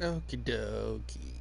Okie dokie.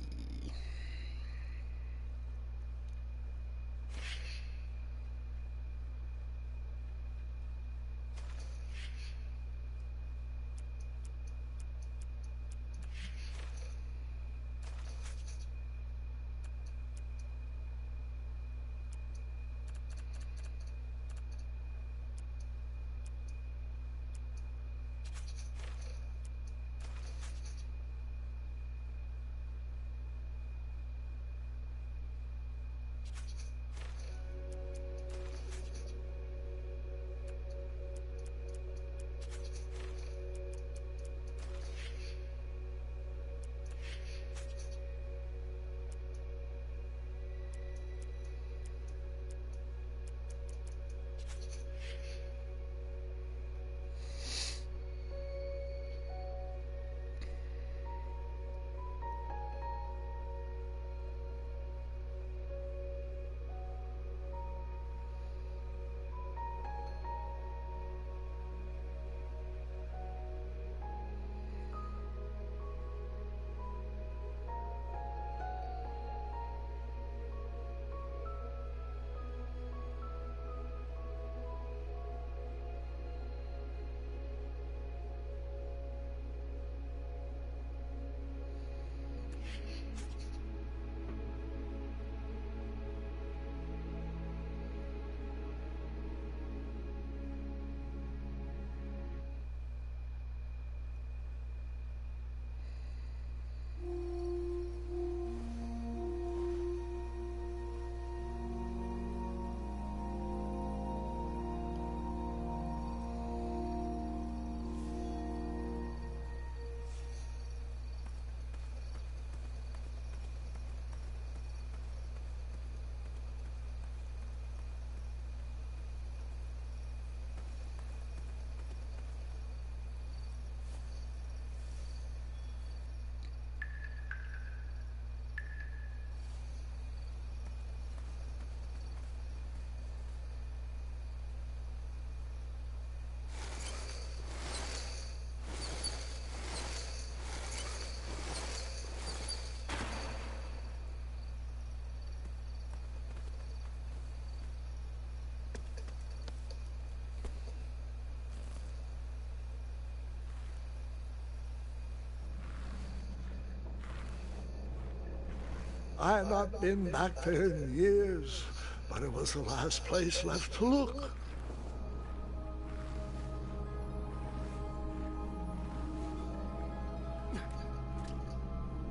I had not been back there in years, but it was the last place left to look.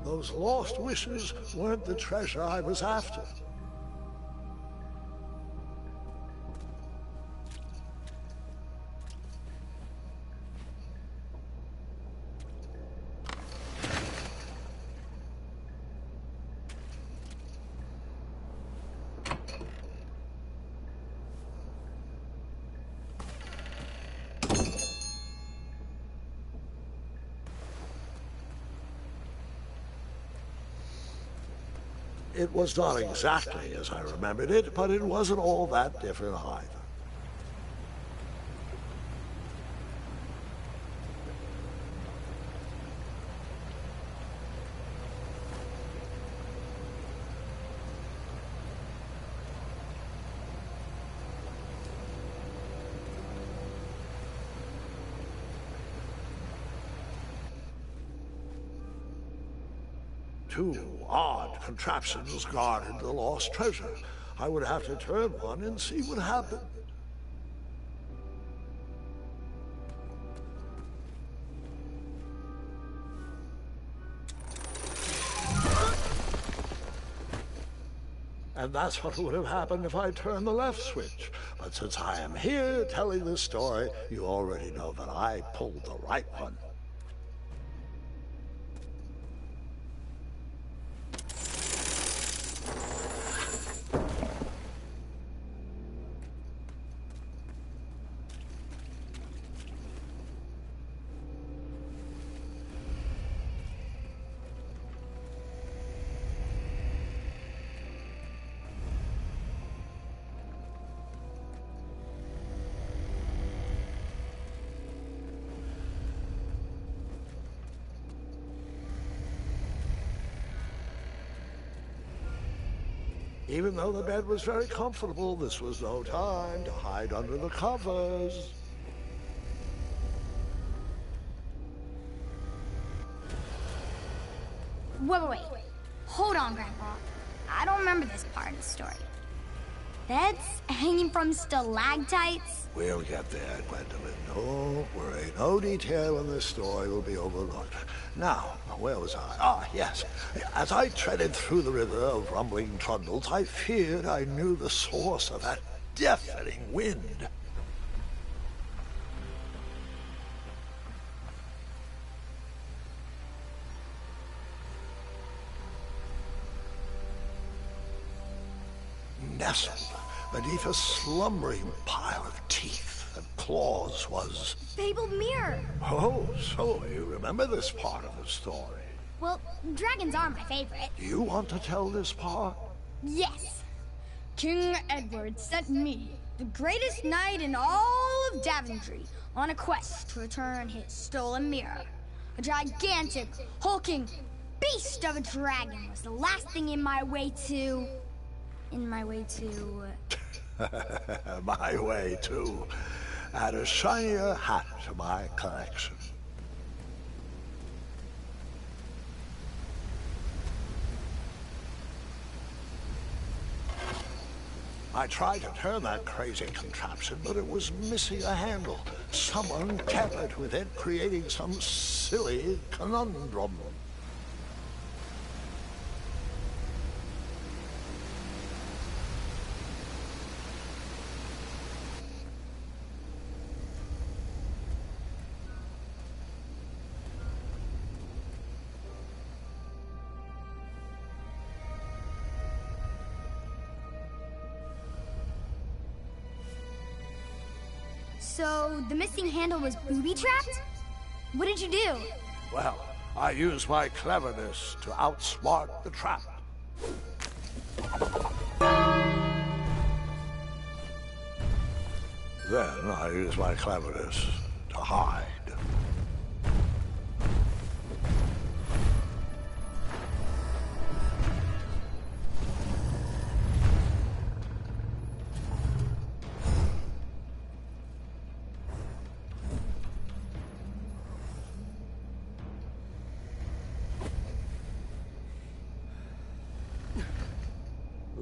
Those lost wishes weren't the treasure I was after. It was not exactly as I remembered it, but it wasn't all that different either. Two odd contraptions guarded the lost treasure. I would have to turn one and see what happened. And that's what would have happened if I turned the left switch. But since I am here telling this story, you already know that I pulled the right one. Even though the bed was very comfortable, this was no time to hide under the covers. Wait. Hold on, Grandpa. I don't remember this part of the story. Beds hanging from stalactites? We'll get there, Gwendolyn. Don't worry. No detail in this story will be overlooked. Now, where was I? Ah, yes. As I treaded through the river of rumbling trundles, I feared I knew the source of that deafening wind. Nestled beneath a slumbering pile of teeth and claws was... Fabled mirror! Oh, so you remember this part of the story? Well, dragons are my favorite. You want to tell this part? Yes. King Edward sent me, the greatest knight in all of Daventry, on a quest to return his stolen mirror. A gigantic, hulking beast of a dragon was the last thing in my way to... My way to add a shinier hat to my collection. I tried to turn that crazy contraption, but it was missing a handle. Someone tampered with it, creating some silly conundrum. So, the missing handle was booby-trapped? What did you do? Well, I used my cleverness to outsmart the trap. Then I used my cleverness to hide.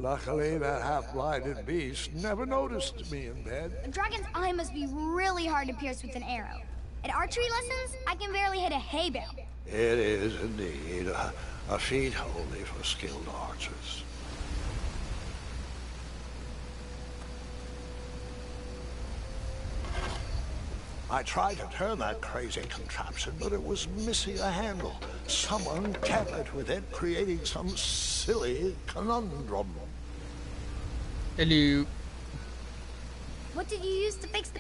Luckily, that half-blinded beast never noticed me in bed. A dragon's eye must be really hard to pierce with an arrow. At archery lessons, I can barely hit a hay bale. It is indeed a feat only for skilled archers. I tried to turn that crazy contraption, but it was missing a handle. Someone tampered with it, creating some silly conundrum. Hello. What did you use to fix the...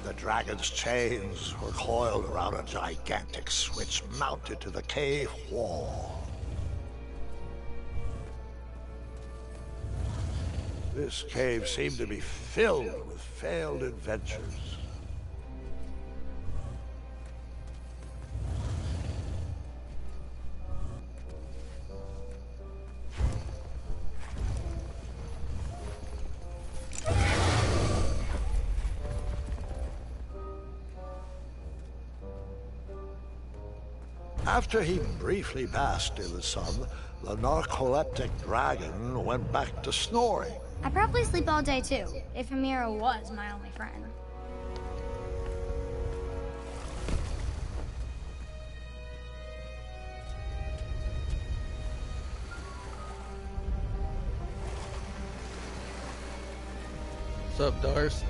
The dragon's chains were coiled around a gigantic switch mounted to the cave wall. This cave seemed to be filled with failed adventures. After he briefly basked in the sun, the narcoleptic dragon went back to snoring. I probably sleep all day too, if Amira was my only friend. What's up, Dars?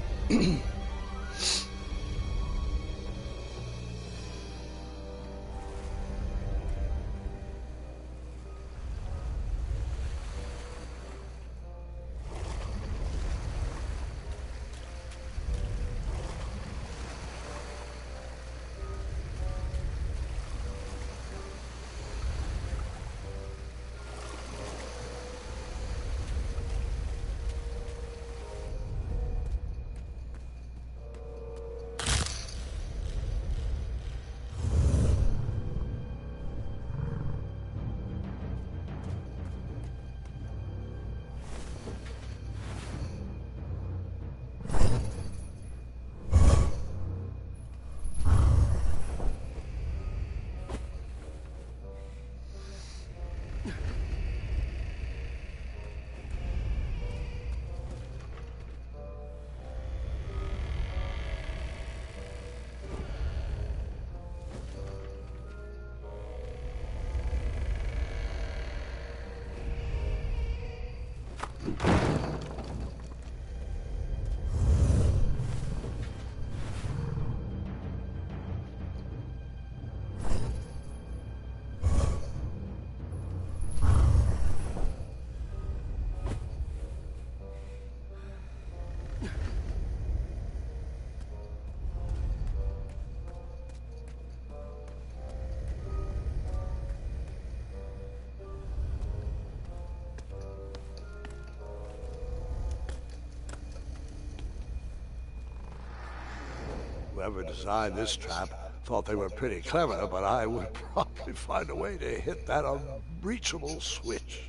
whoever designed this trap thought they were pretty clever, but I would probably find a way to hit that unreachable switch.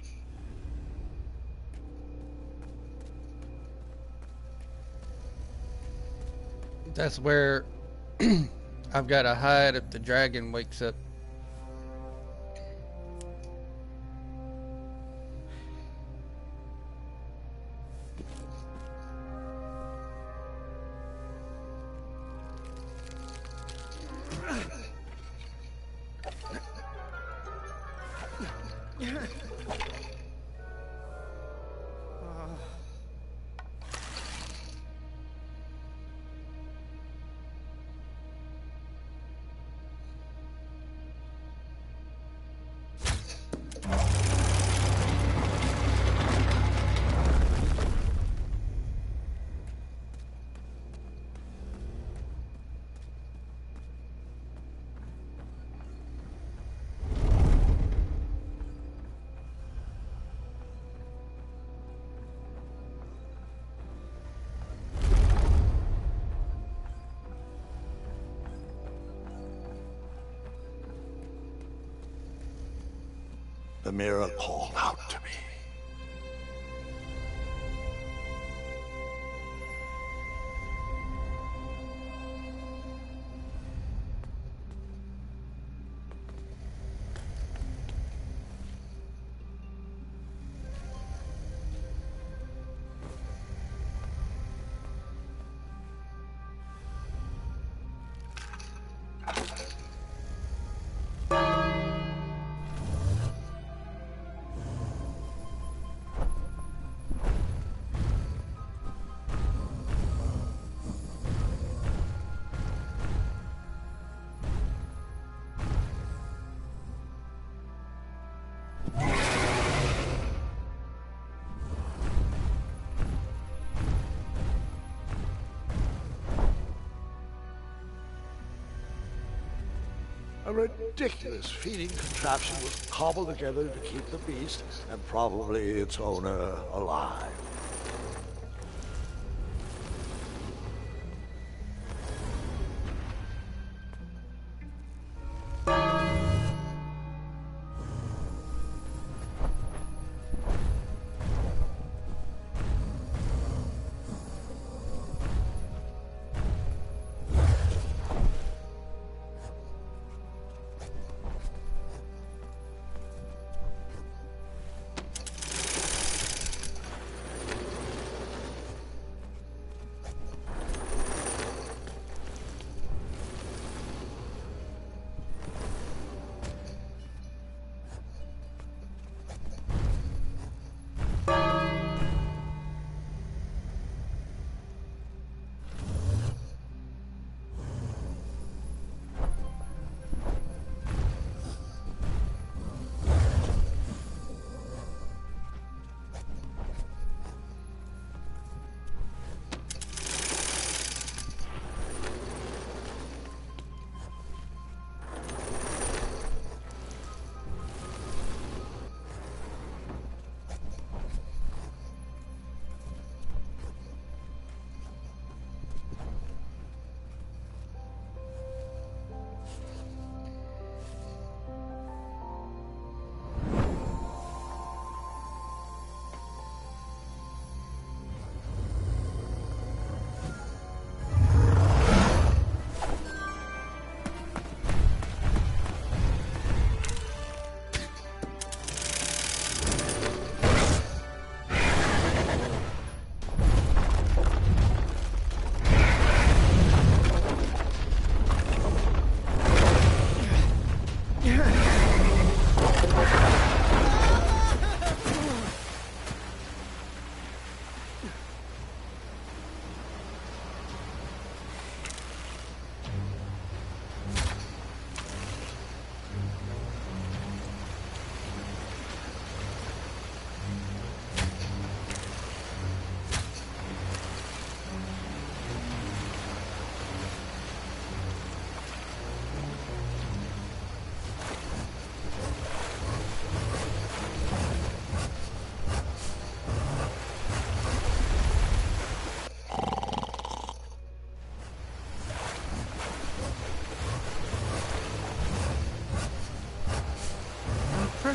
That's where I've got to hide if the dragon wakes up. The mirror called out to me. A ridiculous feeding contraption was cobbled together to keep the beast, and probably its owner, alive.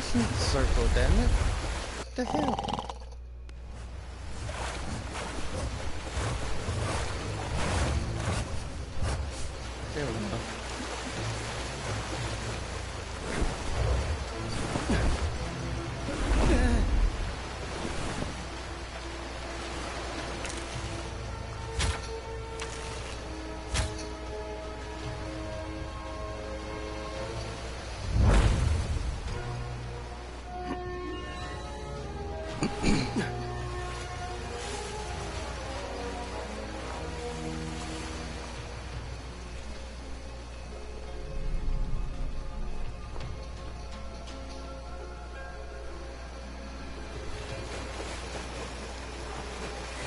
pressing the circle, damn it. What the hell? There we go.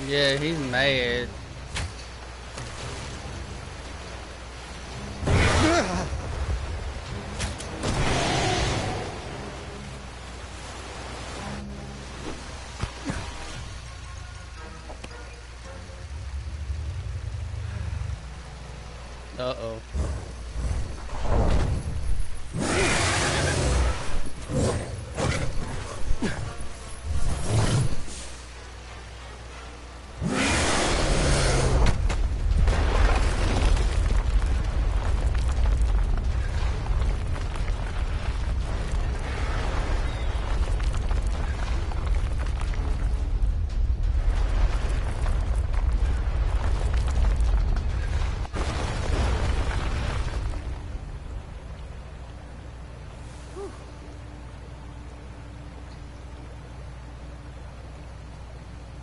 Yeah, he's mad. Uh-oh.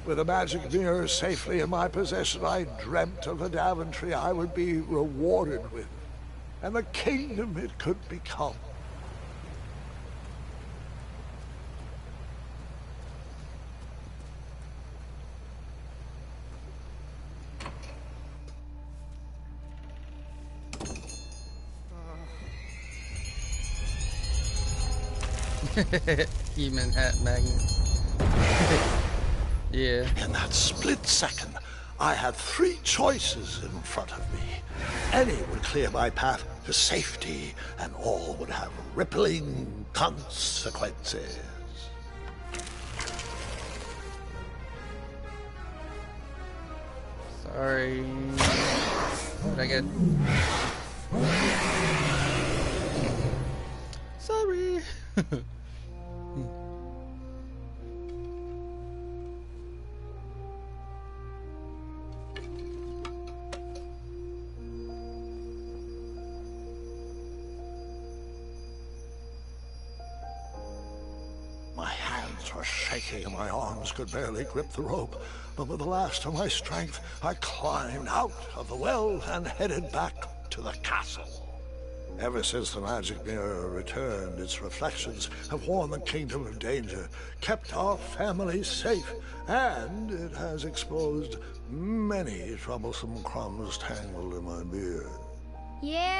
With the magic mirror safely in my possession, I dreamt of the Daventry I would be rewarded with, and the kingdom it could become. Human hat magnet. Yeah. In that split second, I had three choices in front of me. Any would clear my path to safety, and all would have rippling consequences. Sorry. What did I get? Sorry. My hands were shaking and my arms could barely grip the rope, but with the last of my strength, I climbed out of the well and headed back to the castle. Ever since the magic mirror returned, its reflections have warned the kingdom of danger, kept our family safe, and it has exposed many troublesome crumbs tangled in my beard. Yeah.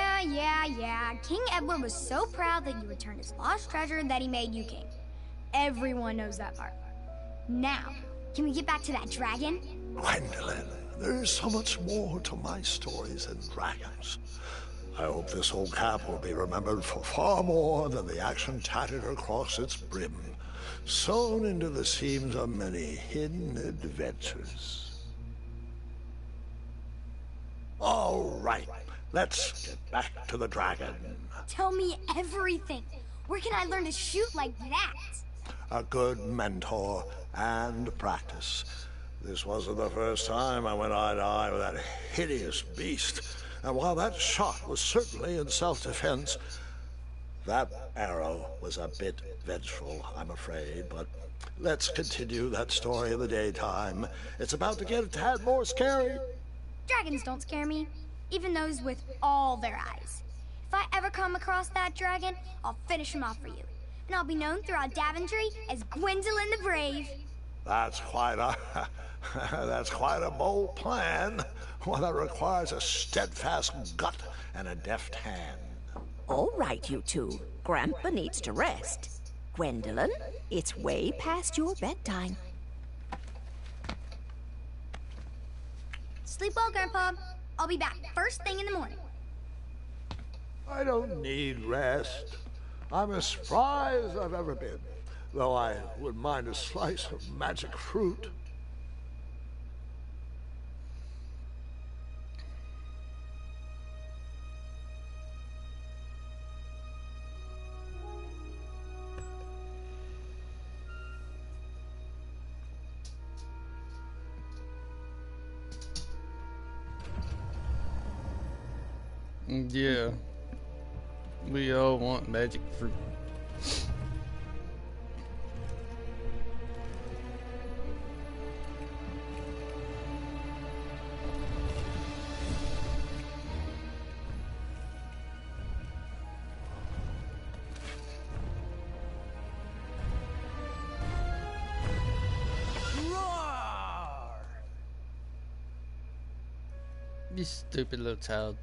King Edward was so proud that you returned his lost treasure that he made you king. Everyone knows that part. Now, can we get back to that dragon? Gwendolyn, there is so much more to my stories than dragons. I hope this old cap will be remembered for far more than the action tattered across its brim, sewn into the seams of many hidden adventures. All right, let's get back to the dragon. Tell me everything. Where can I learn to shoot like that? A good mentor and practice. This wasn't the first time I went eye to eye with that hideous beast. And while that shot was certainly in self-defense, that arrow was a bit vengeful, I'm afraid. But let's continue that story in the daytime. It's about to get a tad more scary. Dragons don't scare me, even those with all their eyes. If I ever come across that dragon, I'll finish him off for you. And I'll be known throughout Daventry as Gwendolyn the Brave. That's quite a bold plan. One that requires a steadfast gut and a deft hand. All right, you two. Grandpa needs to rest. Gwendolyn, it's way past your bedtime. Sleep well, Grandpa. I'll be back first thing in the morning. I don't need rest. I'm as spry as I've ever been, though I wouldn't mind a slice of magic fruit. Yeah. We all want magic fruit. You stupid little child.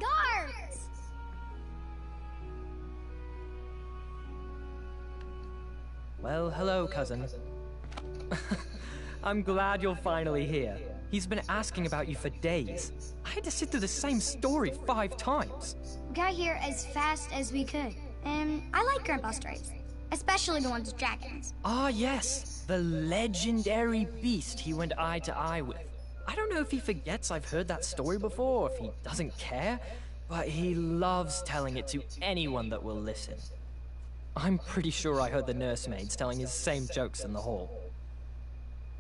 Guards! Well, hello, cousin. I'm glad you're finally here. He's been asking about you for days. I had to sit through the same story 5 times. We got here as fast as we could. And I like Grandpa's stories, especially the ones with dragons. Ah, yes, the legendary beast he went eye to eye with. I don't know if he forgets I've heard that story before, or if he doesn't care, but he loves telling it to anyone that will listen. I'm pretty sure I heard the nursemaids telling his same jokes in the hall.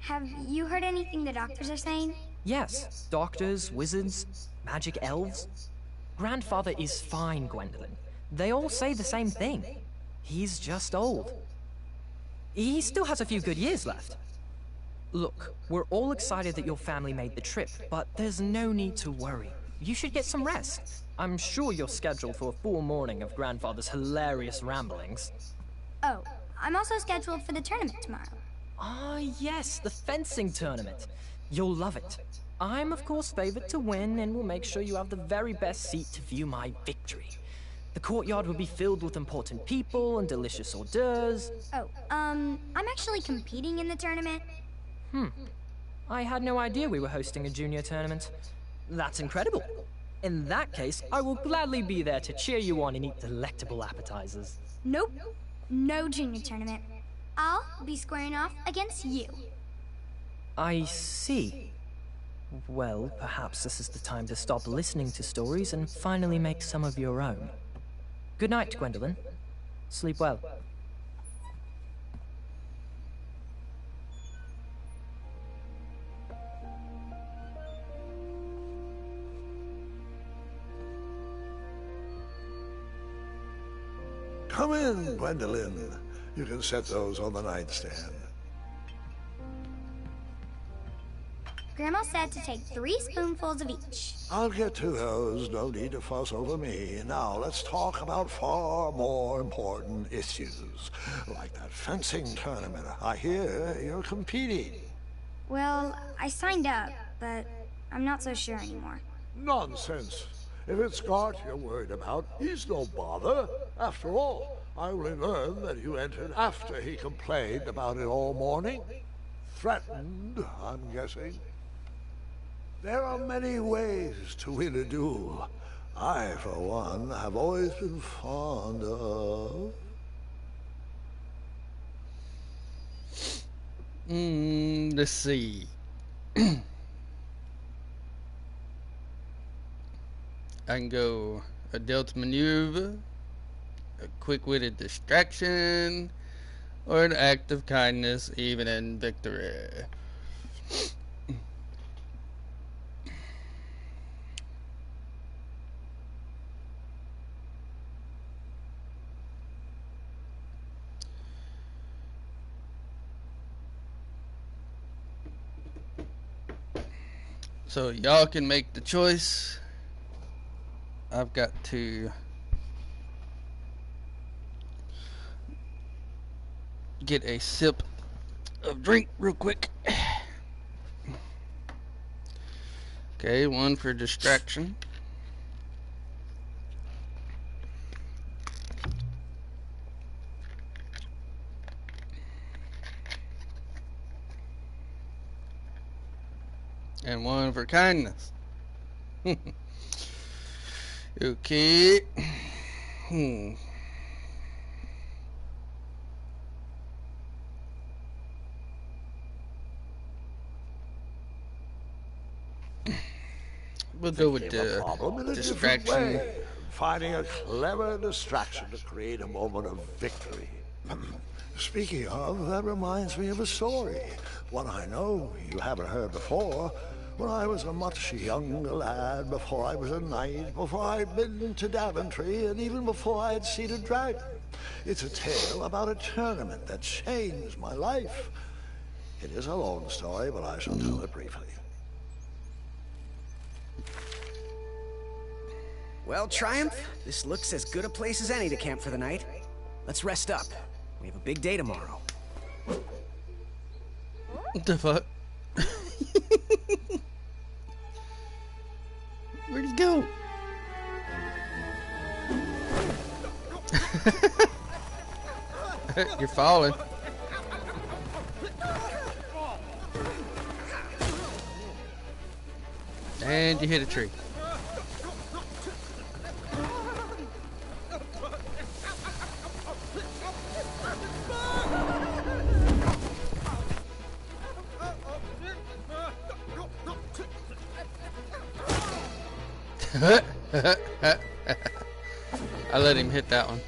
Have you heard anything the doctors are saying? Yes, doctors, wizards, magic elves. Grandfather is fine, Gwendolyn. They all say the same thing. He's just old. He still has a few good years left. Look, we're all excited that your family made the trip, but there's no need to worry. You should get some rest. I'm sure you're scheduled for a full morning of Grandfather's hilarious ramblings. Oh, I'm also scheduled for the tournament tomorrow. Ah, yes, the fencing tournament. You'll love it. I'm, of course, favored to win, and will make sure you have the very best seat to view my victory. The courtyard will be filled with important people and delicious hors d'oeuvres. Oh, I'm actually competing in the tournament. I had no idea we were hosting a junior tournament. That's incredible. In that case, I will gladly be there to cheer you on and eat delectable appetizers. Nope, no junior tournament. I'll be squaring off against you. I see. Well, perhaps this is the time to stop listening to stories and finally make some of your own. Good night, Gwendolyn. Sleep well. Come in, Gwendolyn. You can set those on the nightstand. Grandma said to take 3 spoonfuls of each. I'll get to those. No need to fuss over me. Now, let's talk about far more important issues. Like that fencing tournament. I hear you're competing. Well, I signed up, but I'm not so sure anymore. Nonsense. If it's Scott you're worried about, he's no bother. After all, I only learned that you entered after he complained about it all morning. Threatened, I'm guessing. There are many ways to win a duel. I, for one, have always been fond of... Let's see. I can go a Delta maneuver, a quick-witted distraction, or an act of kindness, even in victory. So y'all can make the choice. I've got to get a sip of drink real quick. Okay, one for distraction. And one for kindness. Okay. We'll go with Thinking of a the problem in a different distraction. way. Finding a clever distraction to create a moment of victory. Speaking of, that reminds me of a story. One I know you haven't heard before. When I was a much younger lad, before I was a knight, before I'd been to Daventry, and even before I had seen a dragon. It's a tale about a tournament that changed my life. It is a long story, but I shall tell it briefly. Well, Triumph, this looks as good a place as any to camp for the night. Let's rest up. We have a big day tomorrow. What the fuck? Where'd he go? You're falling. And you hit a tree. I let him hit that one.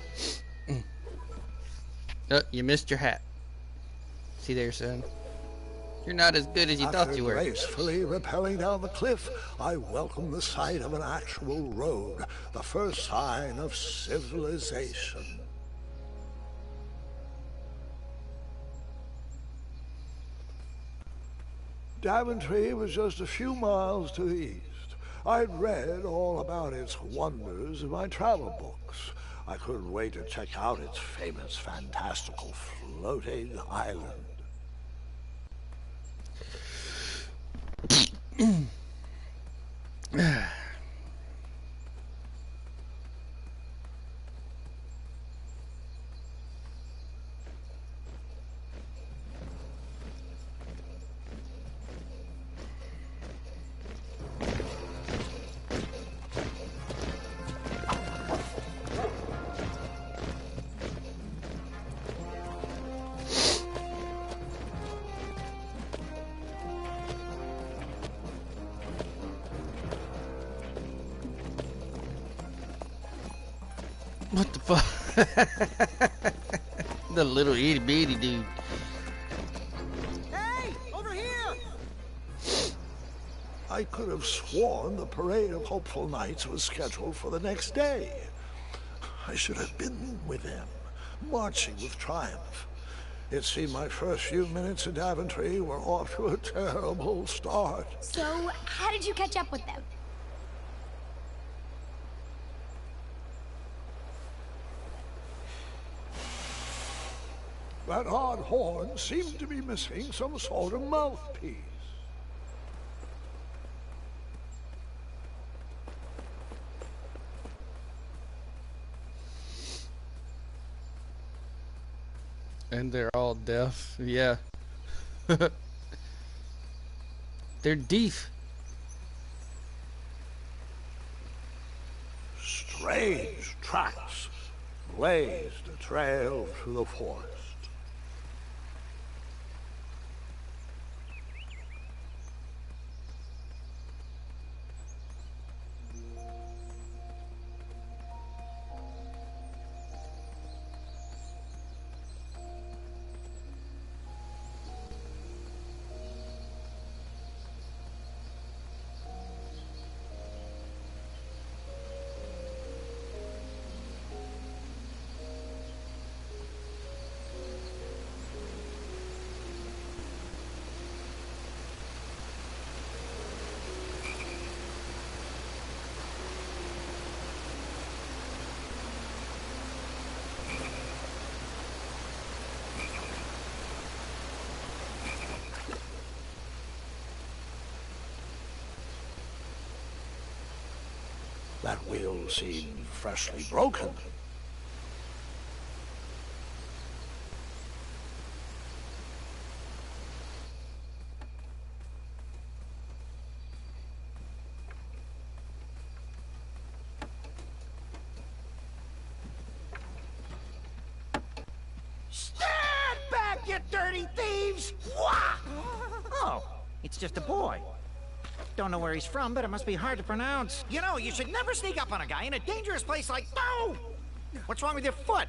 Oh, you missed your hat. See there, son? You're not as good as you thought you were. After gracefully rappelling down the cliff, I welcomed the sight of an actual road, the first sign of civilization. Daventry was just a few miles to the east. I'd read all about its wonders in my travel books. I couldn't wait to check out its famous, fantastical floating island. What the fuck? The little itty bitty dude. Hey, over here! I could have sworn the parade of hopeful knights was scheduled for the next day. I should have been with them, marching with triumph. It seemed my first few minutes in Daventry were off to a terrible start. So, how did you catch up with them? That odd horn seemed to be missing some sort of mouthpiece. And they're all deaf. Yeah. They're deaf. Strange tracks blazed a trail through the forest. That wheel seemed freshly broken. dirty thieves! Wah! Oh, it's just a boy. Don't know where he's from, but it must be hard to pronounce. You know, you should never sneak up on a guy in a dangerous place like... No! What's wrong with your foot?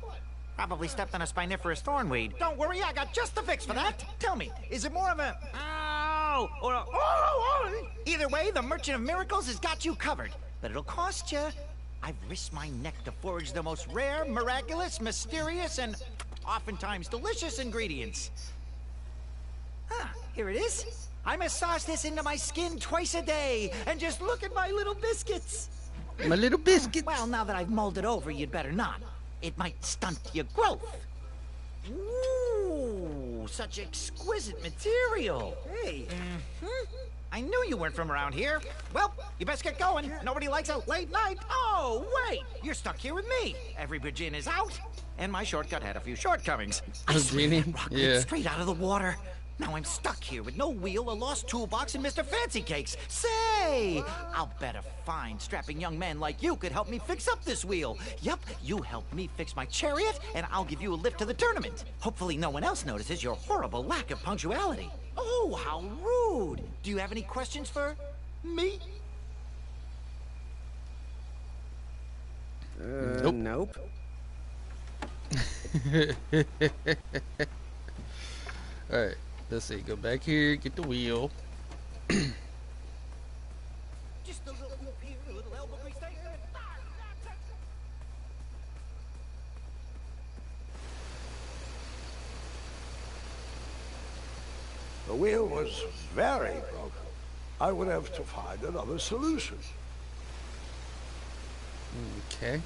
Probably stepped on a spiniferous thornweed. Don't worry, I got just the fix for that. Tell me, is it more of a... Ow! Or a... Oh! Either way, the Merchant of Miracles has got you covered. But it'll cost you. I've risked my neck to forage the most rare, miraculous, mysterious, and oftentimes delicious ingredients. Here it is. I massage this into my skin twice a day, and just look at my little biscuits. My little biscuits. Well, now that I've mulled it over, you'd better not. It might stunt your growth. Ooh, such exquisite material. Hey. I knew you weren't from around here. Well, you best get going. Nobody likes a late night. Oh, wait. You're stuck here with me. Every Virgin is out, and my shortcut had a few shortcomings. I swear that rock came straight out of the water. Now I'm stuck here with no wheel, a lost toolbox, and Mr. Fancy Cakes. Say, I'll bet a fine, strapping young man like you could help me fix up this wheel. Yup, you help me fix my chariot, and I'll give you a lift to the tournament. Hopefully no one else notices your horrible lack of punctuality. Oh, how rude. Do you have any questions for me? Nope. Alright, let's see. Go back here, get the wheel. Just a little whoop here, a little elbow grease there. The wheel was very broken. I would have to find another solution. Okay.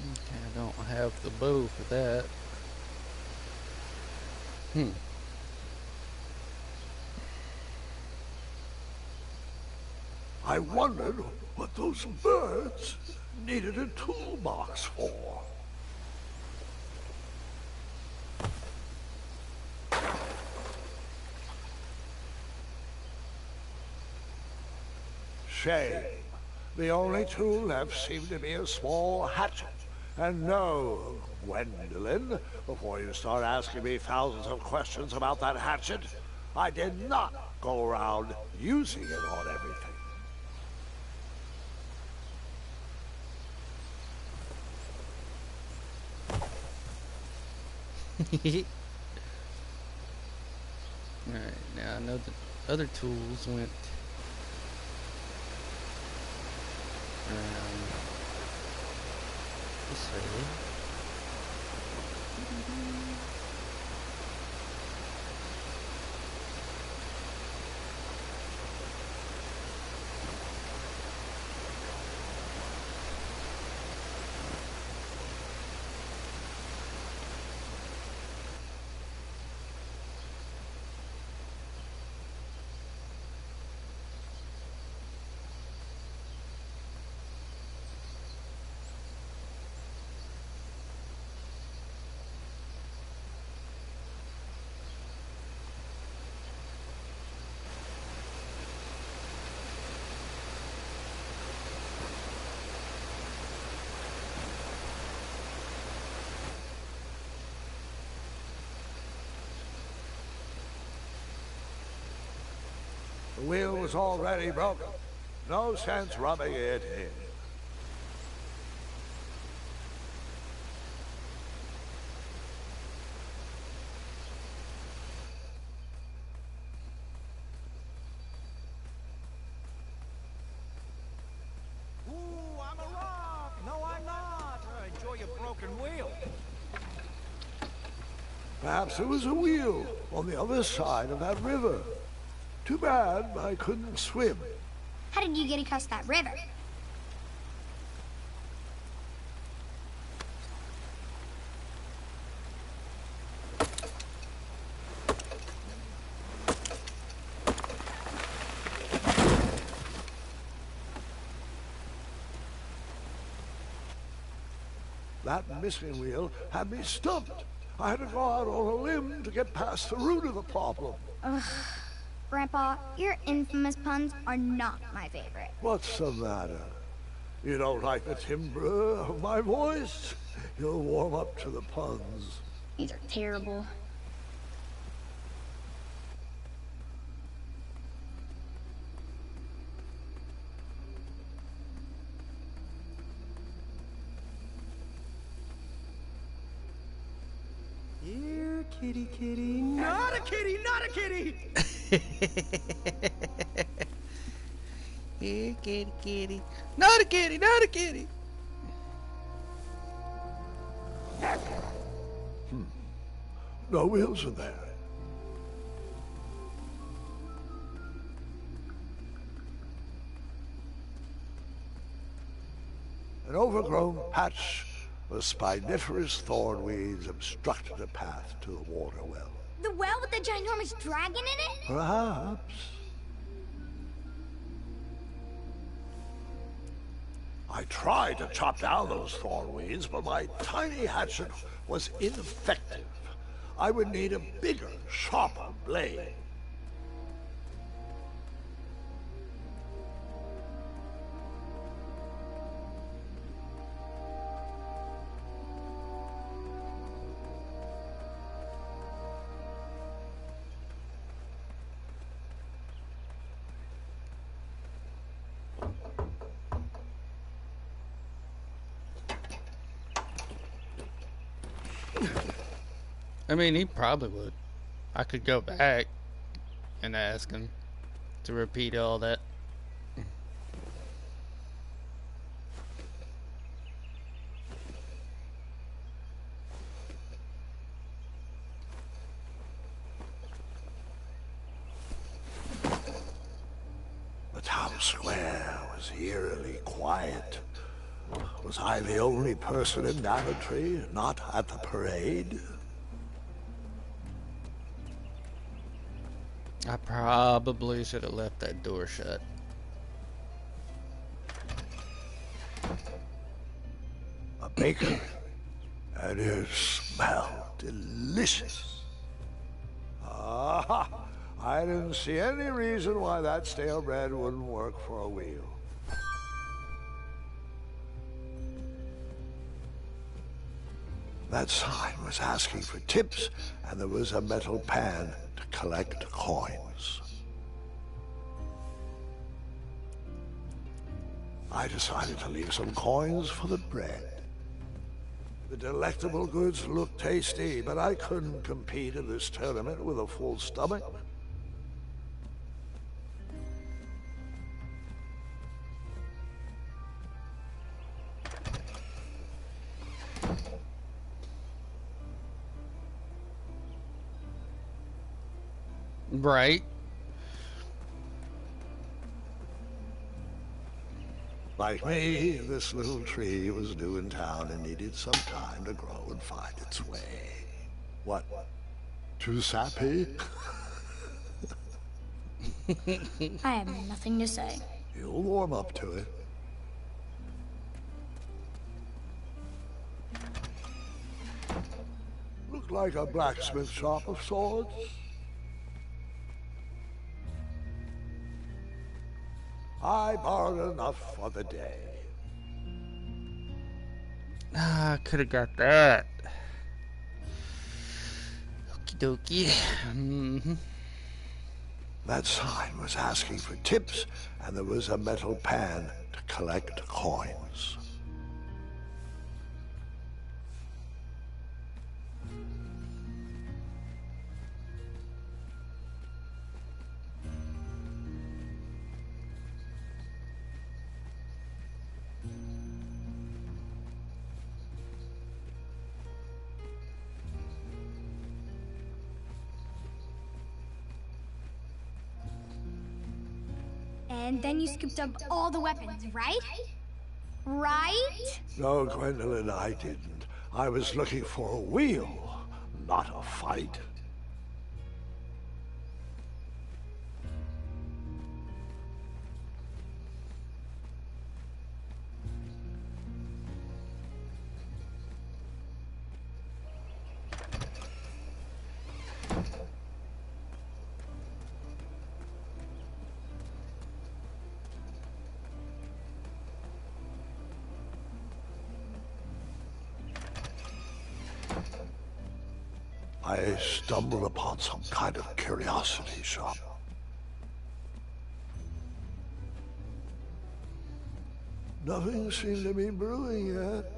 I don't have the bow for that. I wondered what those birds needed a toolbox for. Shame. The only tool left seemed to be a small hatchet. And no, Gwendolyn, before you start asking me thousands of questions about that hatchet, I did not go around using it on everything. Alright, now I know the other tools went around this way. The wheel was already broken. No sense rubbing it in. Ooh, I'm a rock. No, I'm not. Enjoy your broken wheel. Perhaps there was a wheel on the other side of that river. Too bad I couldn't swim. How did you get across that river? That missing wheel had me stumped. I had to go out on a limb to get past the root of the problem. Ugh. Grandpa, your infamous puns are not my favorite. What's the matter? You don't like the timbre of my voice? You'll warm up to the puns. These are terrible. Here, kitty, kitty. Not a kitty, not a kitty! Here, kitty, kitty. Not a kitty, not a kitty. No wheels in there. An overgrown patch of spiniferous thorn weeds obstructed a path to the water well. The well with the ginormous dragon in it? Perhaps. I tried to chop down those thorn weeds, but my tiny hatchet was ineffective. I would need a bigger, sharper blade. I mean, he probably would. I could go back and ask him to repeat all that. The town square was eerily quiet. Was I the only person in Daventry not at the parade? I probably should have left that door shut. A bakery, and it smelled delicious. Ah, I didn't see any reason why that stale bread wouldn't work for a wheel. That sign was asking for tips, and there was a metal pan to collect coins. I decided to leave some coins for the bread. The delectable goods looked tasty, but I couldn't compete in this tournament with a full stomach. Right. Like me, this little tree was new in town and needed some time to grow and find its way. What? Too sappy? I have nothing to say. You'll warm up to it. Look like a blacksmith shop of sorts. I borrowed enough for the day. Ah, I could have got that. Okie dokie. That sign was asking for tips, and there was a metal pan to collect coins. And then you scooped up all the weapons, right? Right? No, Gwendolyn, I didn't. I was looking for a wheel, not a fight. I stumbled upon some kind of curiosity shop. Nothing seemed to be brewing yet.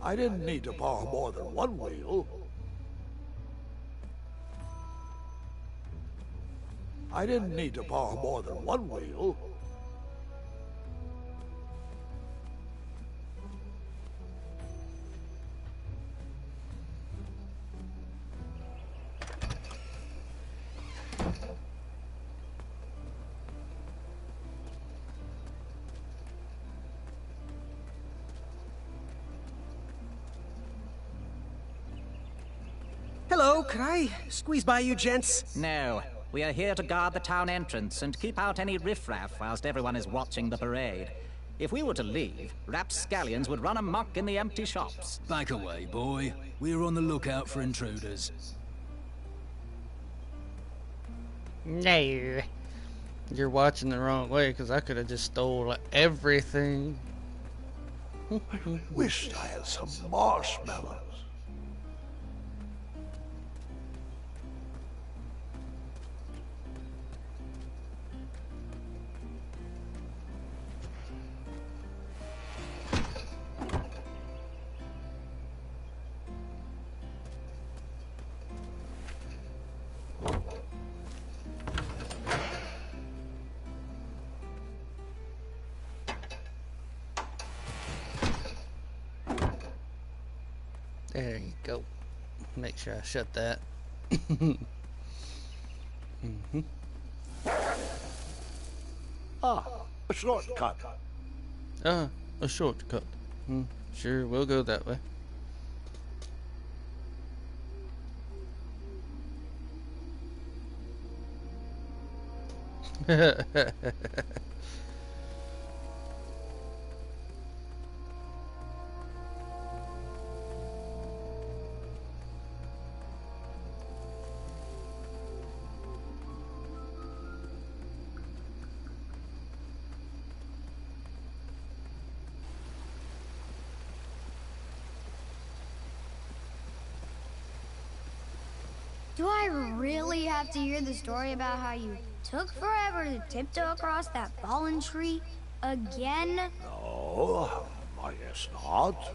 I didn't need to borrow more than one wheel. I didn't need to borrow more than one wheel. Hello, could I squeeze by you gents? No. We are here to guard the town entrance and keep out any riffraff whilst everyone is watching the parade. If we were to leave, rapscallions would run amok in the empty shops. Back away, boy. We're on the lookout for intruders. No. You're watching the wrong way, because I could have just stole everything. I wished I had some marshmallows. There you go. Make sure I shut that. Ah, a shortcut. Ah, a shortcut. Sure, we'll go that way. Do I really have to hear the story about how you took forever to tiptoe across that fallen tree again? No, I guess not.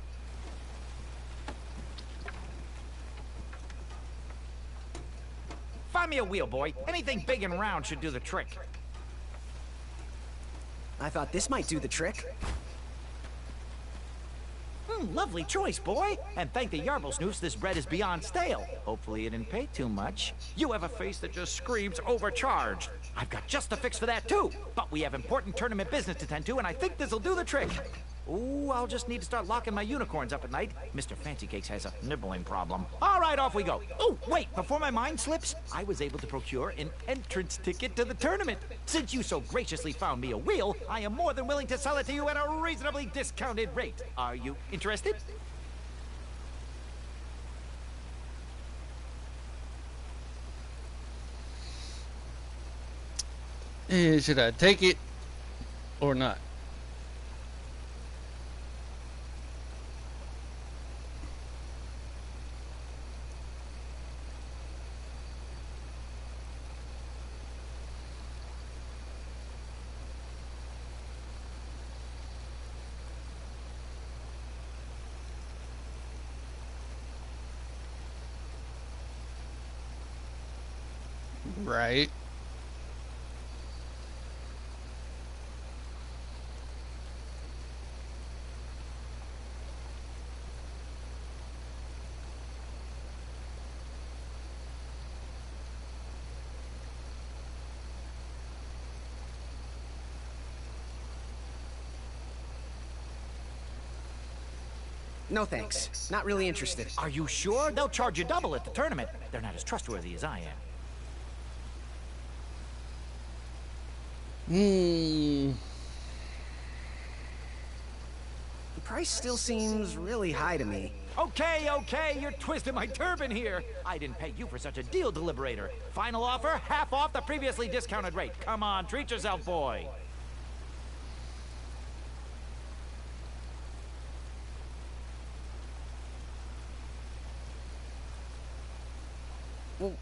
Find me a wheel, boy. Anything big and round should do the trick. I thought this might do the trick. Lovely choice, boy. And thank the Yarblesnoofs, this bread is beyond stale. Hopefully you didn't pay too much. You have a face that just screams overcharged. I've got just the fix for that, too. But we have important tournament business to tend to, and I think this'll do the trick. Ooh, I'll just need to start locking my unicorns up at night. Mr. Fancy Cakes has a nibbling problem. All right, off we go. Oh, wait, before my mind slips, I was able to procure an entrance ticket to the tournament. Since you so graciously found me a wheel, I am more than willing to sell it to you at a reasonably discounted rate. Are you interested? Should I take it or not? Right. No thanks. Not really interested. Are you sure? They'll charge you double at the tournament. They're not as trustworthy as I am. The price still seems really high to me. Okay, you're twisting my turban here. I didn't pay you for such a deal, Deliberator. Final offer, half off the previously discounted rate. Come on, treat yourself, boy. Well,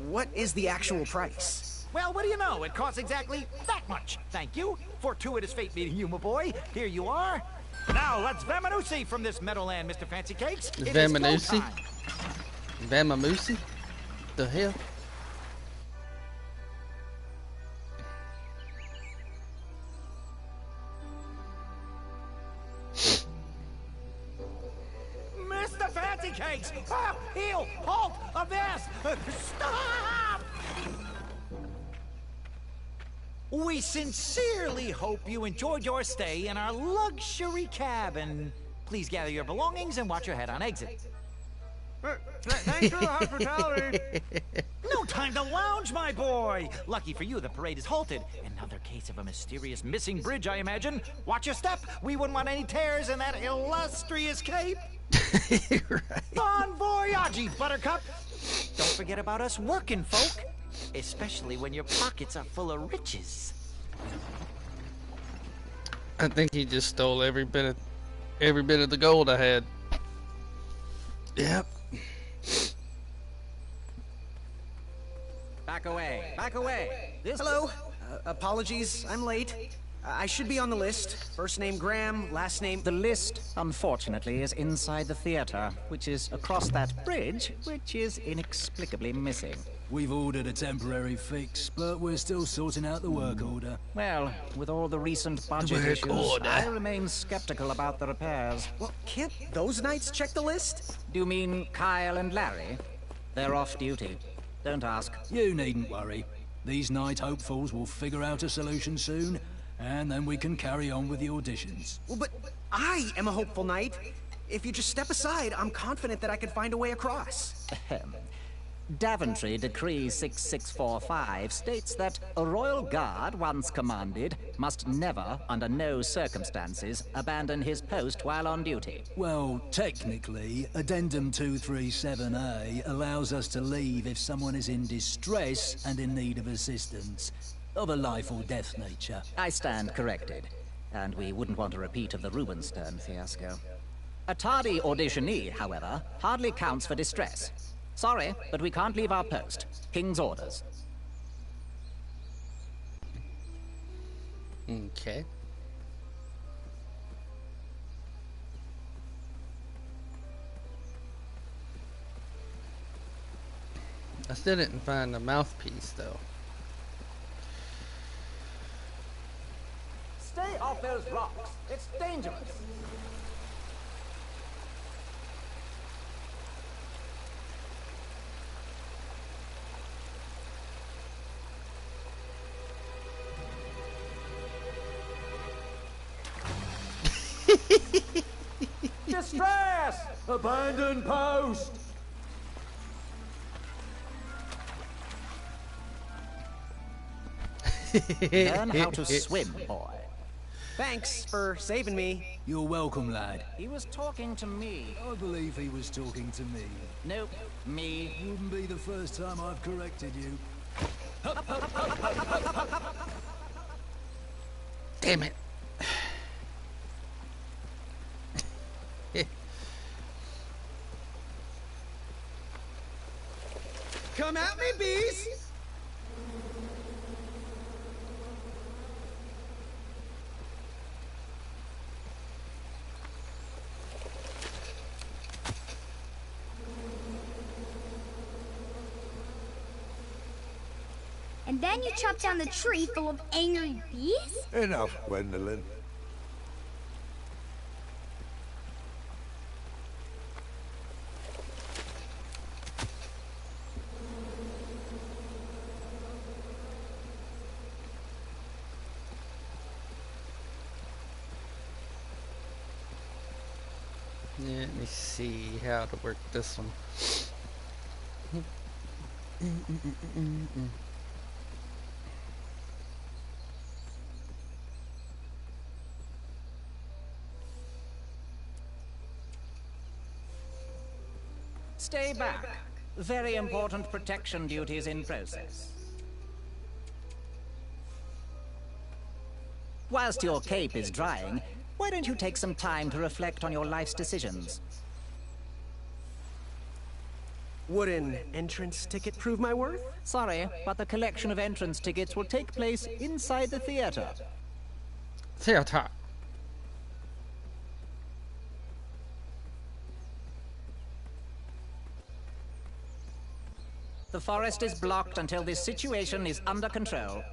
what is the actual price? Well, what do you know? It costs exactly that much. Thank you. Fortuitous fate meeting you, my boy. Here you are. Now, let's Vamanusi from this Meadowland, Mr. Fancy Cakes. It is go Vamanusi? time. Vamamusi? The hell? Mr. Fancy Cakes! Ah, heel! Halt! Avast! Stop! We sincerely hope you enjoyed your stay in our luxury cabin. Please gather your belongings and watch your head on exit. Thanks for the hospitality. No time to lounge, my boy! Lucky for you, the parade is halted. Another case of a mysterious missing bridge, I imagine. Watch your step. We wouldn't want any tears in that illustrious cape. Right. Bon voyage, Buttercup! Don't forget about us working folk, especially when your pockets are full of riches. I think he just stole every bit of the gold I had. Yep. Back away. Back away. Hello. Apologies, I'm late. I should be on the list. First name Graham, last name... The list, unfortunately, is inside the theater, which is across that bridge, which is inexplicably missing. We've ordered a temporary fix, but we're still sorting out the work order. Well, with all the recent budget Work issues, order. I remain skeptical about the repairs. Well, can't those knights check the list? Do you mean Kyle and Larry? They're off duty. Don't ask. You needn't worry. These night hopefuls will figure out a solution soon, and then we can carry on with the auditions. Well, but I am a hopeful knight. If you just step aside, I'm confident that I can find a way across. Ahem. Daventry Decree 6645 states that a royal guard, once commanded, must never, under no circumstances, abandon his post while on duty. Well, technically, Addendum 237A allows us to leave if someone is in distress and in need of assistance, of a life or death nature. I stand corrected, and we wouldn't want a repeat of the Rubenstern fiasco. A tardy auditionee, however, hardly counts for distress. Sorry, but we can't leave our post. King's orders. Okay. I still didn't find the mouthpiece, though. Stay off those rocks. It's dangerous. Distress! Abandon post! Learn how to swim, boy. Thanks for saving me. You're welcome, lad. He was talking to me. I believe he was talking to me. Nope, me. Wouldn't be the first time I've corrected you. Damn it. Come at me, bees! And then you chop down the tree full of angry bees? Enough, Gwendolyn. Let me see how to work this one. Stay back. Very important protection duties in process. Whilst your cape is drying, why don't you take some time to reflect on your life's decisions? Would an entrance ticket prove my worth? Sorry, but the collection of entrance tickets will take place inside the theater. Theater. The forest is blocked until this situation is under control.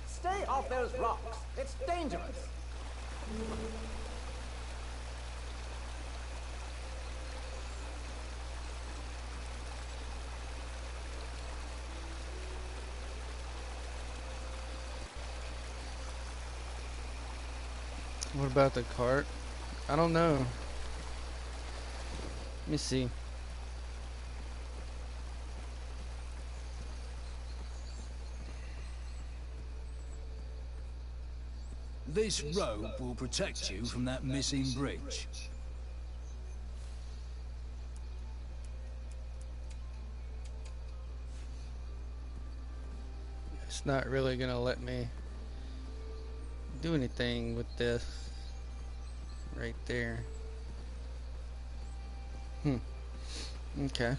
Stay off those rocks. It's dangerous. What about the cart? I don't know. Let me see. This rope will protect you from that missing bridge. It's not really gonna let me do anything with this right there. Okay.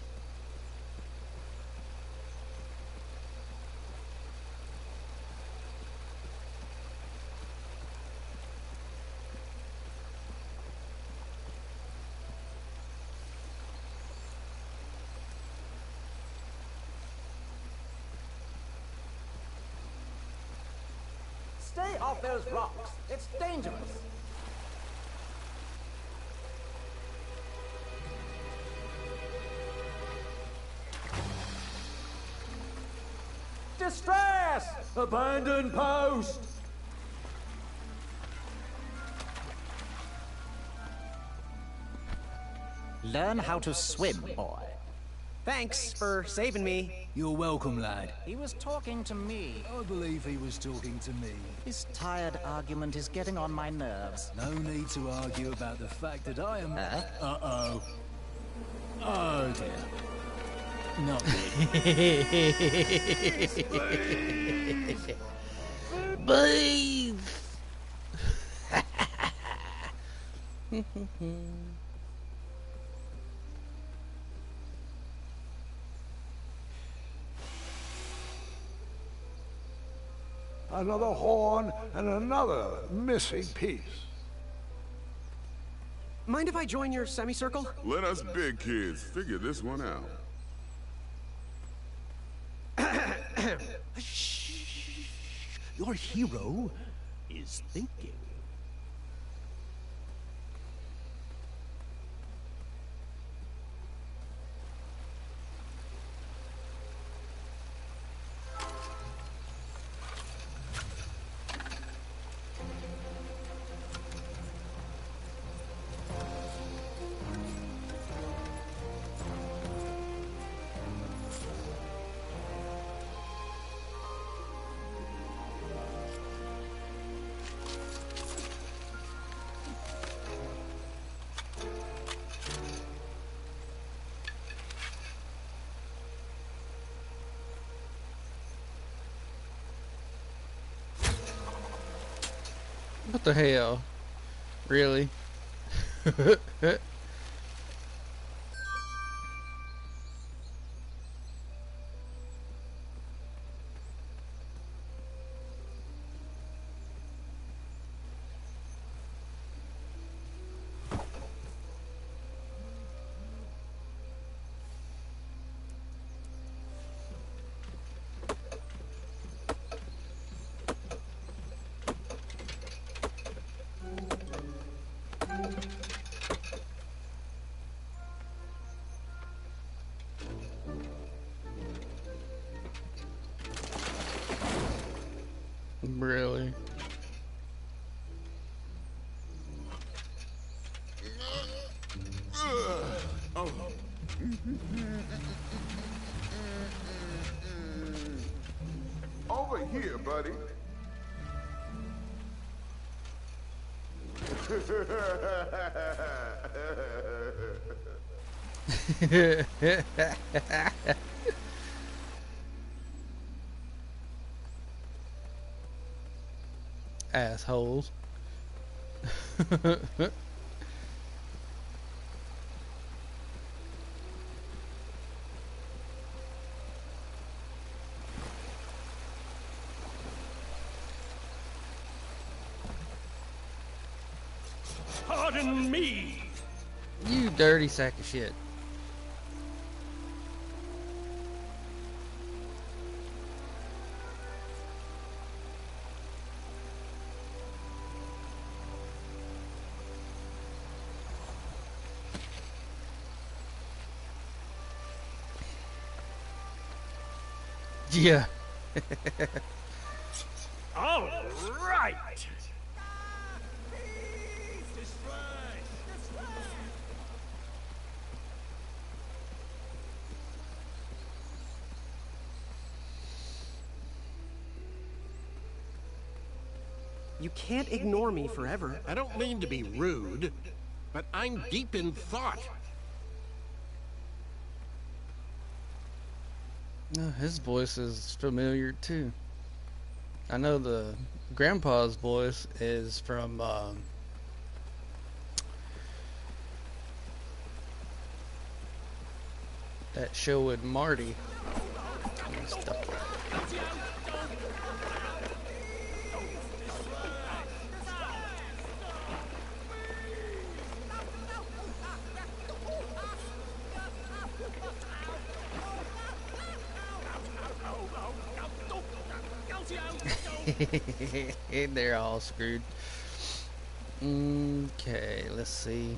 Stay off those rocks. It's dangerous. Distress! Abandon post! Learn how to swim, boy. Thanks for saving me. You're welcome, lad. He was talking to me. I believe he was talking to me. This tired argument is getting on my nerves. No need to argue about the fact that I am... Huh? Uh-oh. Oh, dear. Not good. Please. Another horn and another missing piece. Mind if I join your semicircle? Let us big kids figure this one out. Shh. Your hero is thinking. What the hell? Really? Really? Over here, buddy. Assholes. Pardon me. You dirty sack of shit. Yeah. All right. You can't ignore me forever. I don't mean to be rude, but I'm deep in thought. No, his voice is familiar too. I know the grandpa's voice is from that show with Marty and stuff. They're all screwed. Okay, let's see.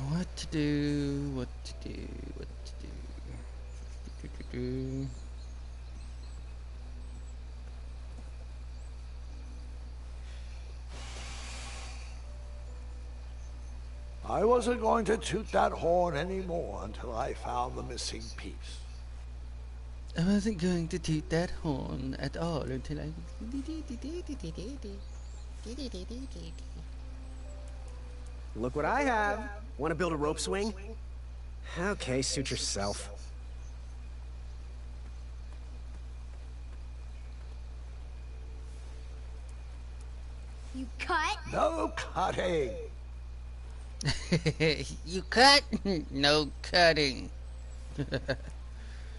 What to do, what to do, what to do. I wasn't going to toot that horn anymore until I found the missing piece. I wasn't going to toot that horn at all until I... Look what I have. Want to build a rope swing? Okay, suit yourself. You cut? No cutting. You cut? No cutting.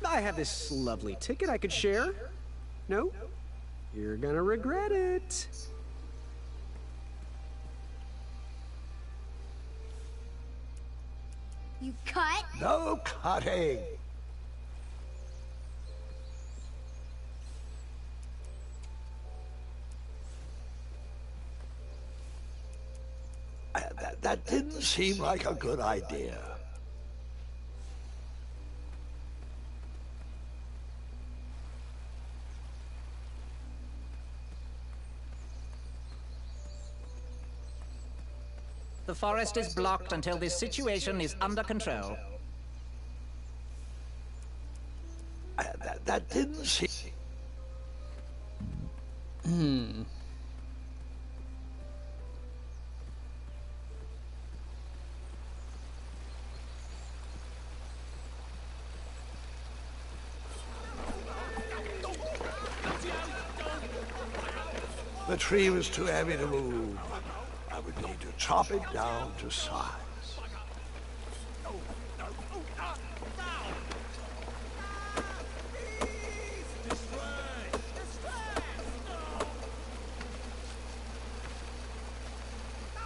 I have this lovely ticket I could share. No? You're gonna regret it. You cut? No cutting. That didn't seem like a good idea. The forest is blocked until this situation is under control. That didn't seem... The tree was too heavy to move. I would need to chop it down to size.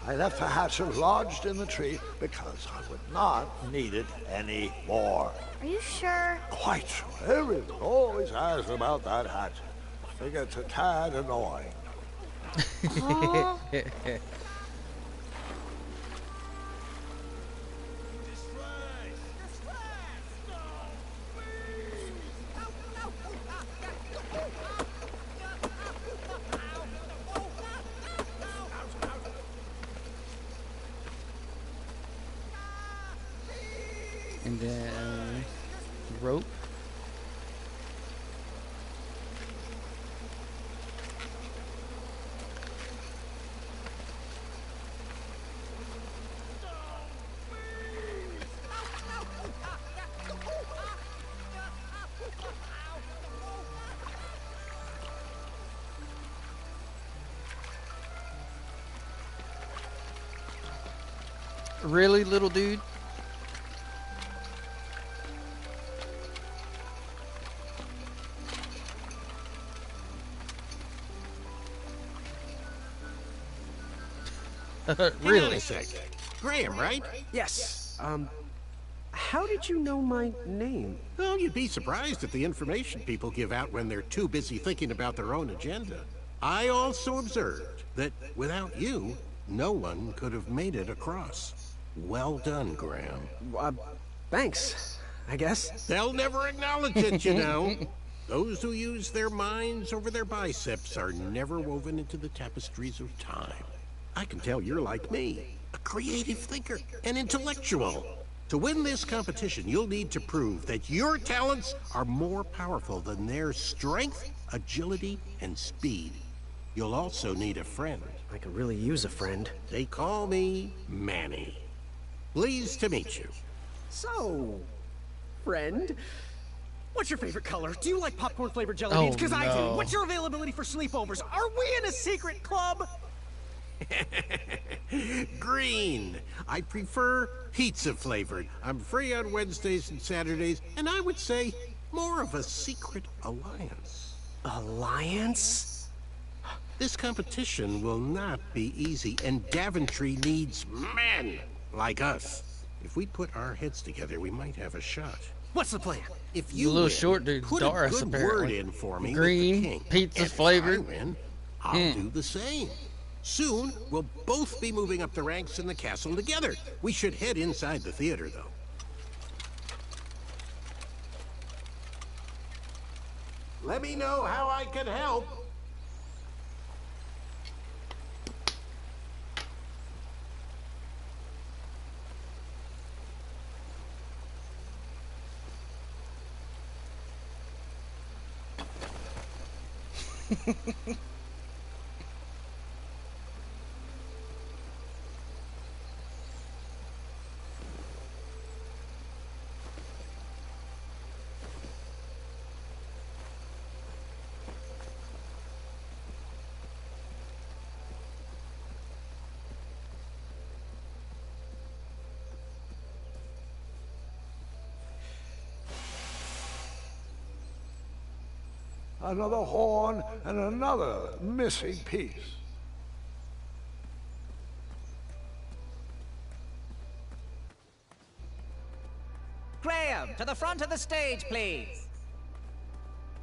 I left the hatchet lodged in the tree because I would not need it anymore. Are you sure? Quite sure. Everyone always asks about that hatchet. I think it's a tad annoying. Oh. And then rope. Really, little dude? Hang on Really? a sec. Graham, right? Yes. How did you know my name? Well, you'd be surprised at the information people give out when they're too busy thinking about their own agenda. I also observed that without you, no one could have made it across. Well done, Graham. Thanks, I guess. They'll never acknowledge it, you know. Those who use their minds over their biceps are never woven into the tapestries of time. I can tell you're like me, a creative thinker, an intellectual. To win this competition, you'll need to prove that your talents are more powerful than their strength, agility, and speed. You'll also need a friend. I could really use a friend. They call me Manny. Pleased to meet you. So, friend, what's your favorite color? Do you like popcorn-flavored jelly beans? Because I do. What's your availability for sleepovers? Are we in a secret club? Green. I prefer pizza flavored. I'm free on Wednesdays and Saturdays, and I would say more of a secret alliance. Alliance? This competition will not be easy, and Daventry needs men like us. If we put our heads together, we might have a shot. What's the plan? If you a little win, short dude, put Doris, a good apparently. word in for me. Green, with the king. pizza And flavored. If I win, I'll do the same. Soon, we'll both be moving up the ranks in the castle together. We should head inside the theater, though. Let me know how I can help. Another horn and another missing piece. Graham, to the front of the stage, please.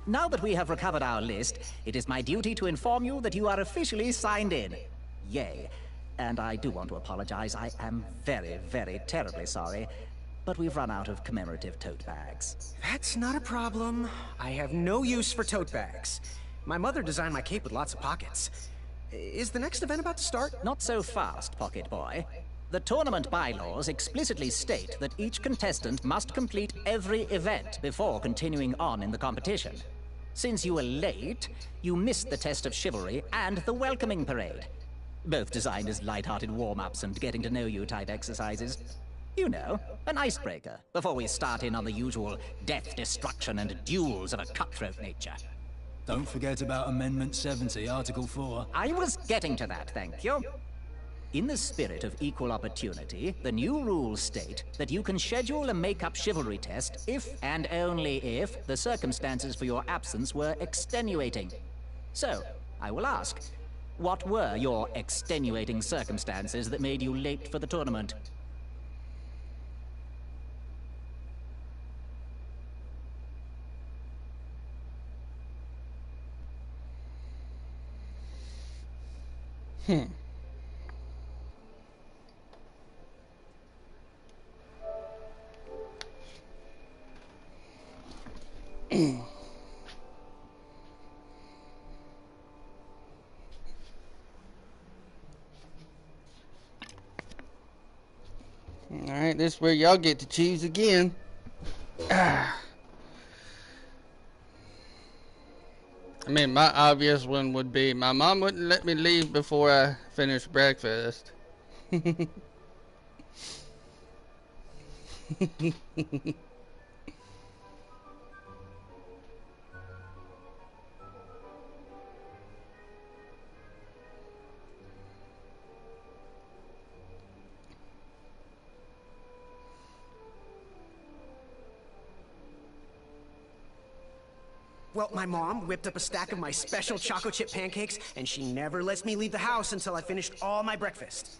Now that we have recovered our list, it is my duty to inform you that you are officially signed in. Yay. And I do want to apologize. I am very, very terribly sorry. But we've run out of commemorative tote bags. That's not a problem. I have no use for tote bags. My mother designed my cape with lots of pockets. Is the next event about to start? Not so fast, Pocket Boy. The tournament bylaws explicitly state that each contestant must complete every event before continuing on in the competition. Since you were late, you missed the test of chivalry and the welcoming parade. Both designed as light-hearted warm-ups and getting-to-know-you type exercises. You know, an icebreaker, before we start in on the usual death, destruction, and duels of a cutthroat nature. Don't forget about Amendment 70, Article 4. I was getting to that, thank you. In the spirit of equal opportunity, the new rules state that you can schedule a make-up chivalry test if and only if the circumstances for your absence were extenuating. So, I will ask, what were your extenuating circumstances that made you late for the tournament? Alright, this is where y'all get to choose again. I mean, my obvious one would be my mom wouldn't let me leave before I finished breakfast. Well, my mom whipped up a stack of my special chocolate chip pancakes, and she never lets me leave the house until I finished all my breakfast.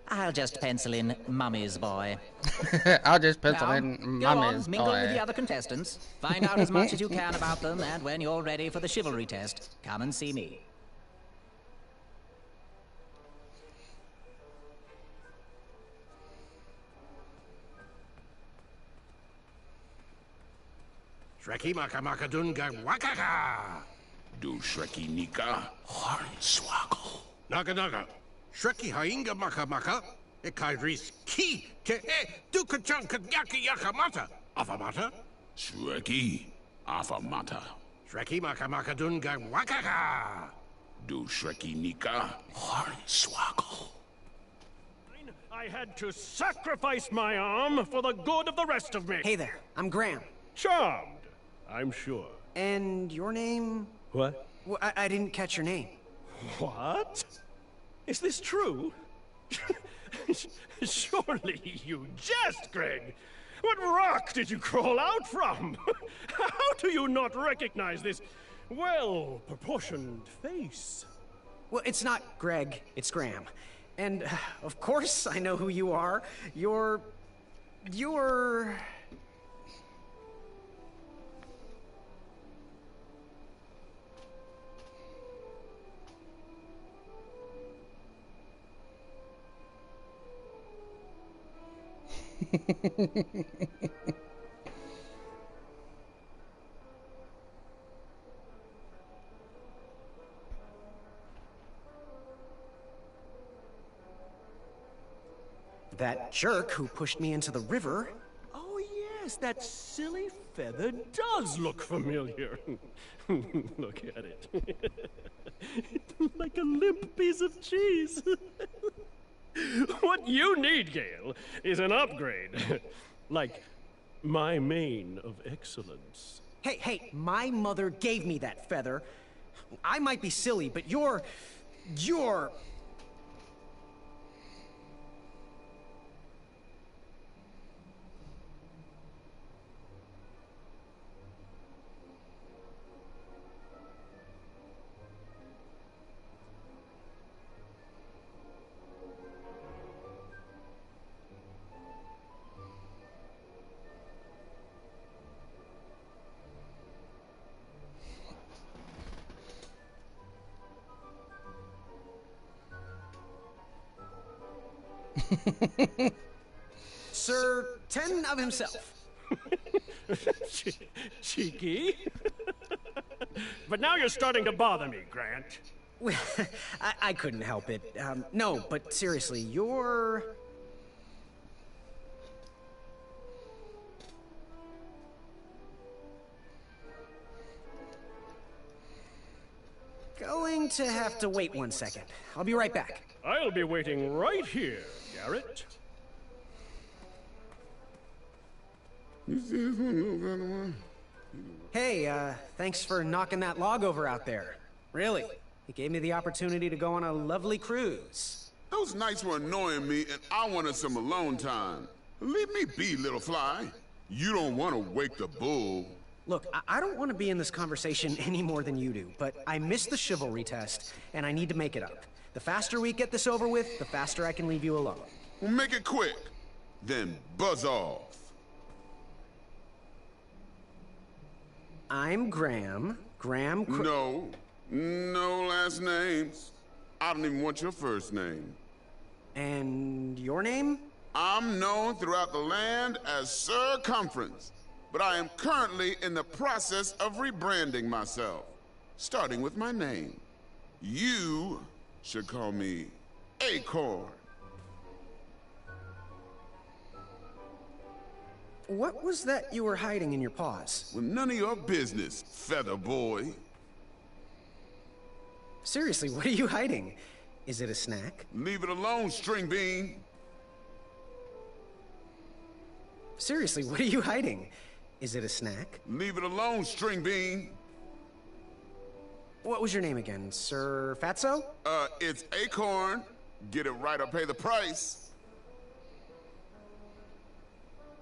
I'll just pencil in Mummy's boy. I'll just pencil Now, in go Mummy's on, mingle with boy. the other contestants. Find out as much as you can about them, and when you're ready for the chivalry test, come and see me. Shreki maka maka dunga wakaka. Do Shreki Nika. Hornswoggle. Naga naga. Shreki hainga maka maka. Ekaidris ki ke e dukachanka yaki yakamata. Afamata. Shreki Afamata. Shreki maka maka dunga wakaka. Do Shreki Nika. Hornswoggle. I had to sacrifice my arm for the good of the rest of me. Hey there, I'm Graham. Charmed, I'm sure. And your name? What? Well, I didn't catch your name. What? Is this true? Surely you jest, Greg. What rock did you crawl out from? How do you not recognize this well-proportioned face? Well, it's not Greg, it's Graham. And, of course, I know who you are. You're... that jerk who pushed me into the river. Oh, yes, that silly feather does look familiar. Look at it. It's like a limp piece of cheese. What you need, Gale, is an upgrade. Like my mane of excellence. Hey, my mother gave me that feather. I might be silly, but you're... Sir 10 of himself. Cheeky. But now you're starting to bother me, Grant. Well, I couldn't help it. No, but seriously, you're... Going to have to wait 1 second. I'll be right back. I'll be waiting right here, Garrett. Hey, thanks for knocking that log over out there. Really, it gave me the opportunity to go on a lovely cruise. Those nights were annoying me, and I wanted some alone time. Leave me be, little fly. You don't want to wake the bull. Look, I don't want to be in this conversation any more than you do, but I missed the chivalry test, and I need to make it up. The faster we get this over with, the faster I can leave you alone. Well, make it quick. Then buzz off. I'm Graham. No last names. I don't even want your first name. And your name? I'm known throughout the land as Circumference, but I am currently in the process of rebranding myself, starting with my name. You should call me Acorn. What was that you were hiding in your paws? Well, none of your business, feather boy. Seriously, what are you hiding? Is it a snack? Leave it alone, string bean. Seriously, what are you hiding? Is it a snack? Leave it alone, string bean. What was your name again, Sir Fatso? It's Acorn. Get it right or pay the price.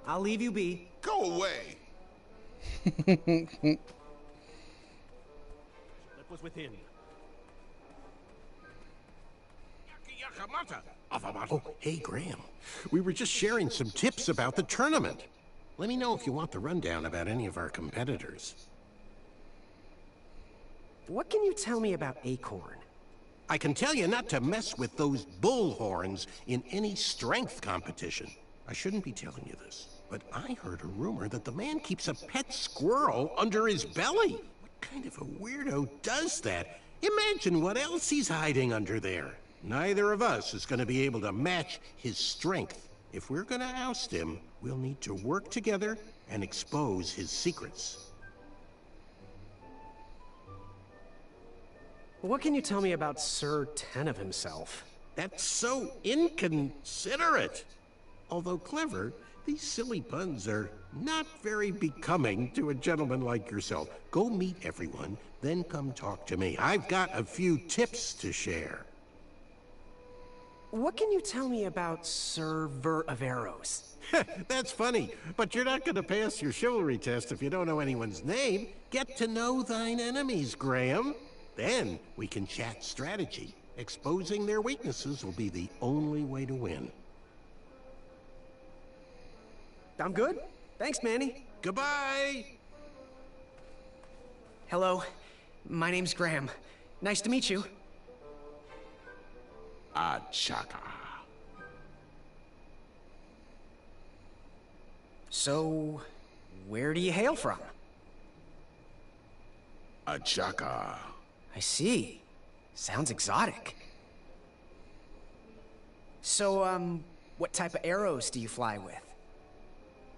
I'll leave you be. Go away. That was within. Oh, hey, Graham. We were just sharing some tips about the tournament. Let me know if you want the rundown about any of our competitors. What can you tell me about Acorn? I can tell you not to mess with those bullhorns in any strength competition. I shouldn't be telling you this, but I heard a rumor that the man keeps a pet squirrel under his belly. What kind of a weirdo does that? Imagine what else he's hiding under there. Neither of us is going to be able to match his strength. If we're going to oust him, we'll need to work together and expose his secrets. What can you tell me about Sir Tenov himself? That's so inconsiderate. Although clever, these silly puns are not very becoming to a gentleman like yourself. Go meet everyone, then come talk to me. I've got a few tips to share. What can you tell me about Sir Ver of Arrows? That's funny, but you're not going to pass your chivalry test if you don't know anyone's name. Get to know thine enemies, Graham. Then we can chat strategy. Exposing their weaknesses will be the only way to win. I'm good. Thanks, Manny. Goodbye! Hello. My name's Graham. Nice to meet you. Achaka. So, where do you hail from? Achaka. I see. Sounds exotic. So, what type of arrows do you fly with?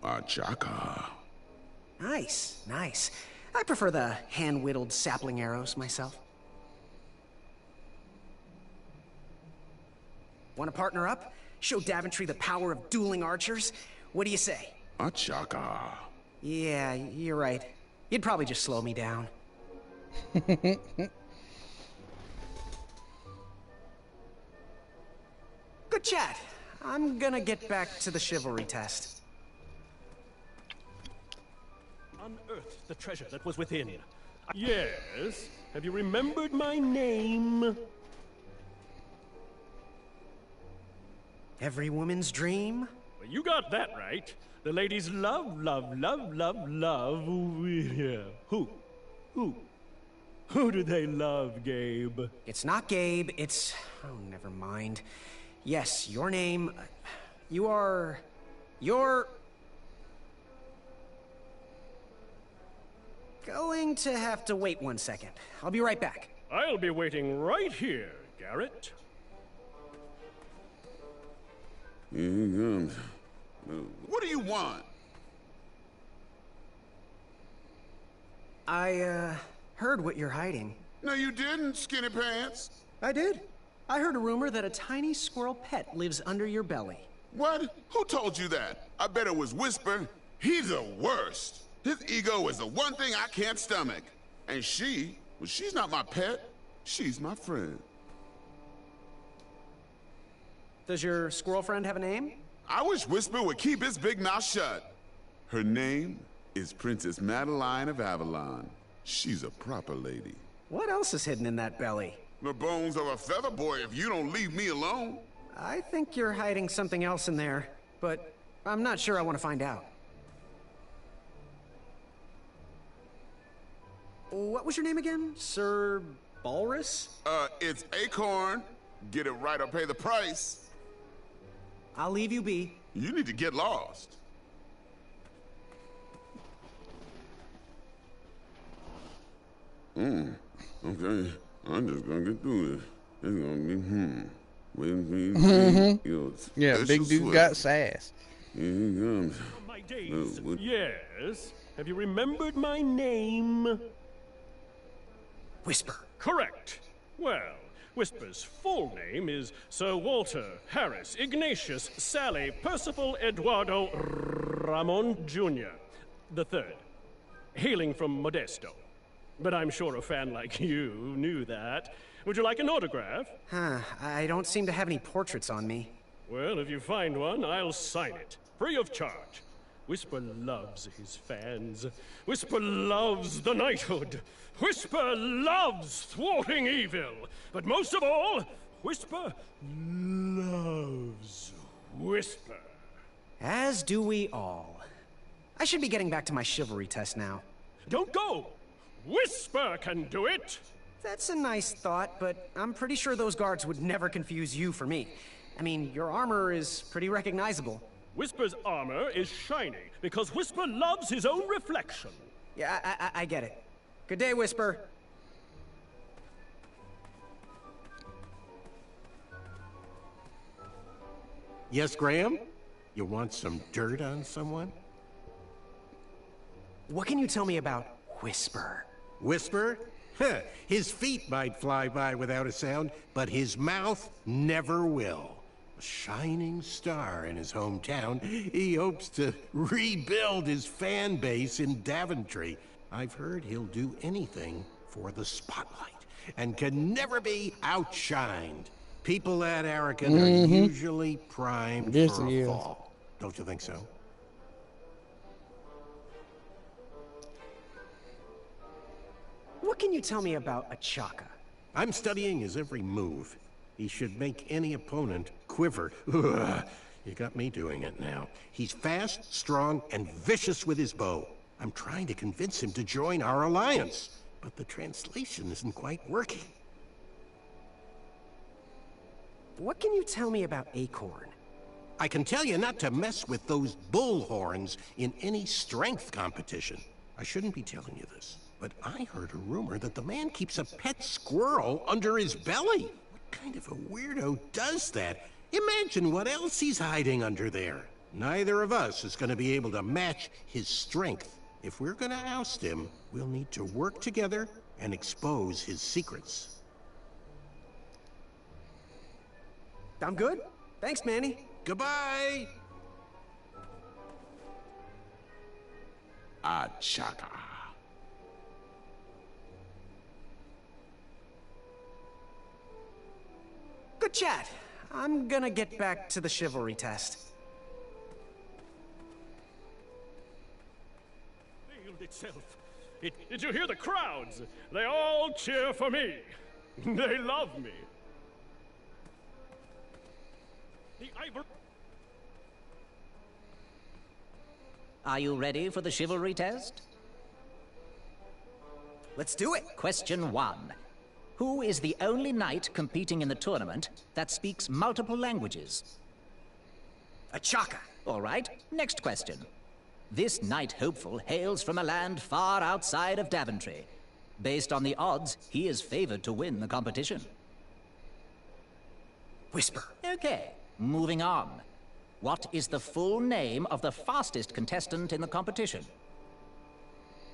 Achaka. Nice, nice. I prefer the hand-whittled sapling arrows myself. Want to partner up? Show Daventry the power of dueling archers? What do you say? Achaka. Yeah, you're right. You'd probably just slow me down. Good chat. I'm gonna get back to the chivalry test. Unearthed the treasure that was within. Yes. Have you remembered my name? Every woman's dream? Well, you got that right. The ladies love, love, love, love, love. Yeah. Who? Who do they love, Gabe? It's not Gabe, it's... Oh, never mind. Yes, your name... You're... Going to have to wait 1 second. I'll be right back. I'll be waiting right here, Garrett. What do you want? I, heard what you're hiding. No, you didn't, skinny pants. I did. I heard a rumor that a tiny squirrel pet lives under your belly. What? Who told you that? I bet it was Whisper. He's the worst. His ego is the one thing I can't stomach. And she, well, she's not my pet. She's my friend. Does your squirrel friend have a name? I wish Whisper would keep his big mouth shut. Her name is Princess Madeline of Avalon. She's a proper lady. What else is hidden in that belly? The bones of a feather boy if you don't leave me alone. I think you're hiding something else in there, but I'm not sure I want to find out. What was your name again? Sir Balrus? It's Acorn. Get it right or pay the price. I'll leave you be. You need to get lost. Okay. I'm just gonna get through this. It's gonna be, Yeah, big dude got sass. Here he comes. My days. Yes. Have you remembered my name? Whisper. Correct. Well, Whisper's full name is Sir Walter Harris Ignatius Sally Percival Eduardo Ramon Jr. the Third, hailing from Modesto. But I'm sure a fan like you knew that. Would you like an autograph? I don't seem to have any portraits on me. Well, if you find one, I'll sign it, free of charge. Whisper loves his fans. Whisper loves the knighthood. Whisper loves thwarting evil. But most of all, Whisper loves Whisper. As do we all. I should be getting back to my chivalry test now. Don't go! Whisper can do it! That's a nice thought, but I'm pretty sure those guards would never confuse you for me. I mean, your armor is pretty recognizable. Whisper's armor is shiny because Whisper loves his own reflection. Yeah, I get it. Good day, Whisper. Yes, Graham? You want some dirt on someone? What can you tell me about Whisper? Whisper? Huh, his feet might fly by without a sound, but his mouth never will. A shining star in his hometown, he hopes to rebuild his fan base in Daventry. I've heard he'll do anything for the spotlight, and can never be outshined. People that arrogant are usually primed for a fall. Don't you think so? What can you tell me about Achaka? I'm studying his every move. He should make any opponent quiver. Ugh, you got me doing it now. He's fast, strong, and vicious with his bow. I'm trying to convince him to join our alliance, but the translation isn't quite working. What can you tell me about Acorn? I can tell you not to mess with those bullhorns in any strength competition. I shouldn't be telling you this, but I heard a rumor that the man keeps a pet squirrel under his belly. What kind of a weirdo does that? Imagine what else he's hiding under there. Neither of us is going to be able to match his strength. If we're going to oust him, we'll need to work together and expose his secrets. I'm good. Thanks, Manny. Goodbye! Achaka. Good chat. I'm gonna get back to the chivalry test. Field itself. Did you hear the crowds? They all cheer for me. They love me. The Ivor. Are you ready for the chivalry test? Let's do it. Question 1. Who is the only knight competing in the tournament that speaks multiple languages? Achaka. All right, next question. This knight hopeful hails from a land far outside of Daventry. Based on the odds, he is favored to win the competition. Whisper. Okay, moving on. What is the full name of the fastest contestant in the competition?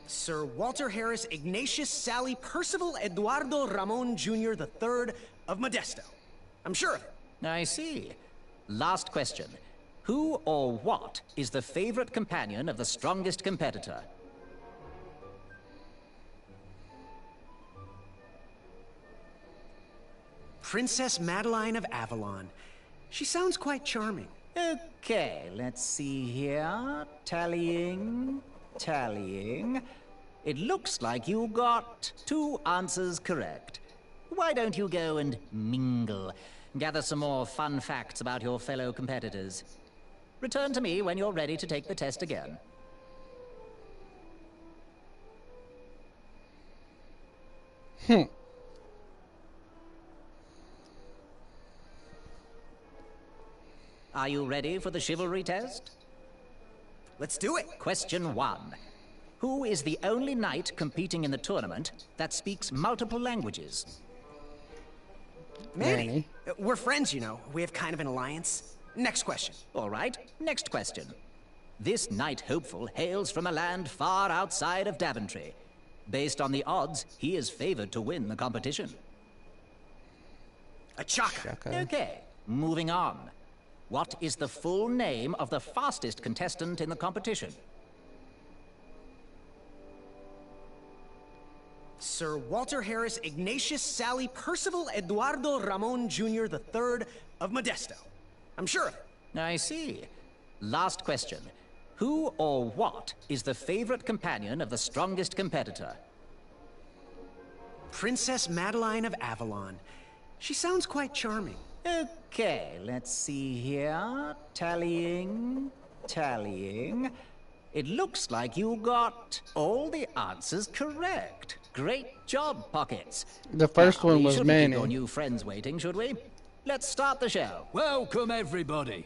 Sir Walter Harris Ignatius Sally Percival Eduardo Ramon Jr. III of Modesto. I'm sure of it. I see. Last question. Who or what is the favorite companion of the strongest competitor? Princess Madeline of Avalon. She sounds quite charming. Okay, let's see here. Tallying. It looks like you got 2 answers correct. Why don't you go and mingle? Gather some more fun facts about your fellow competitors. Return to me when you're ready to take the test again. Are you ready for the chivalry test? Let's do it. Question 1. Who is the only knight competing in the tournament that speaks multiple languages? Manny. We're friends, you know. We have kind of an alliance. Next question. All right, next question. This knight hopeful hails from a land far outside of Daventry. Based on the odds, he is favored to win the competition. Achaka. Okay, moving on. What is the full name of the fastest contestant in the competition? Sir Walter Harris Ignatius Sally Percival Eduardo Ramon Jr. III of Modesto. I'm sure of it. I see. Last question. Who or what is the favorite companion of the strongest competitor? Princess Madeline of Avalon. She sounds quite charming. Okay, let's see here. Tallying. It looks like you got all the answers correct. Great job, Pockets. The first one was Manny. Manny. Keep your new friends waiting, should we? Let's start the show. Welcome, everybody.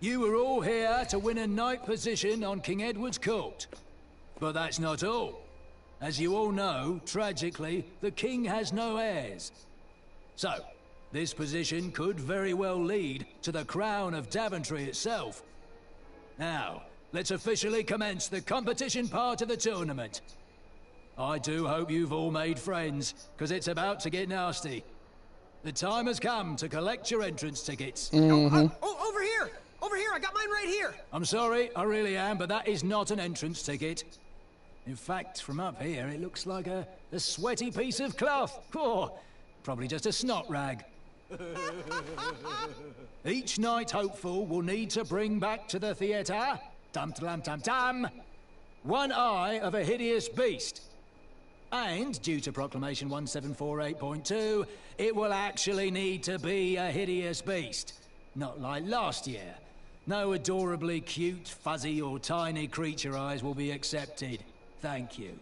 You are all here to win a knight position on King Edward's court. But that's not all. As you all know, tragically, the king has no heirs. So, this position could very well lead to the crown of Daventry itself. Now, let's officially commence the competition part of the tournament. I do hope you've all made friends, because it's about to get nasty. The time has come to collect your entrance tickets. Over here! Over here! I got mine right here! I'm sorry, I really am, but that is not an entrance ticket. In fact, from up here, it looks like a sweaty piece of cloth. Oh, probably just a snot rag. Each knight hopeful will need to bring back to the theatre, dum-dum-dum-dum, one eye of a hideous beast. And, due to Proclamation 1748.2, it will actually need to be a hideous beast. Not like last year. No adorably cute, fuzzy, or tiny creature eyes will be accepted. Thank you.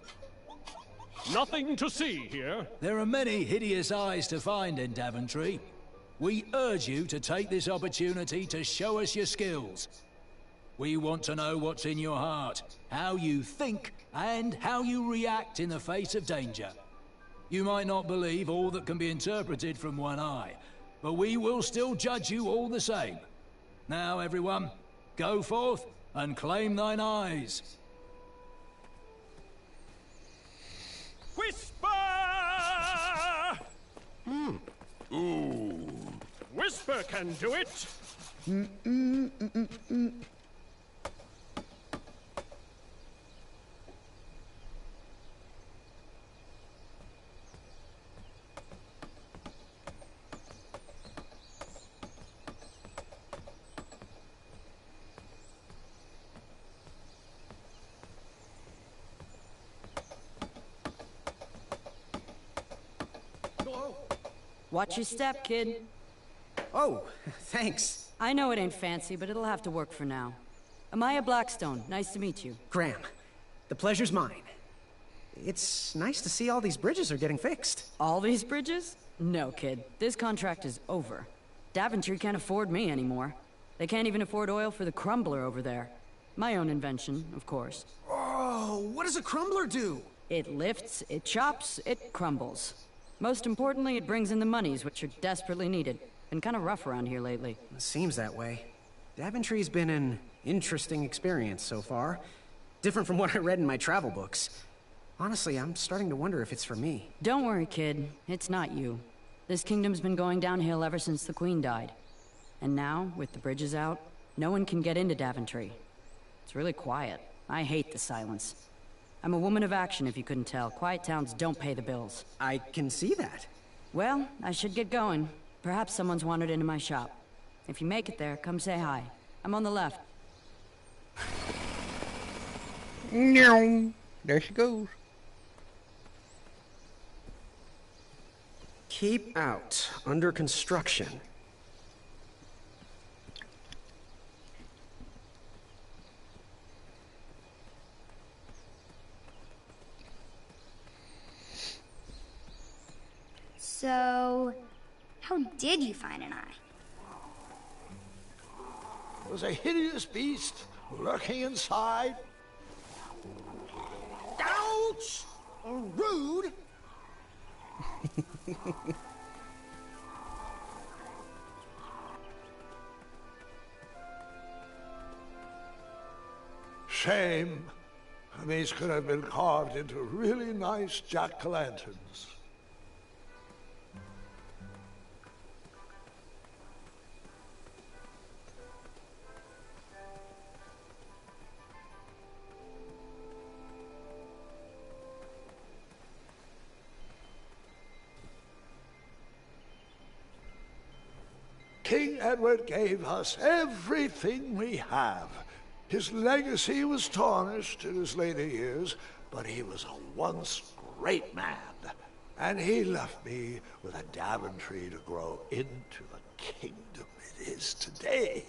Nothing to see here. There are many hideous eyes to find in Daventry. We urge you to take this opportunity to show us your skills. We want to know what's in your heart, how you think, and how you react in the face of danger. You might not believe all that can be interpreted from one eye, but we will still judge you all the same. Now, everyone, go forth and claim thine eyes. Whisper! Ooh. Whisper can do it. Watch your step, kid. Oh, thanks. I know it ain't fancy, but it'll have to work for now. Amaya Blackstone, nice to meet you. Graham, the pleasure's mine. It's nice to see all these bridges are getting fixed. All these bridges? No, kid. This contract is over. Daventry can't afford me anymore. They can't even afford oil for the crumbler over there. My own invention, of course. Oh, what does a crumbler do? It lifts, it chops, it crumbles. Most importantly, it brings in the monies, which are desperately needed. Been kind of rough around here lately. It seems that way. Daventry's been an interesting experience so far. Different from what I read in my travel books. Honestly, I'm starting to wonder if it's for me. Don't worry, kid. It's not you. This kingdom's been going downhill ever since the Queen died. And now, with the bridges out, no one can get into Daventry. It's really quiet. I hate the silence. I'm a woman of action, if you couldn't tell. Quiet towns don't pay the bills. I can see that. Well, I should get going. Perhaps someone's wandered into my shop. If you make it there, come say hi. I'm on the left. There she goes. Keep out. Under construction. So, how did you find an eye? There was a hideous beast lurking inside. Ouch! Rude! Shame. These could have been carved into really nice jack-o'-lanterns. King Edward gave us everything we have. His legacy was tarnished in his later years, but he was a once great man. And he left me with a Daventry to grow into the kingdom it is today.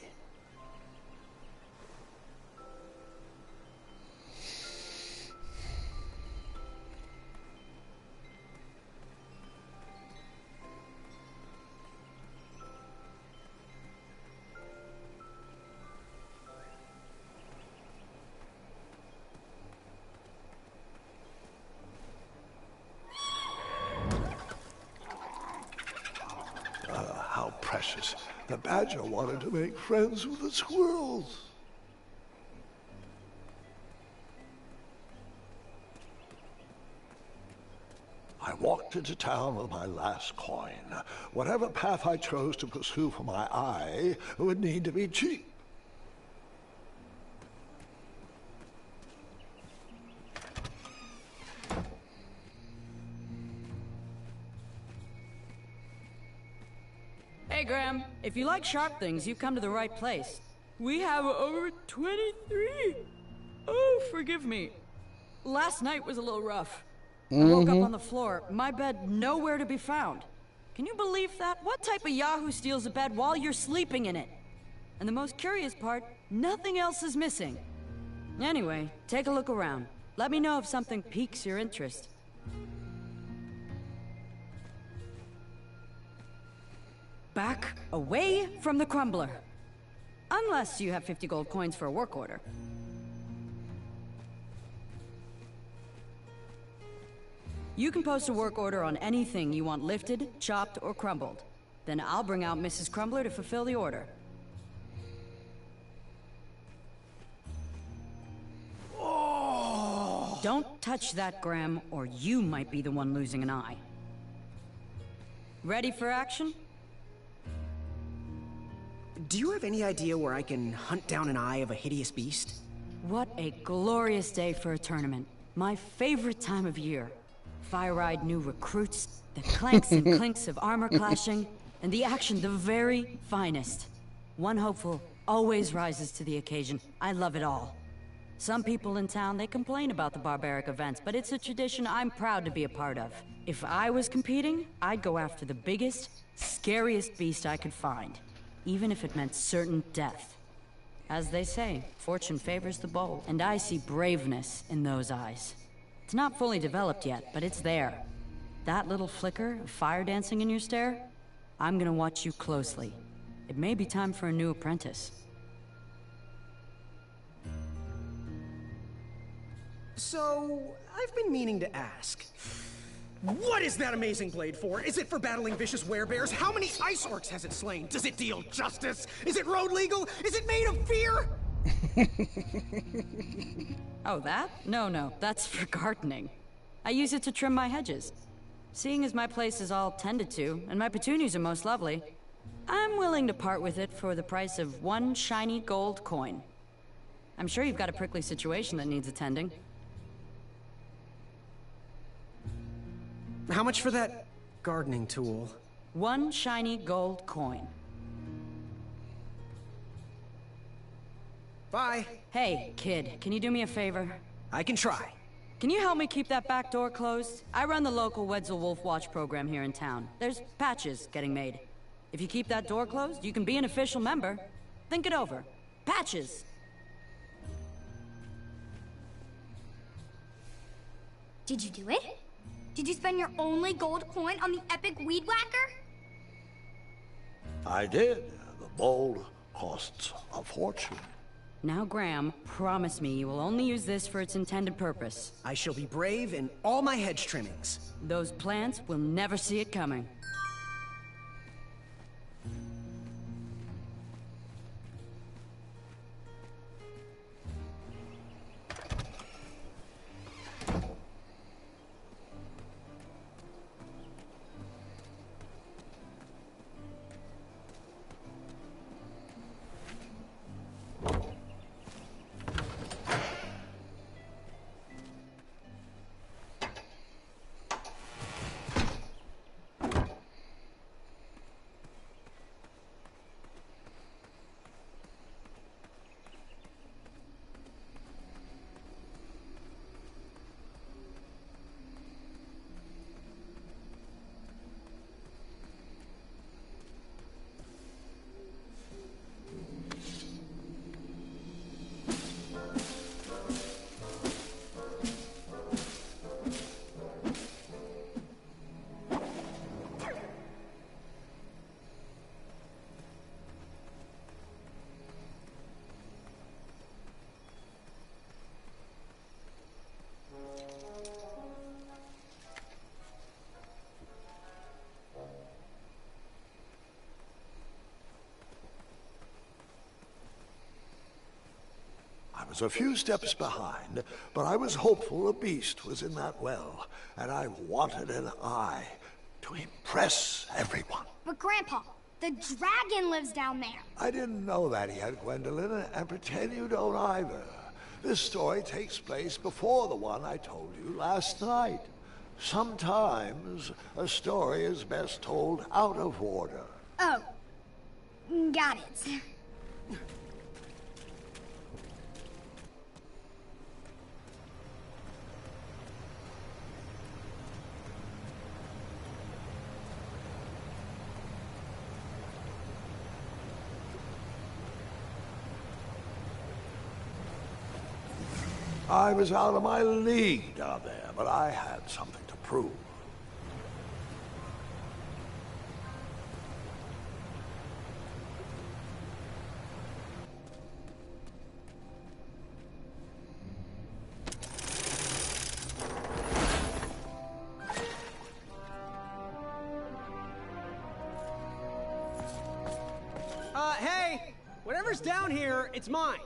How precious. The badger wanted to make friends with the squirrels. I walked into town with my last coin. Whatever path I chose to pursue for my eye would need to be cheap. Hey, Graham, if you like sharp things, you've come to the right place. We have over 23. Oh, forgive me. Last night was a little rough. I woke up on the floor, my bed nowhere to be found. Can you believe that? What type of yahoo steals a bed while you're sleeping in it? And the most curious part, nothing else is missing. Anyway, take a look around. Let me know if something piques your interest. Back away from the crumbler. Unless you have 50 gold coins for a work order. You can post a work order on anything you want lifted, chopped, or crumbled. Then I'll bring out Mrs. Crumbler to fulfill the order. Oh. Don't touch that, Graham, or you might be the one losing an eye. Ready for action? Do you have any idea where I can hunt down an eye of a hideous beast? What a glorious day for a tournament. My favorite time of year. Fire-eyed new recruits, the clanks and clinks of armor clashing, and the action the very finest. One hopeful always rises to the occasion. I love it all. Some people in town, they complain about the barbaric events, but it's a tradition I'm proud to be a part of. If I was competing, I'd go after the biggest, scariest beast I could find. Even if it meant certain death. As they say, fortune favors the bold, and I see braveness in those eyes. It's not fully developed yet, but it's there. That little flicker of fire dancing in your stare? I'm gonna watch you closely. It may be time for a new apprentice. So, I've been meaning to ask. What is that amazing blade for? Is it for battling vicious werebears? How many ice orcs has it slain? Does it deal justice? Is it road legal? Is it made of fear? Oh, that? No, that's for gardening. I use it to trim my hedges. Seeing as my place is all tended to, and my petunias are most lovely, I'm willing to part with it for the price of one shiny gold coin. I'm sure you've got a prickly situation that needs attending. How much for that gardening tool? One shiny gold coin. Bye. Hey, kid, can you do me a favor? I can try. Can you help me keep that back door closed? I run the local Wetzel Wolf Watch program here in town. There's patches getting made. If you keep that door closed, you can be an official member. Think it over. Patches! Did you do it? Did you spend your only gold coin on the epic weed whacker? I did. The bowl costs a fortune. Now, Graham, promise me you will only use this for its intended purpose. I shall be brave in all my hedge trimmings. Those plants will never see it coming. was a few steps behind, but I was hopeful a beast was in that well, and I wanted an eye to impress everyone. But Grandpa, the dragon lives down there. I didn't know that yet, Gwendolyn, and pretend you don't either. This story takes place before the one I told you last night. Sometimes a story is best told out of order. Oh, got it. I was out of my league down there, but I had something to prove. Hey! Whatever's down here, it's mine.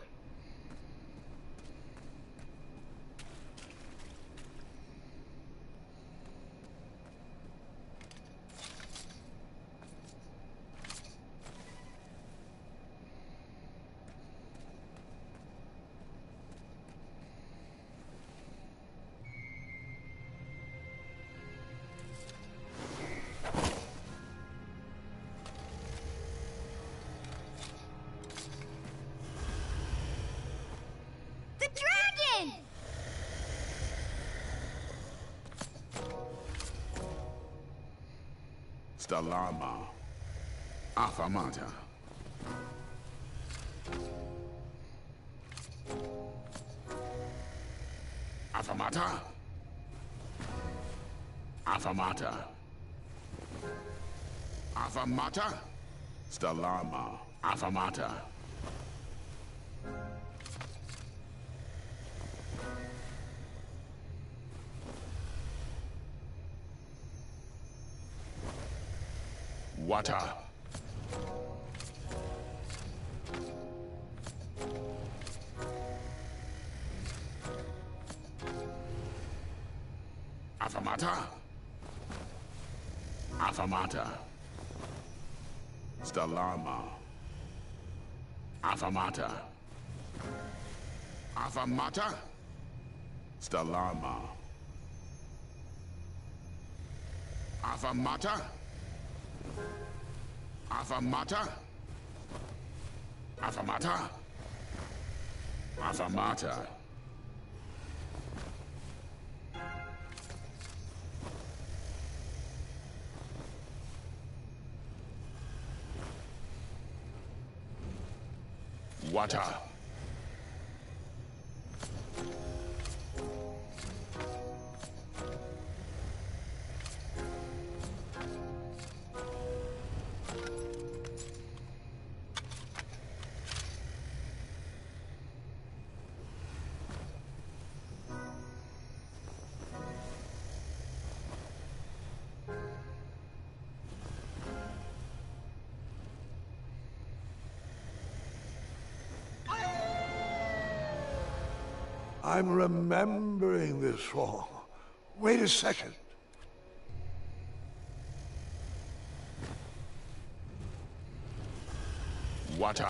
The dragon! Stalama. Afamata. Afamata. Afamata. Afamata. Stalama. Afamata. Water. Afamata. Afamata. Stalama. Afamata. Afamata. Stalama. Afamata. Afamata. Afamata. Afamata. Water. I'm remembering this wrong. Wait a second. Water.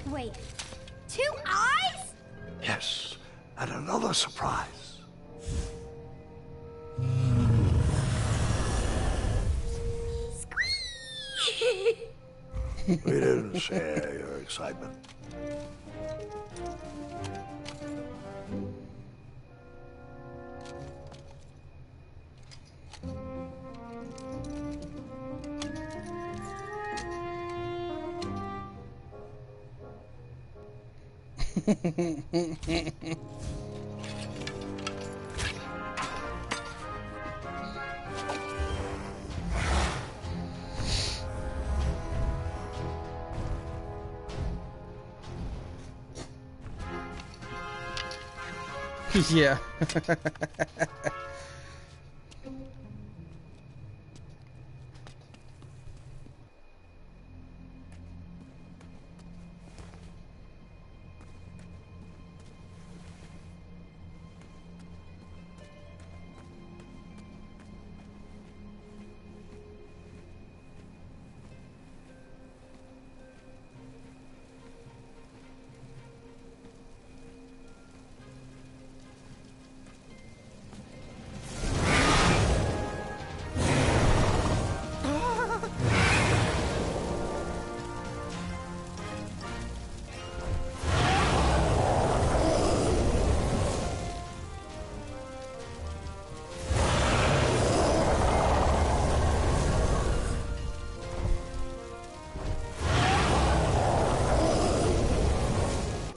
Wait, 2 eyes? Yes, and another surprise. We didn't share your excitement. Yeah.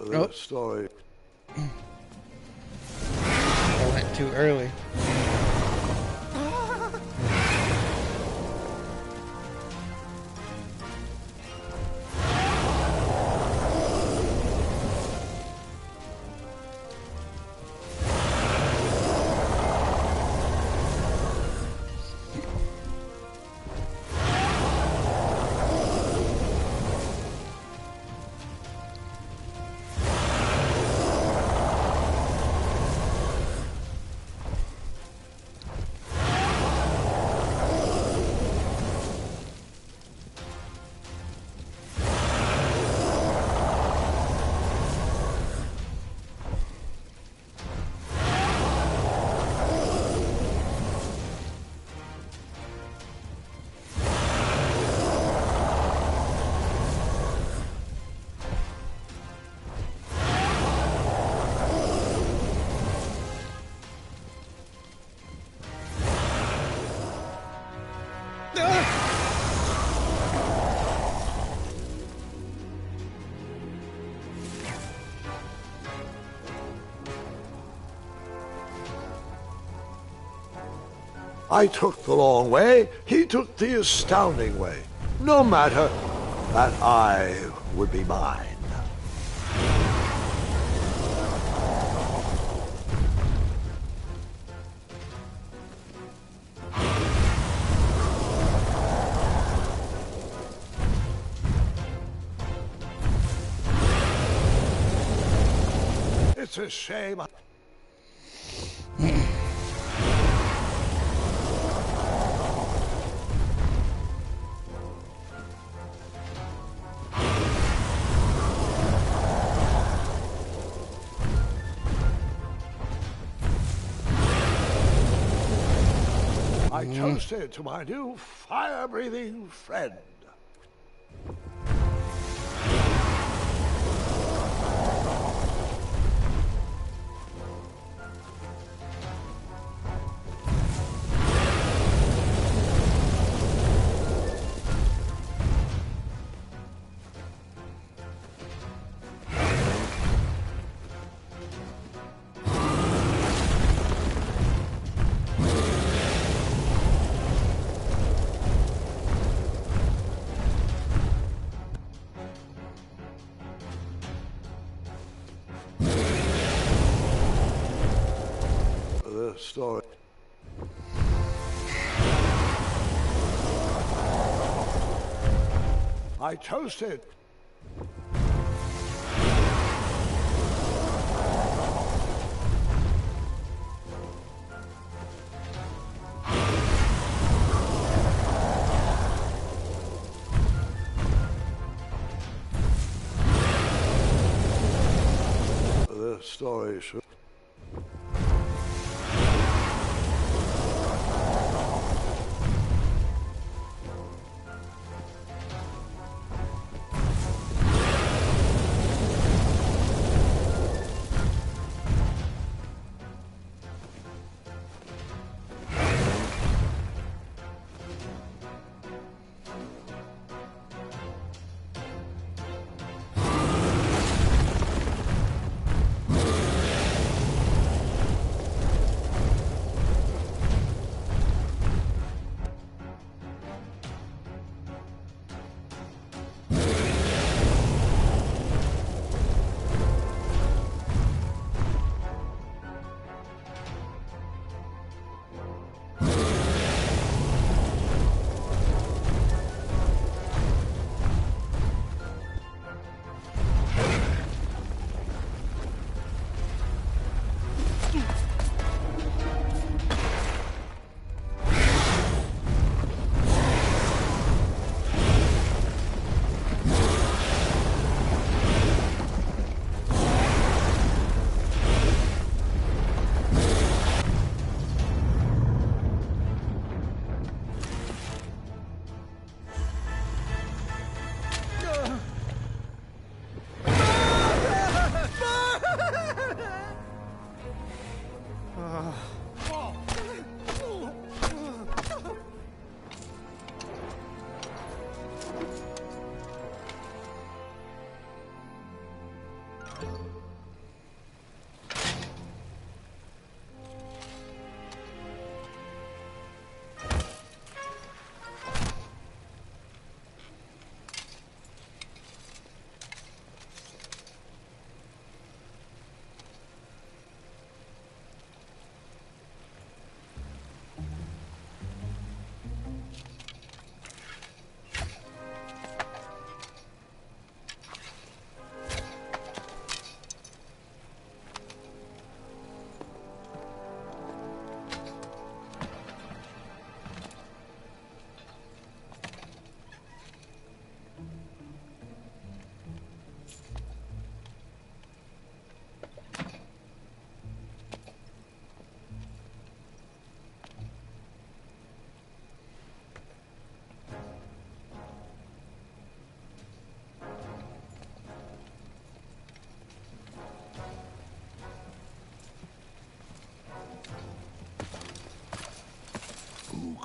The story. I went too early. I took the long way, he took the astounding way. No matter, that I would be mine. It's a shame. I toasted to my new fire-breathing friend. Story. I toasted. The story should.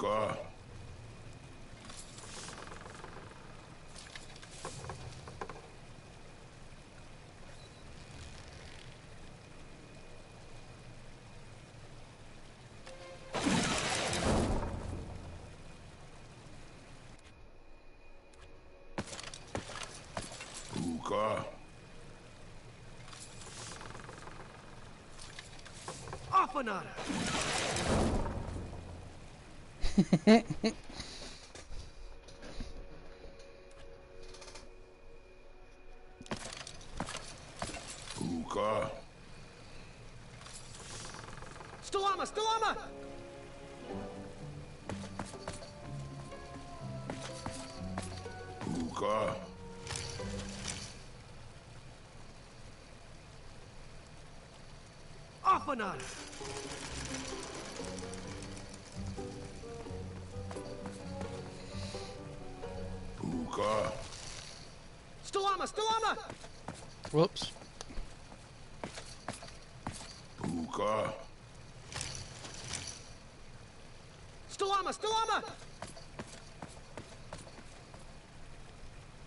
Buka. Buka. Off another. Buka. Stalama, Stalama! Buka. Off another. Buka. Stalama, Stalama! Whoops. Buka. Stalama, Stalama!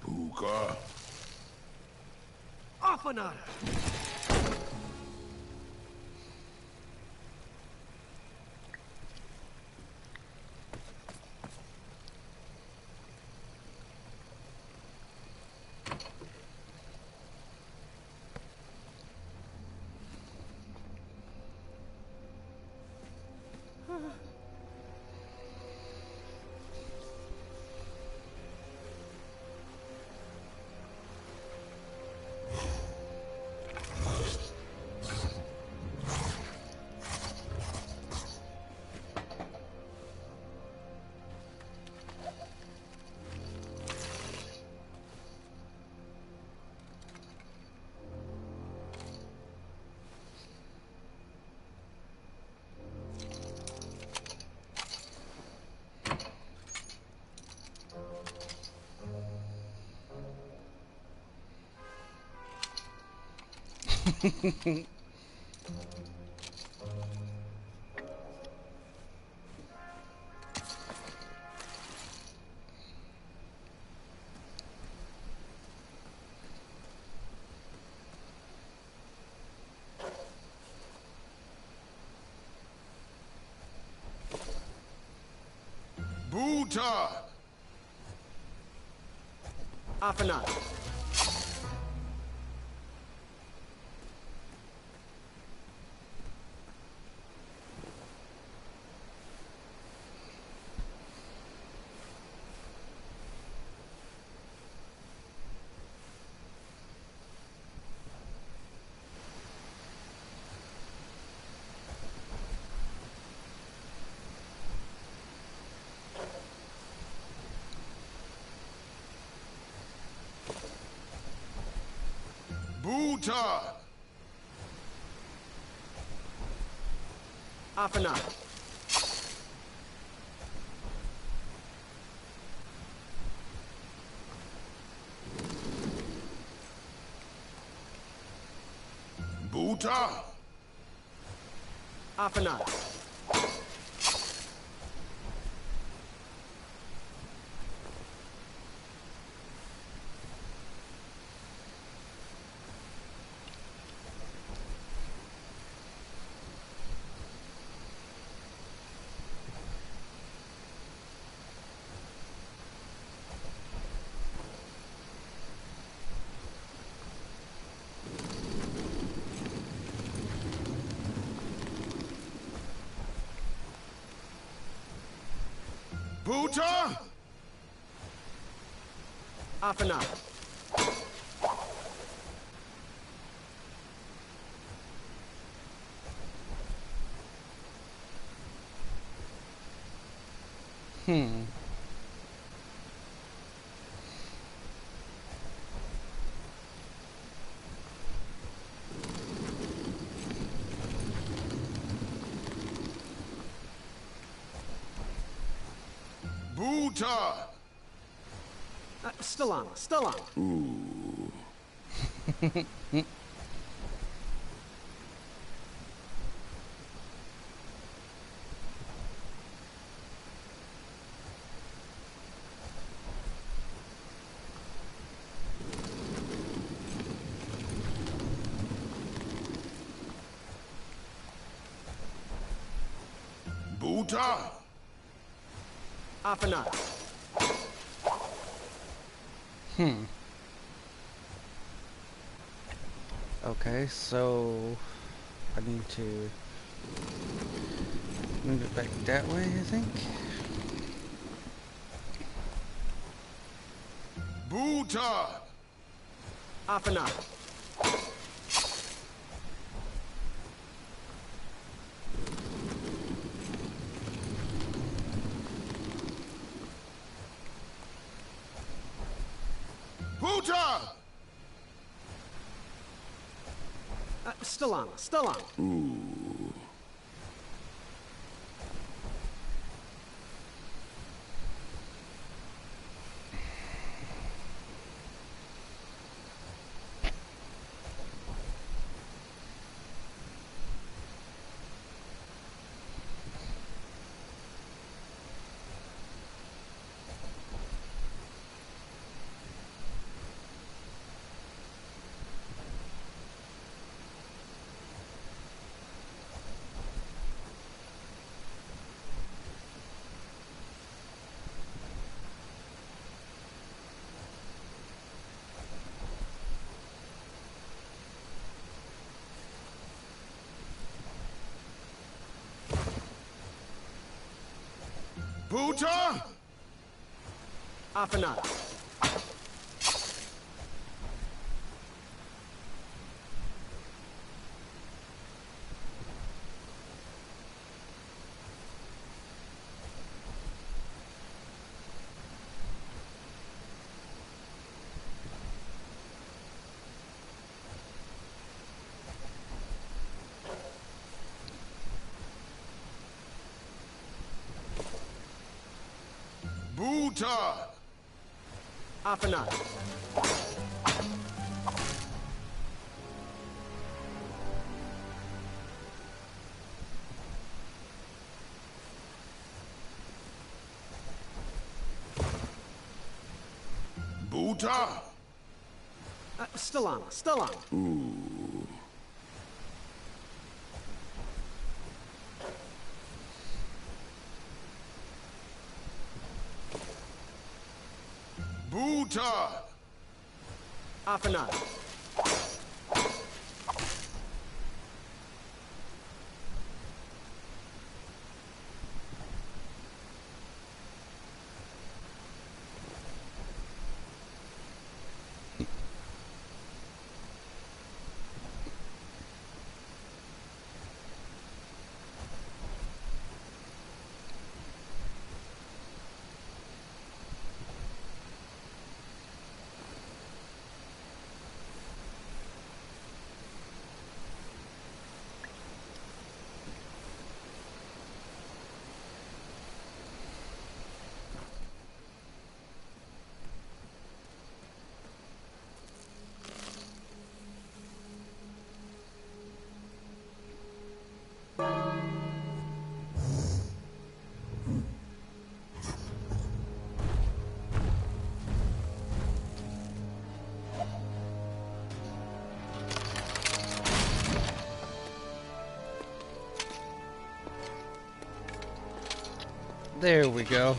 Buka. Off another. Buta. Off another. Buta. Off another. Buta. Off another. Buta. Off another. Buta. Stalama, Stalama. Ooh. Buta! Afanada. Okay, so I need to move it back that way, I think. Buta! Afanada. Buta! Stellana. Stellana. Ooh. Buta! Afanada. Buta! Afanada. Buta! Stellana. Stellana. Ooh. Buta! Afanada. There we go.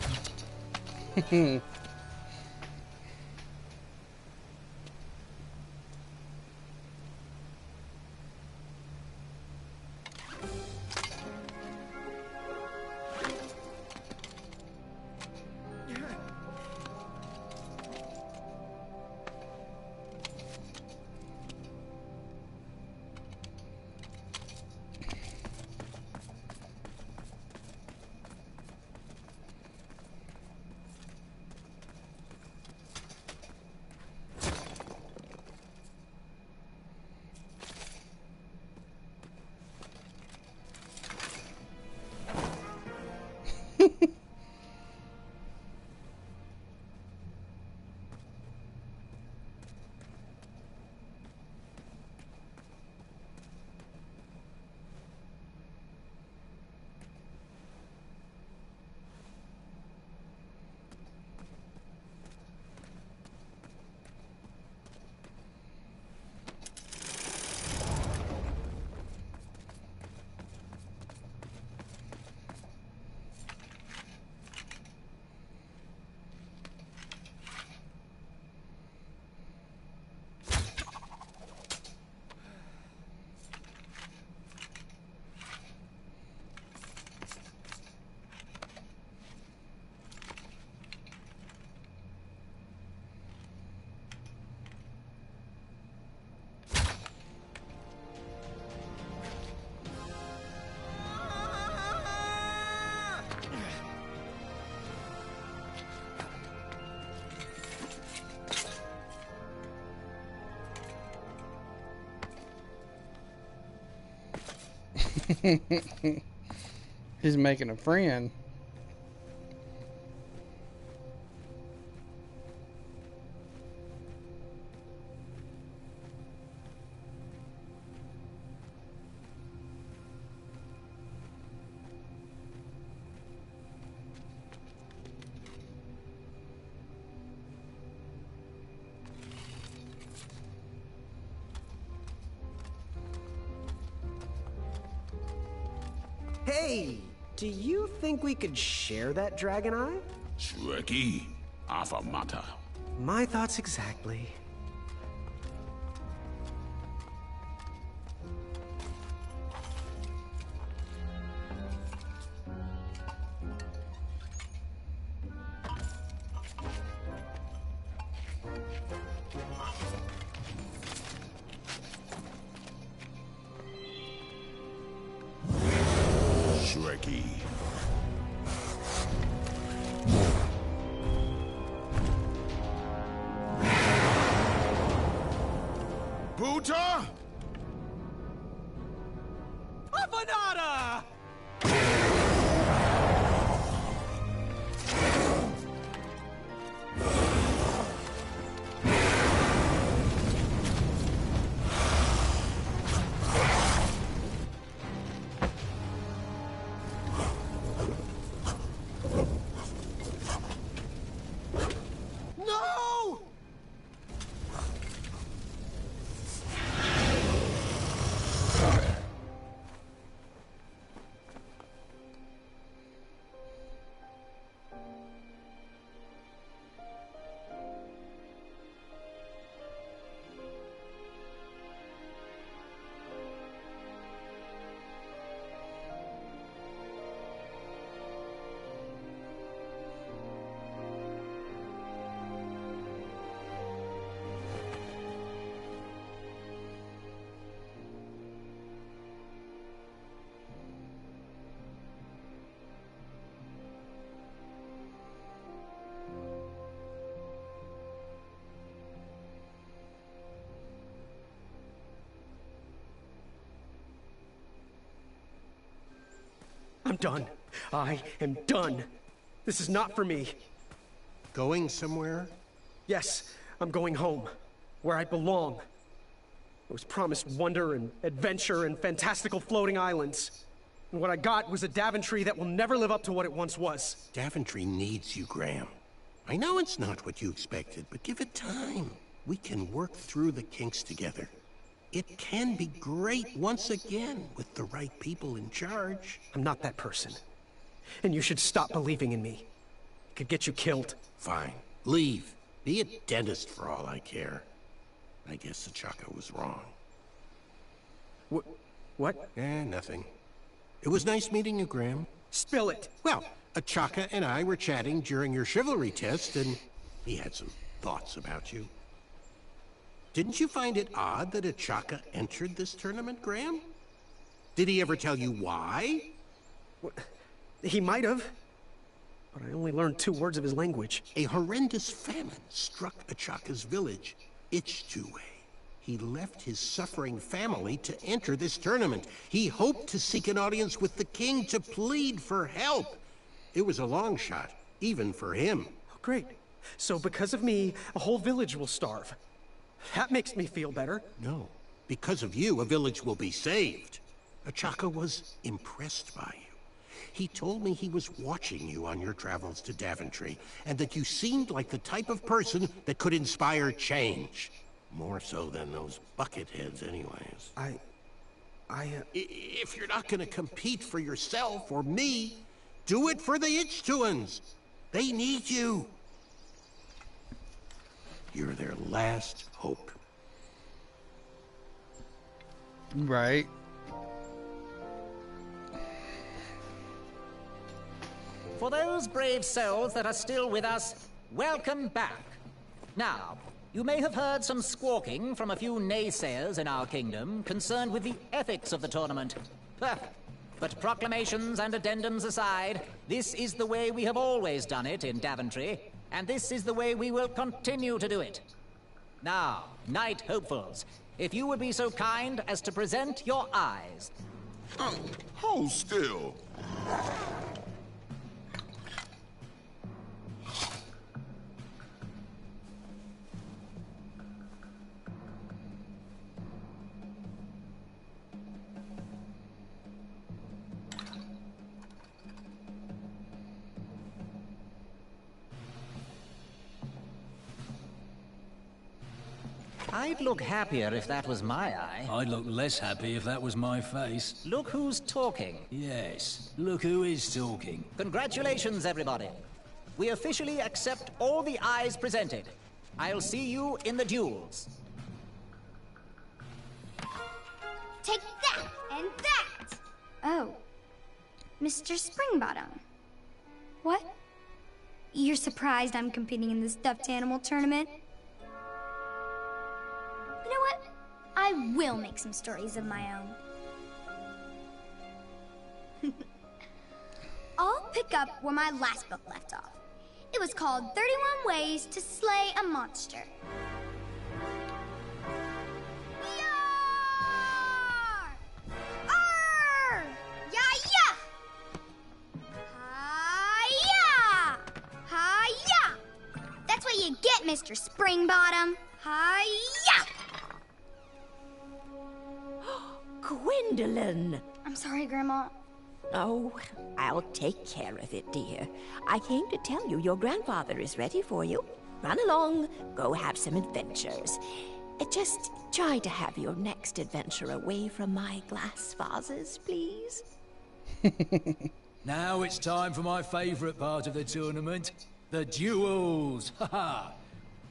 He's making a friend. Hey, do you think we could share that dragon eye? Shreki, Afamata. My thoughts exactly. Shreki. Buta? Avanada! No! I'm done. I am done. This is not for me. Going somewhere? Yes, I'm going home, where I belong. I was promised wonder and adventure and fantastical floating islands. And what I got was a Daventry that will never live up to what it once was. Daventry needs you, Graham. I know it's not what you expected, but give it time. We can work through the kinks together. It can be great once again with the right people in charge. I'm not that person. And you should stop believing in me. It could get you killed. Fine. Leave. Be a dentist for all I care. I guess Achaka was wrong. What? Nothing. It was nice meeting you, Graham. Spill it. Well, Achaka and I were chatting during your chivalry test, and he had some thoughts about you. Didn't you find it odd that Achaka entered this tournament, Graham? Did he ever tell you why? He might have. But I only learned 2 words of his language. A horrendous famine struck Achaka's village, Ichtuwe. He left his suffering family to enter this tournament. He hoped to seek an audience with the king to plead for help. It was a long shot, even for him. Oh, great. So because of me, a whole village will starve. That makes me feel better. No. Because of you, a village will be saved. Achaka was impressed by you. He told me he was watching you on your travels to Daventry, and that you seemed like the type of person that could inspire change. More so than those bucketheads anyways. If you're not gonna compete for yourself or me, do it for the Ichtuans. They need you. You're their last hope. Right. For those brave souls that are still with us, welcome back. Now, you may have heard some squawking from a few naysayers in our kingdom concerned with the ethics of the tournament. But proclamations and addendums aside, this is the way we have always done it in Daventry, and this is the way we will continue to do it. Now, Knight Hopefuls, if you would be so kind as to present your eyes. Hold still. I'd look happier if that was my eye. I'd look less happy if that was my face. Look who's talking. Yes, look who is talking. Congratulations, everybody. We officially accept all the eyes presented. I'll see you in the duels. Take that and that! Oh, Mr. Springbottom. What? You're surprised I'm competing in the stuffed animal tournament? You know what? I will make some stories of my own. I'll pick up where my last book left off. It was called 31 Ways to Slay a Monster. Yar! Arr! Ya-ya! Hi-ya! Hi-ya! That's what you get, Mr. Springbottom. Hi-ya! Gwendolyn! I'm sorry, Grandma. Oh, I'll take care of it, dear. I came to tell you your grandfather is ready for you. Run along, go have some adventures. Just try to have your next adventure away from my glass vases, please. Now it's time for my favorite part of the tournament, the duels. Haha!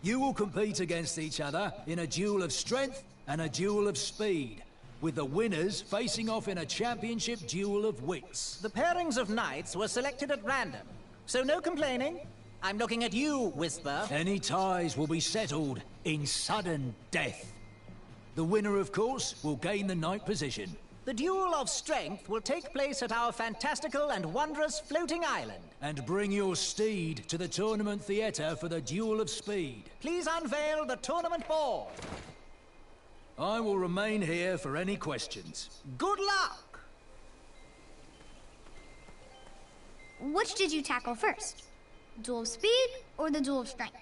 You will compete against each other in a duel of strength and a duel of speed, with the winners facing off in a championship duel of wits. The pairings of knights were selected at random, so no complaining. I'm looking at you, Whisper. Any ties will be settled in sudden death. The winner, of course, will gain the knight position. The duel of strength will take place at our fantastical and wondrous floating island. And bring your steed to the tournament theatre for the duel of speed. Please unveil the tournament board. I will remain here for any questions. Good luck! Which did you tackle first? Duel of speed or the duel of strength?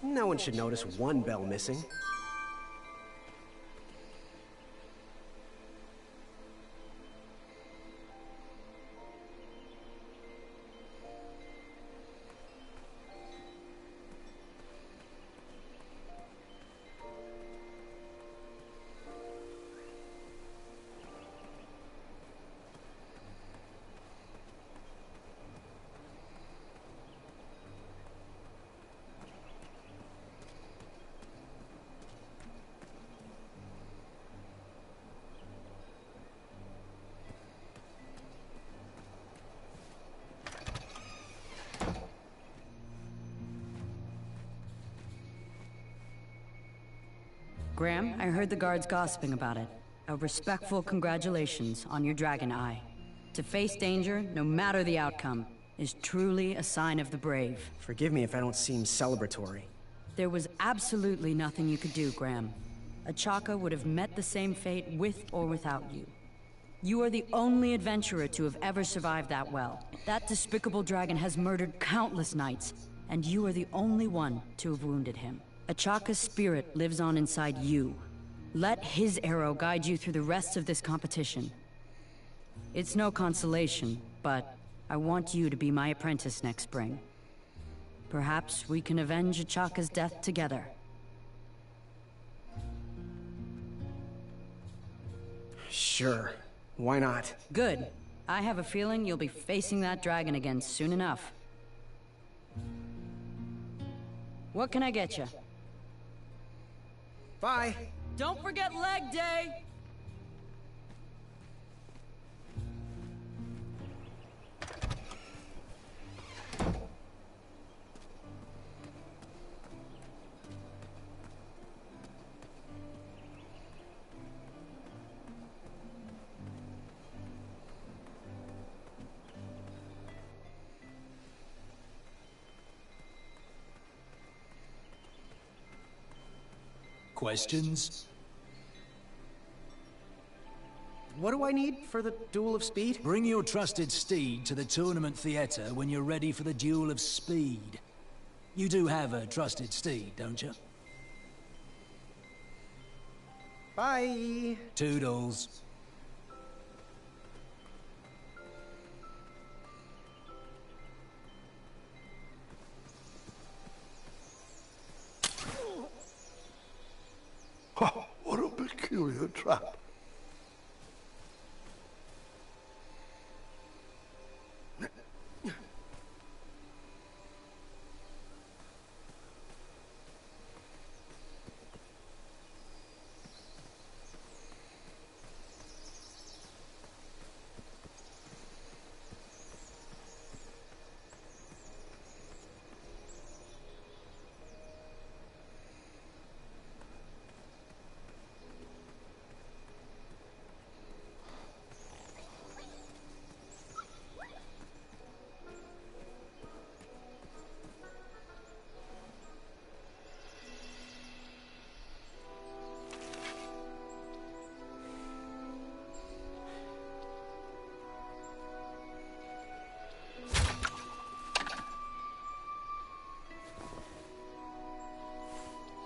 No one should notice one bell missing. Graham, I heard the guards gossiping about it. A respectful congratulations on your dragon eye. To face danger, no matter the outcome, is truly a sign of the brave. Forgive me if I don't seem celebratory. There was absolutely nothing you could do, Graham. Achaka would have met the same fate with or without you. You are the only adventurer to have ever survived that well. That despicable dragon has murdered countless knights, and you are the only one to have wounded him. Achaka's spirit lives on inside you. Let his arrow guide you through the rest of this competition. It's no consolation, but I want you to be my apprentice next spring. Perhaps we can avenge Achaka's death together. Sure. Why not? Good. I have a feeling you'll be facing that dragon again soon enough. What can I get you? Bye. Don't forget leg day! Questions? What do I need for the Duel of Speed? Bring your trusted steed to the tournament theater when you're ready for the Duel of Speed. You do have a trusted steed, don't you? Bye. Toodles. Oh, what a peculiar trap.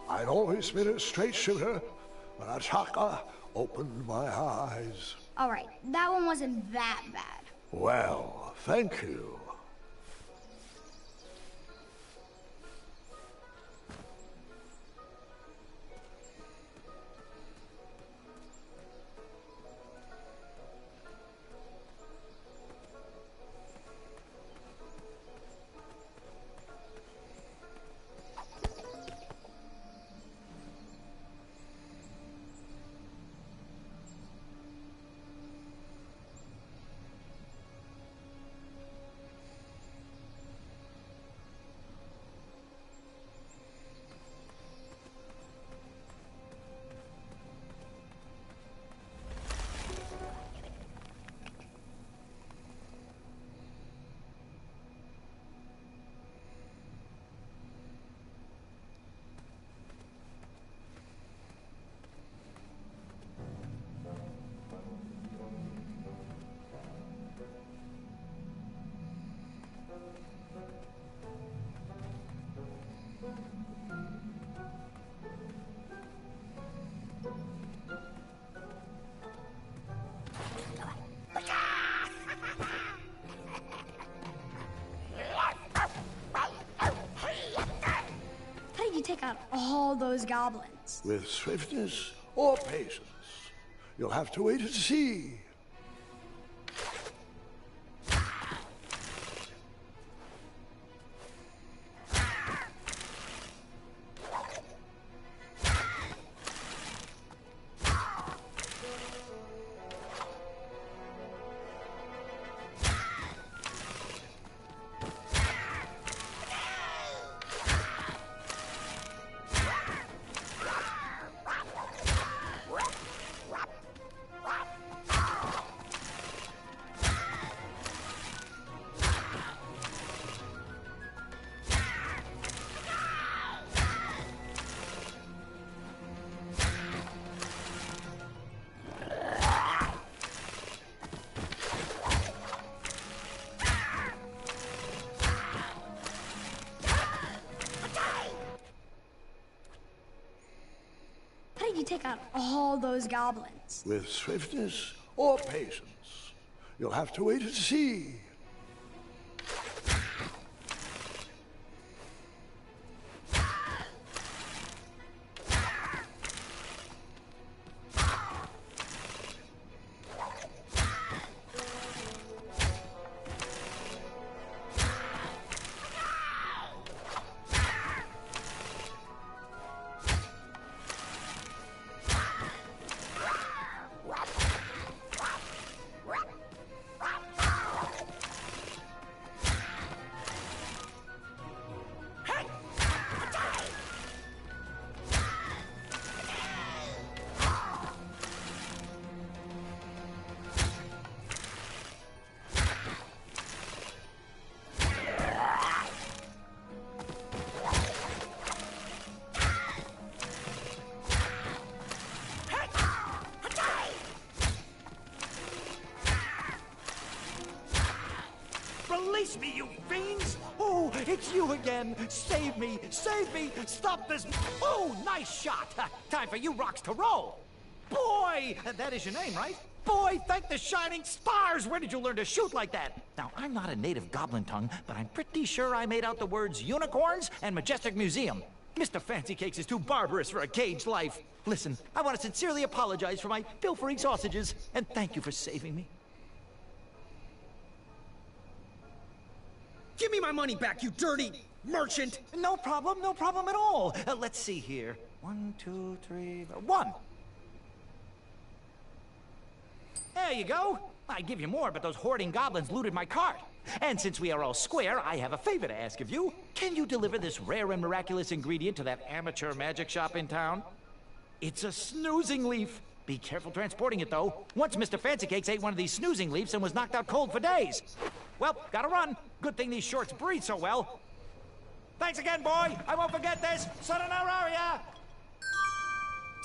I'd always been a straight shooter, but Ataka opened my eyes. All right, that one wasn't that bad. Well, thank you. Take out all those goblins. With swiftness or patience, you'll have to wait and see. How did you take out all those goblins? With swiftness or patience, you'll have to wait and see. Release me, you fiends! Oh, it's you again! Save me! Save me! Stop this! Oh, nice shot! Time for you rocks to roll! Boy! That is your name, right? Boy, thank the shining stars! Where did you learn to shoot like that? Now, I'm not a native goblin tongue, but I'm pretty sure I made out the words unicorns and majestic museum. Mr. Fancy Cakes is too barbarous for a caged life. Listen, I want to sincerely apologize for my pilfering sausages, and thank you for saving me. Give me my money back, you dirty merchant! No problem at all. Let's see here. 1, 2, 3, 1. There you go. I'd give you more, but those hoarding goblins looted my cart. And since we are all square, I have a favor to ask of you. Can you deliver this rare and miraculous ingredient to that amateur magic shop in town? It's a snoozing leaf. Be careful transporting it, though. Once Mr. Fancy Cakes ate one of these snoozing leaves and was knocked out cold for days. Well, gotta run. Good thing these shorts breathe so well. Thanks again, boy. I won't forget this. Sayonara.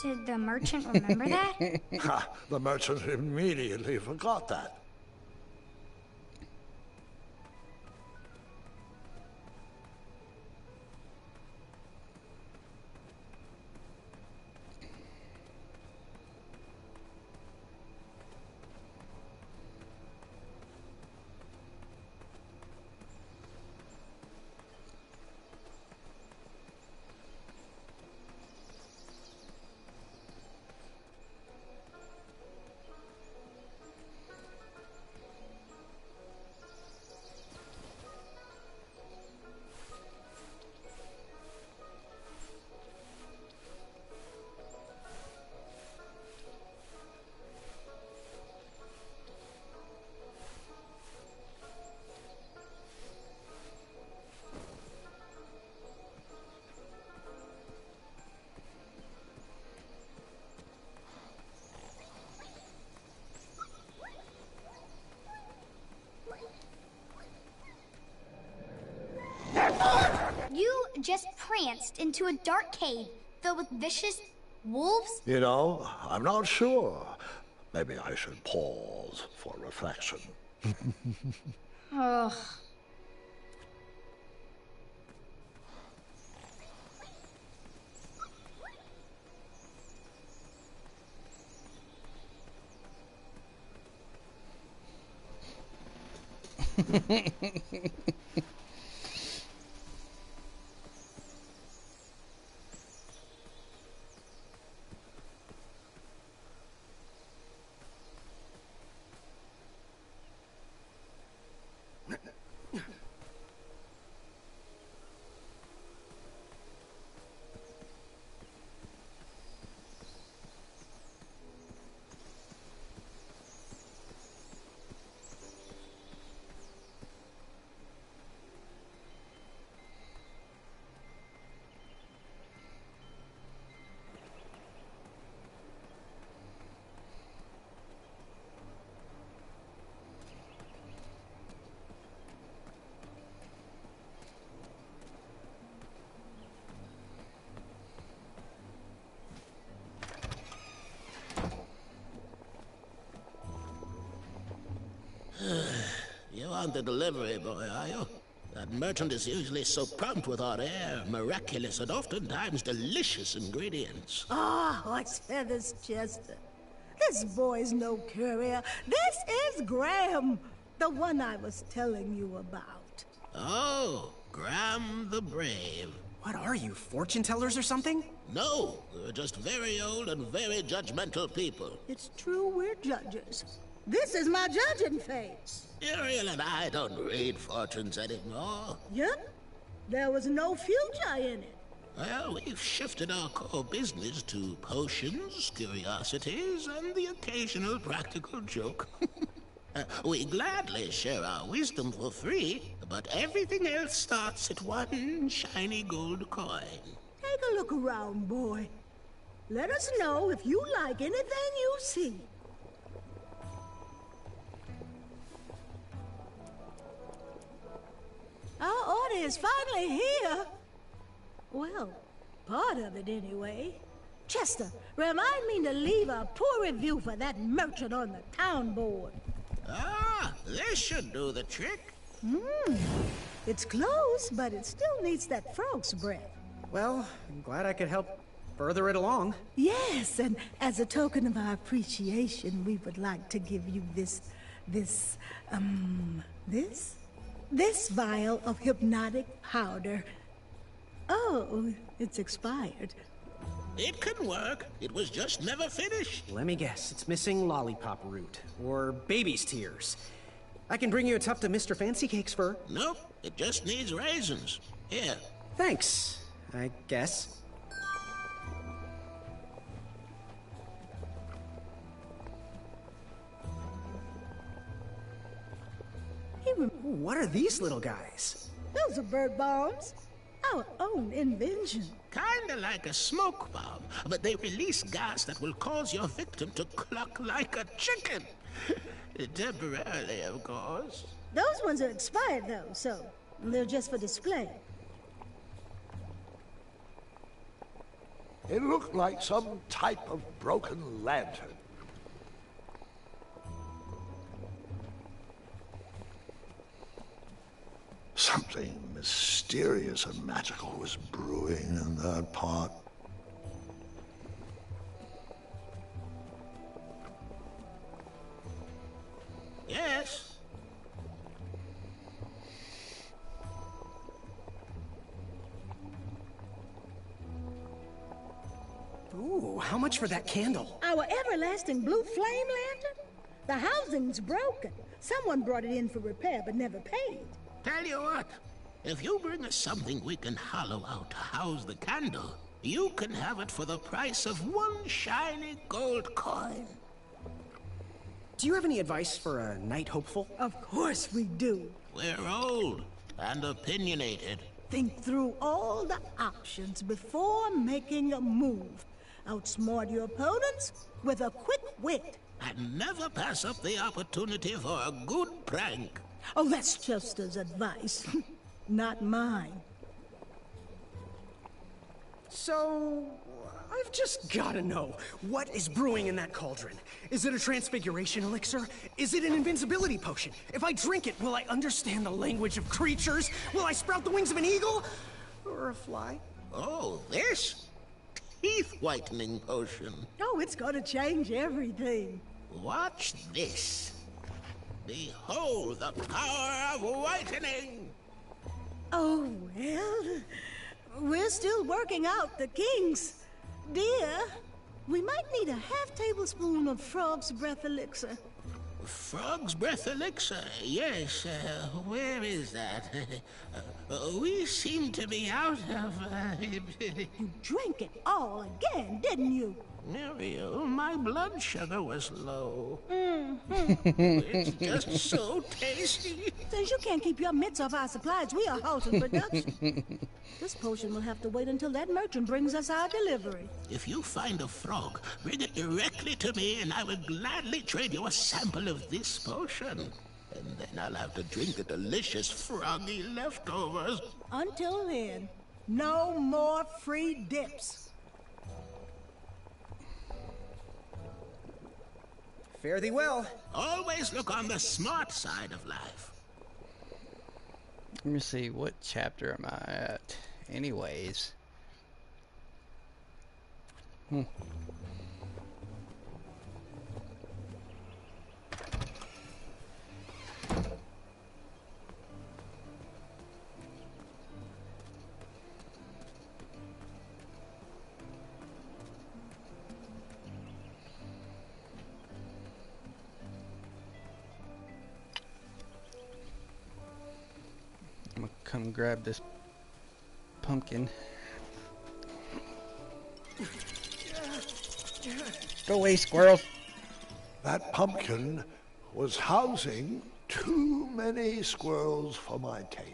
Did the merchant remember that? Ha! The merchant immediately forgot that. You just pranced into a dark cave filled with vicious wolves? You know, I'm not sure. Maybe I should pause for reflection. Ugh. You aren't the delivery boy, are you? That merchant is usually so prompt with our rare, miraculous, and oftentimes delicious ingredients. Ah, horse feathers, Chester. This boy's no courier. This is Graham, the one I was telling you about. Oh, Graham the Brave. What are you, fortune tellers or something? No, we're just very old and very judgmental people. It's true we're judges. This is my judging face. Uriel and I don't read fortunes anymore. Yep. There was no future in it. Well, we've shifted our core business to potions, curiosities, and the occasional practical joke. We gladly share our wisdom for free, but everything else starts at one shiny gold coin. Take a look around, boy. Let us know if you like anything you see. Our order is finally here. Well, part of it anyway. Chester, remind me to leave a poor review for that merchant on the town board. Ah, this should do the trick. It's close, but it still needs that frog's breath. Well, I'm glad I could help further it along. Yes, and as a token of our appreciation, we would like to give you this vial of hypnotic powder. Oh, it's expired. It can work. It was just never finished. Let me guess, it's missing lollipop root, or baby's tears. I can bring you a tuft of Mr. Fancy Cake's fur. Nope, it just needs raisins. Here. Thanks, I guess. What are these little guys? Those are bird bombs. Our own invention. Kinda like a smoke bomb, but they release gas that will cause your victim to cluck like a chicken. Temporarily, of course. Those ones are expired, though, so they're just for display. It looked like some type of broken lantern. Something mysterious and magical was brewing in that pot. Yes. Ooh, how much for that candle? Our everlasting blue flame lantern? The housing's broken. Someone brought it in for repair but never paid. Tell you what, if you bring us something we can hollow out to house the candle, you can have it for the price of one shiny gold coin. Do you have any advice for a night hopeful? Of course we do. We're old and opinionated. Think through all the options before making a move. Outsmart your opponents with a quick wit. And never pass up the opportunity for a good prank. Oh, that's Chester's advice, not mine. So, I've just gotta know, what is brewing in that cauldron? Is it a transfiguration elixir? Is it an invincibility potion? If I drink it, will I understand the language of creatures? Will I sprout the wings of an eagle? Or a fly? Oh, this? Teeth whitening potion. Oh, it's gonna change everything. Watch this. Behold the power of whitening! Oh, well, we're still working out the kinks. Dear, we might need a half tablespoon of frog's breath elixir. Frog's breath elixir? Yes, where is that? We seem to be out of... You drank it all again, didn't you? Muriel, my blood sugar was low. Mm-hmm. It's just so tasty. Since you can't keep your mitts off our supplies, we are halting production. This potion will have to wait until that merchant brings us our delivery. If you find a frog, bring it directly to me and I will gladly trade you a sample of this potion. And then I'll have to drink the delicious froggy leftovers. Until then, no more free dips. Fare thee well. Always look on the smart side of life. Let me see, what chapter am I at? Anyways. I'm gonna come grab this pumpkin. Go away, squirrels! That pumpkin was housing too many squirrels for my taste.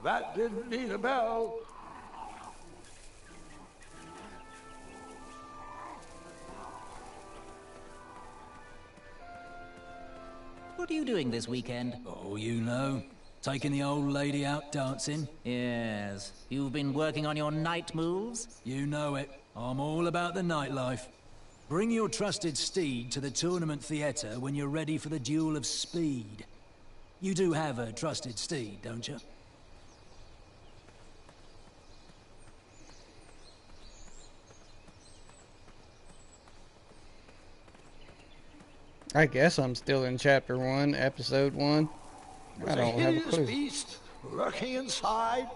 That didn't need a bell. What What are you doing this weekend? Oh, you know, taking the old lady out dancing. Yes. You've been working on your night moves? You know it. I'm all about the nightlife. Bring your trusted steed to the tournament theater when you're ready for the duel of speed. You do have a trusted steed, don't you? I guess I'm still in Chapter 1, Episode 1. I don't have a clue. Beast lurking inside.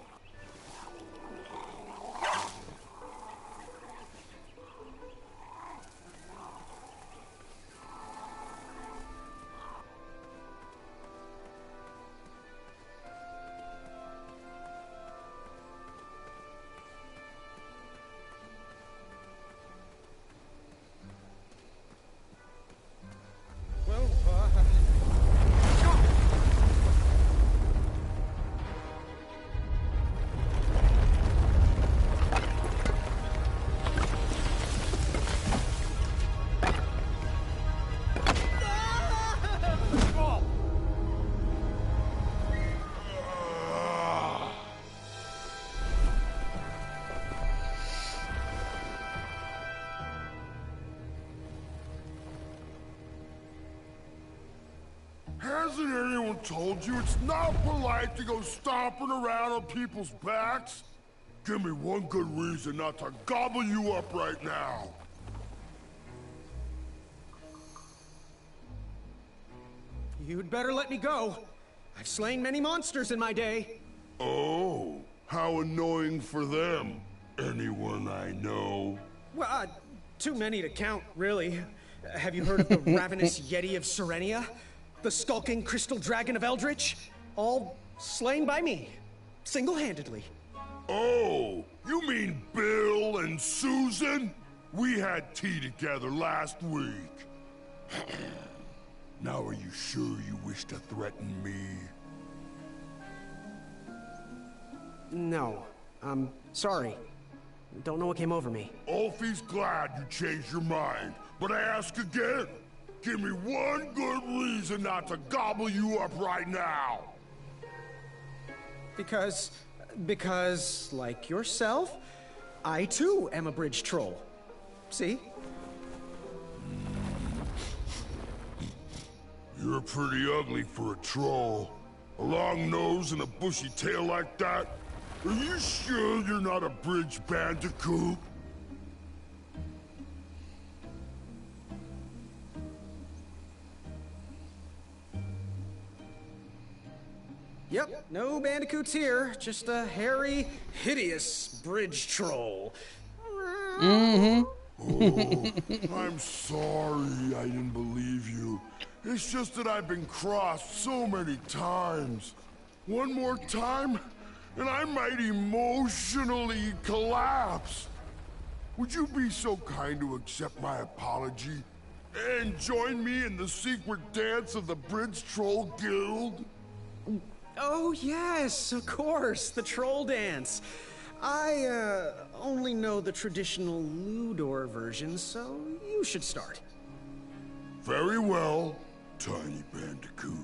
Hasn't anyone told you it's not polite to go stomping around on people's backs? Give me one good reason not to gobble you up right now. You'd better let me go. I've slain many monsters in my day. Oh, how annoying for them. Anyone I know? Well, too many to count, really. Have you heard of the ravenous Yeti of Serenia? The skulking crystal dragon of Eldritch? All slain by me, single-handedly. Oh, you mean Bill and Susan? We had tea together last week. Now are you sure you wish to threaten me? No, I'm sorry. Don't know what came over me. Ulfie's glad you changed your mind, but I ask again. Give me one good reason not to gobble you up right now. Because, like yourself, I too am a bridge troll. See? You're pretty ugly for a troll. A long nose and a bushy tail like that? Are you sure you're not a bridge bandicoot? Yep, no bandicoots here. Just a hairy, hideous bridge troll. Mm-hmm. Oh, I'm sorry I didn't believe you. It's just that I've been crossed so many times. One more time, and I might emotionally collapse. Would you be so kind to accept my apology and join me in the secret dance of the Bridge Troll Guild? Oh, yes, of course, the troll dance. I, only know the traditional Ludor version, so you should start. Very well, Tiny Bandicoot.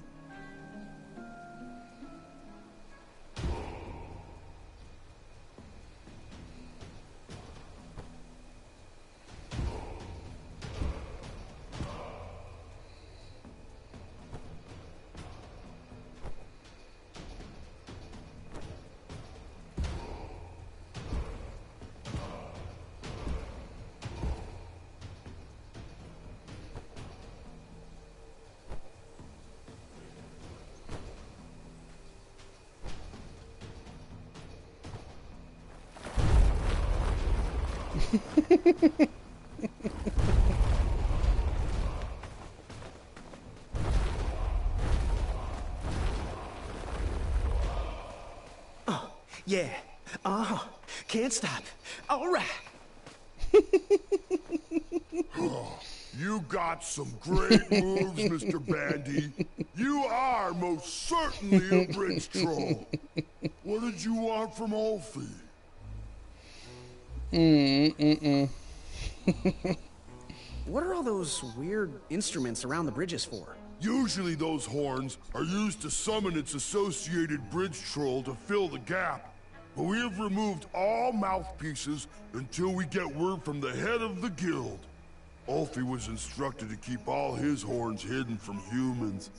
Oh, yeah. Can't stop. All right. Oh, you got some great moves, Mr. Bandy. You are most certainly a bridge troll. What did you want from Ulfie? What are all those weird instruments around the bridges for? Usually those horns are used to summon its associated bridge troll to fill the gap. But we have removed all mouthpieces until we get word from the head of the guild. Ulfie was instructed to keep all his horns hidden from humans.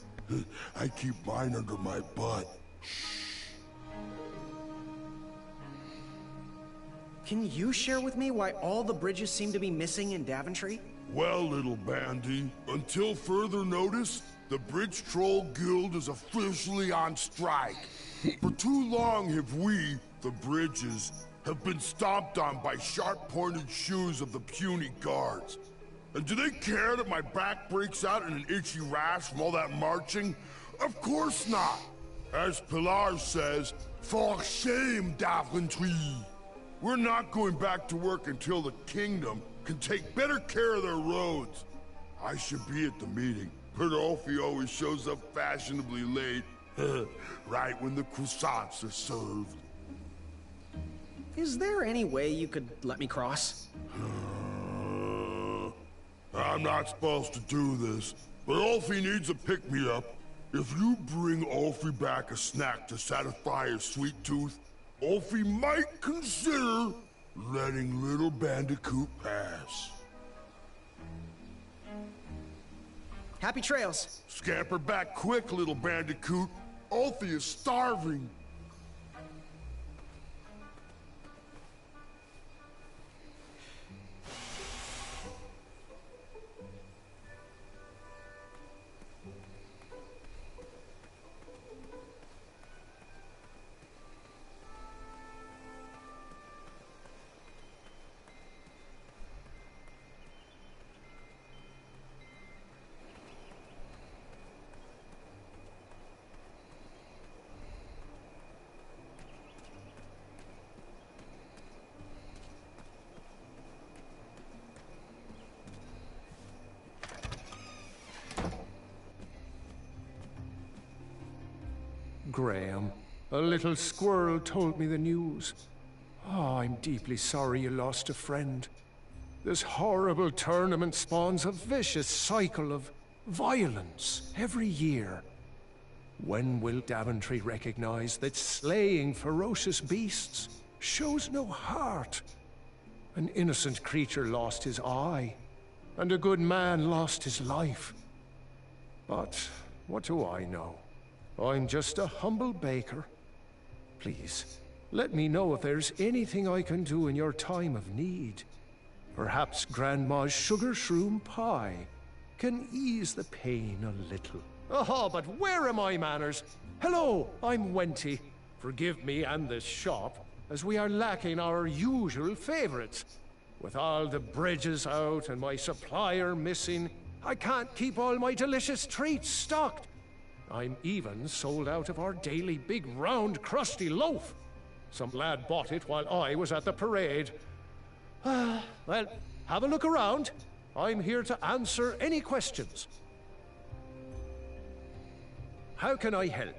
I keep mine under my butt. Can you share with me why all the bridges seem to be missing in Daventry? Well, little bandy, until further notice, the Bridge Troll Guild is officially on strike. For too long have we, the bridges, have been stomped on by sharp-pointed shoes of the puny guards. And do they care that my back breaks out in an itchy rash from all that marching? Of course not! As Pilar says, for shame, Daventry! We're not going back to work until the kingdom can take better care of their roads. I should be at the meeting, but Ulfie always shows up fashionably late. Right when the croissants are served. Is there any way you could let me cross? I'm not supposed to do this, but Ulfie needs a pick-me-up. If you bring Ulfie back a snack to satisfy his sweet tooth, Ulfie might consider letting Little Bandicoot pass. Happy trails. Scamper back quick, Little Bandicoot. Ulfie is starving. Graham, a little squirrel told me the news. Oh, I'm deeply sorry you lost a friend. This horrible tournament spawns a vicious cycle of violence every year. When will Daventry recognize that slaying ferocious beasts shows no heart? An innocent creature lost his eye, and a good man lost his life. But what do I know? I'm just a humble baker. Please, let me know if there's anything I can do in your time of need. Perhaps Grandma's sugar shroom pie can ease the pain a little. Oh, but where are my manners? Hello, I'm Wenty. Forgive me and this shop, as we are lacking our usual favorites. With all the bridges out and my supplier missing, I can't keep all my delicious treats stocked. I'm even sold out of our daily big round crusty loaf. Some lad bought it while I was at the parade. Well, have a look around. I'm here to answer any questions. How can I help?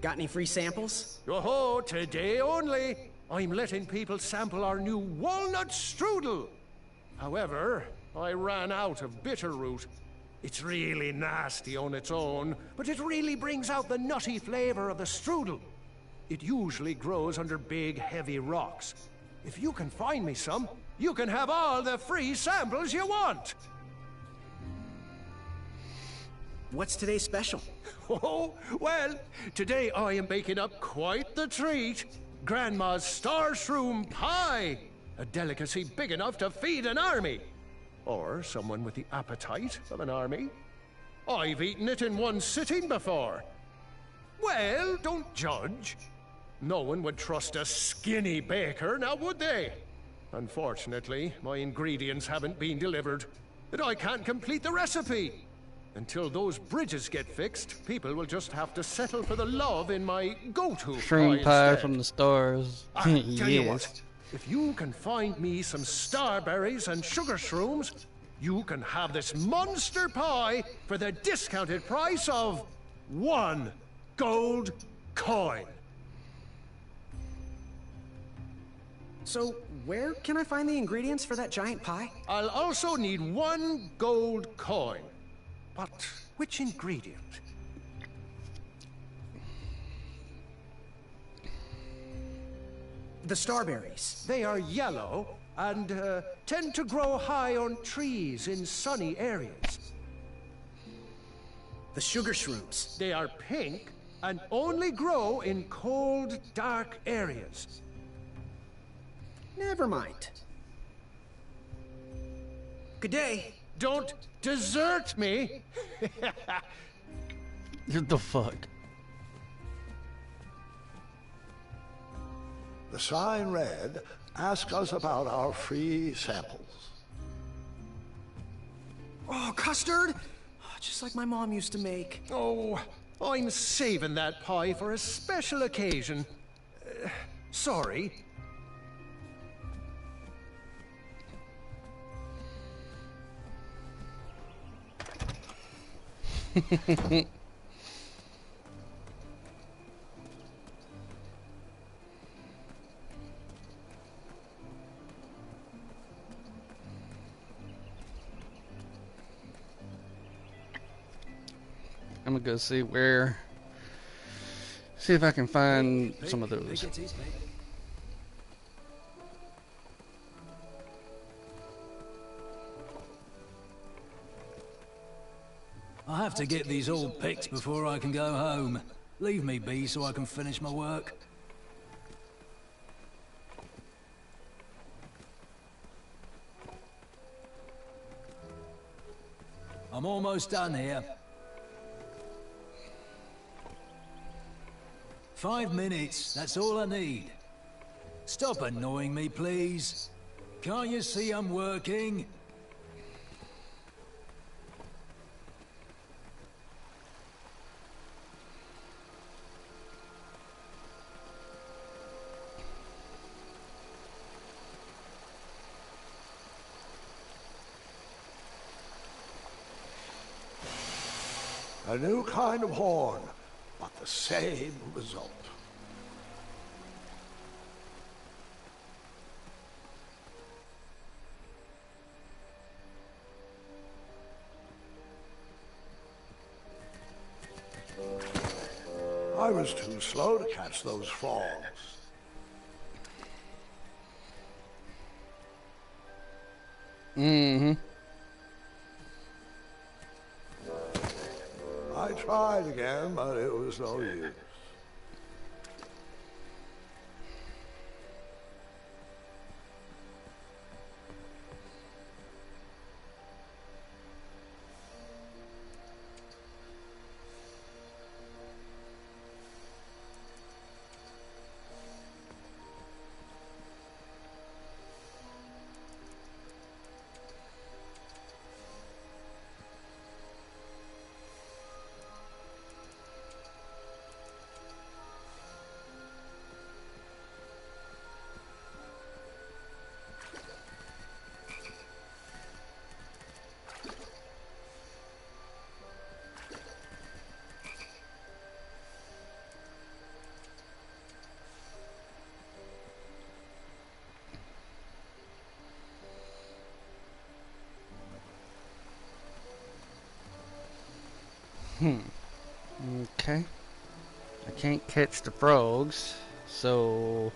Got any free samples? Oh, today only. I'm letting people sample our new walnut strudel. However, I ran out of bitterroot. It's really nasty on its own, but it really brings out the nutty flavor of the strudel. It usually grows under big, heavy rocks. If you can find me some, you can have all the free samples you want. What's today's special? Oh, well, today I am baking up quite the treat. Grandma's star shroom pie. A delicacy big enough to feed an army. Or someone with the appetite of an army. I've eaten it in one sitting before. Well, don't judge. No one would trust a skinny baker, now would they? Unfortunately, my ingredients haven't been delivered, and I can't complete the recipe. Until those bridges get fixed, people will just have to settle for the love in my go-to shroom pie from the stars. Tell you Yes. what, if you can find me some starberries and sugar shrooms, you can have this monster pie for the discounted price of 1 gold coin. So, where can I find the ingredients for that giant pie? I'll also need 1 gold coin. But which ingredient? The starberries. They are yellow and tend to grow high on trees in sunny areas. The sugar shrooms. They are pink and only grow in cold, dark areas. Never mind. Good day. Don't desert me! What the fuck? The sign read, "Ask us about our free samples." Oh, custard! Just like my mom used to make. Oh, I'm saving that pie for a special occasion. Sorry. I'm gonna go see if I can find some of those. I have to get these all picked before I can go home. Leave me be so I can finish my work. I'm almost done here. 5 minutes, that's all I need. Stop annoying me, please. Can't you see I'm working? A new kind of horn, but the same result. I was too slow to catch those frogs. Mm-hmm. I tried again, but it was no use. Okay. I can't catch the frogs, so...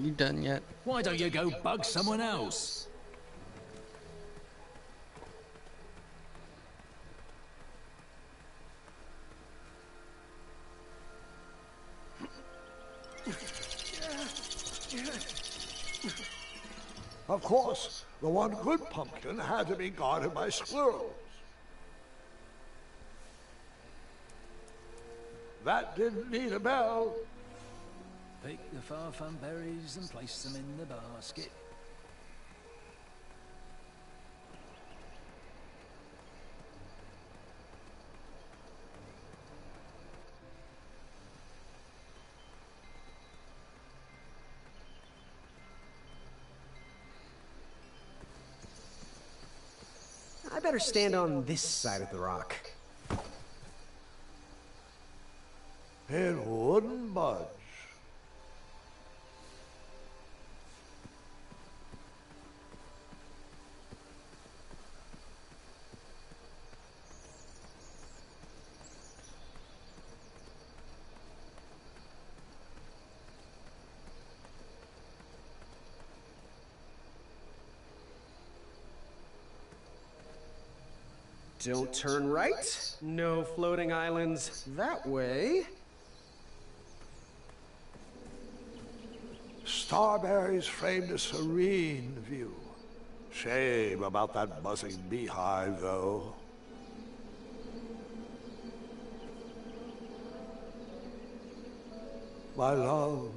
You done yet? Why don't you go bug someone else? Of course, the one good pumpkin had to be guarded by squirrels. That didn't need a bell. Pick the farfan berries and place them in the basket. better stand on this side of the rock. It wouldn't budge. Don't turn right. No floating islands that way. Starberries framed a serene view. Shame about that buzzing beehive, though. My love,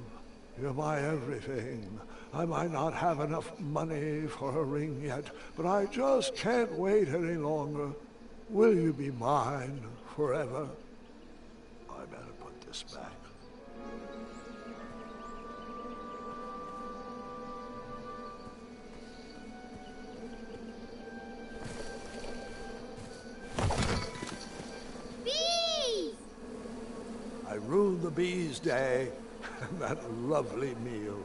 you're my everything. I might not have enough money for a ring yet, but I just can't wait any longer. Will you be mine forever? I better put this back. Bees! I ruined the bees' day and that lovely meal.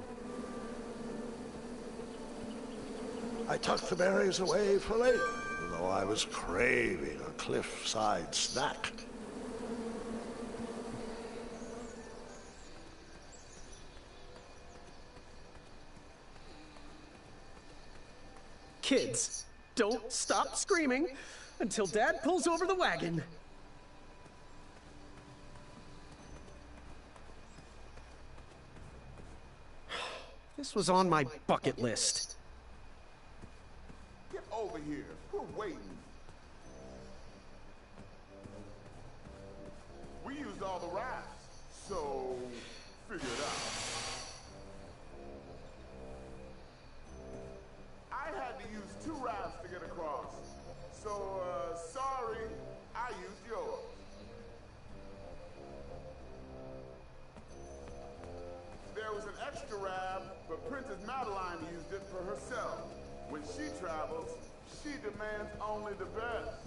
I tucked the berries away for later, though I was craving a cliffside snack. Kids, don't stop screaming until Dad pulls over the wagon. This was on my bucket list. Get over here. We're waiting. We used all the rafts, so figure it out. I had to use 2 rafts to get across. So, sorry, I used yours. There was an extra raft, but Princess Madeline used it for herself. When she travels, she demands only the best.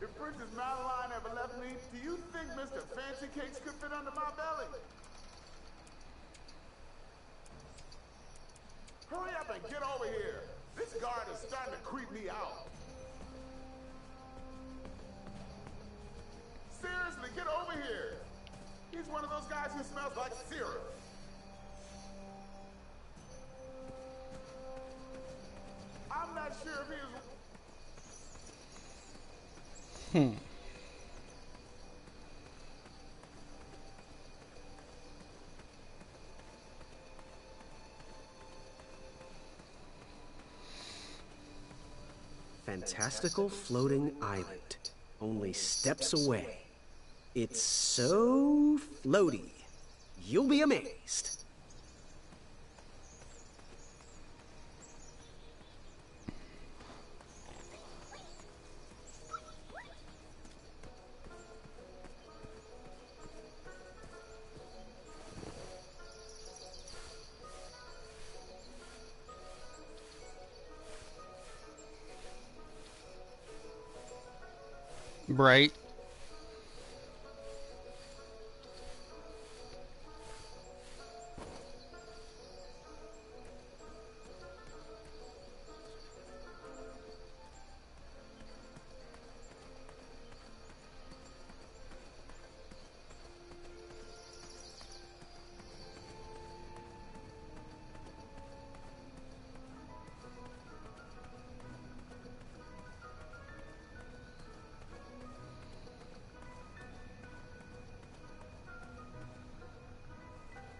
If Princess Madeline ever left me, do you think Mr. Fancy Cakes could fit under my belly? Hurry up and get over here. This guard is starting to creep me out. Seriously, get over here. He's one of those guys who smells like syrup. I'm not sure if he is... Fantastical floating island. Only steps away. It's so floaty. You'll be amazed. Bright.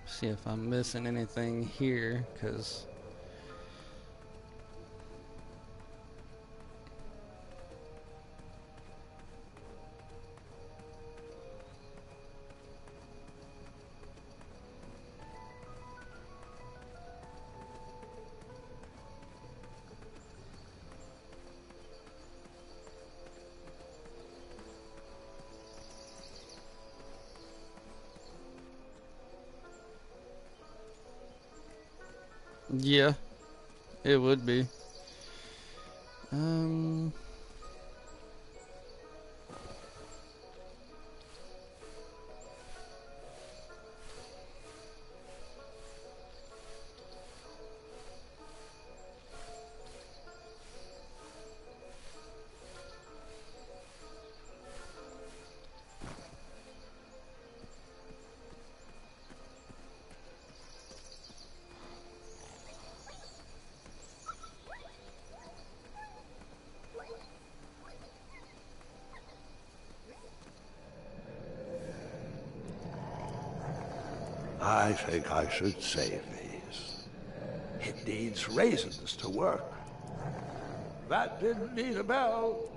See if I'm missing anything here, because yeah, It would be. I think I should save these. It needs raisins to work. That didn't need a bell.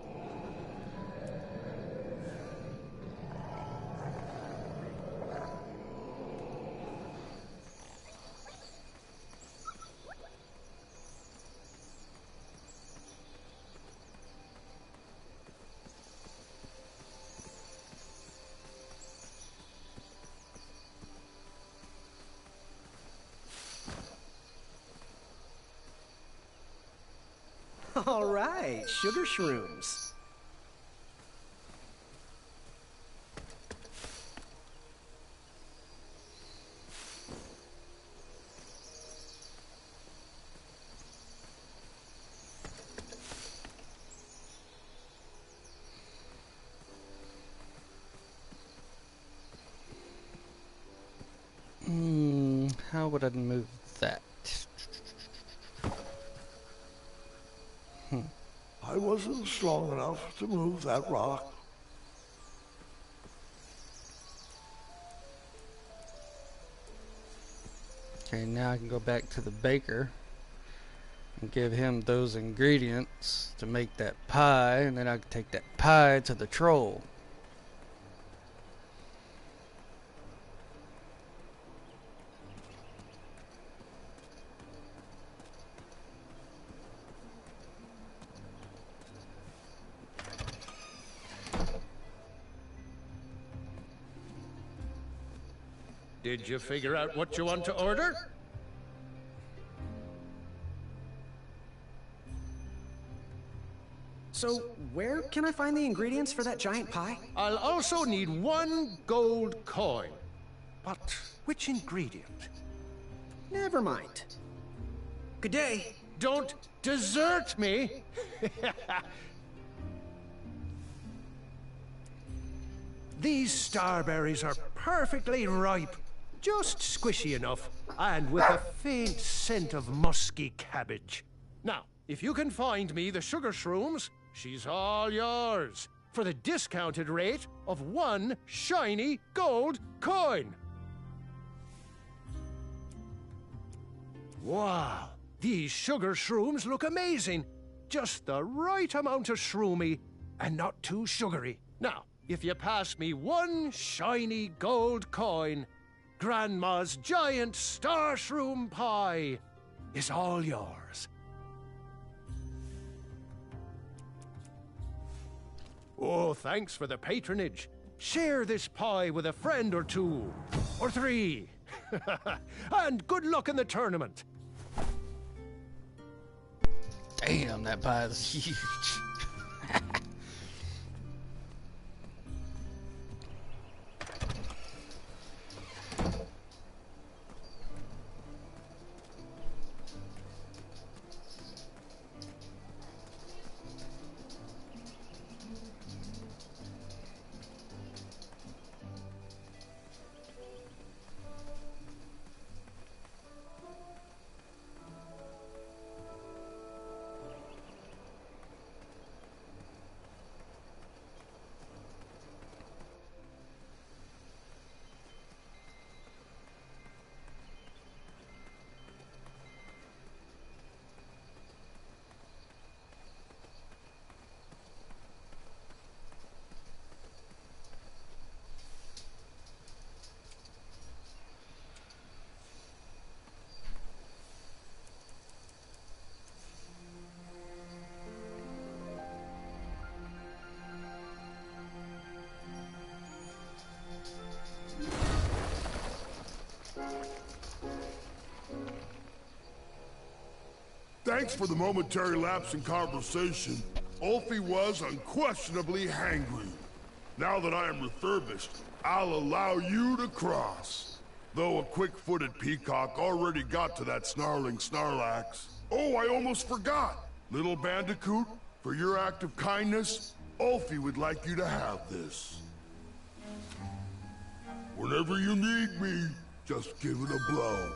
All right, sugar shrooms. How would I move that? I wasn't strong enough to move that rock. Okay, now I can go back to the baker and give him those ingredients to make that pie, and then I can take that pie to the troll. Did you figure out what you want to order? So, where can I find the ingredients for that giant pie? I'll also need 1 gold coin. But which ingredient? Never mind. Good day. Don't desert me! These starberries are perfectly ripe, just squishy enough, and with a faint scent of musky cabbage. Now, if you can find me the sugar shrooms, she's all yours, for the discounted rate of 1 shiny gold coin. Wow, these sugar shrooms look amazing. Just the right amount of shroomy and not too sugary. Now, if you pass me 1 shiny gold coin, Grandma's giant star shroom pie is all yours. Oh, thanks for the patronage. Share this pie with a friend or 2, or 3. And good luck in the tournament. Damn, that pie is huge. Thanks for the momentary lapse in conversation. Ulfie was unquestionably hangry. Now that I am refurbished, I'll allow you to cross. Though a quick-footed peacock already got to that snarling Snarlax. Oh, I almost forgot! Little Bandicoot, for your act of kindness, Ulfie would like you to have this. Whenever you need me, just give it a blow.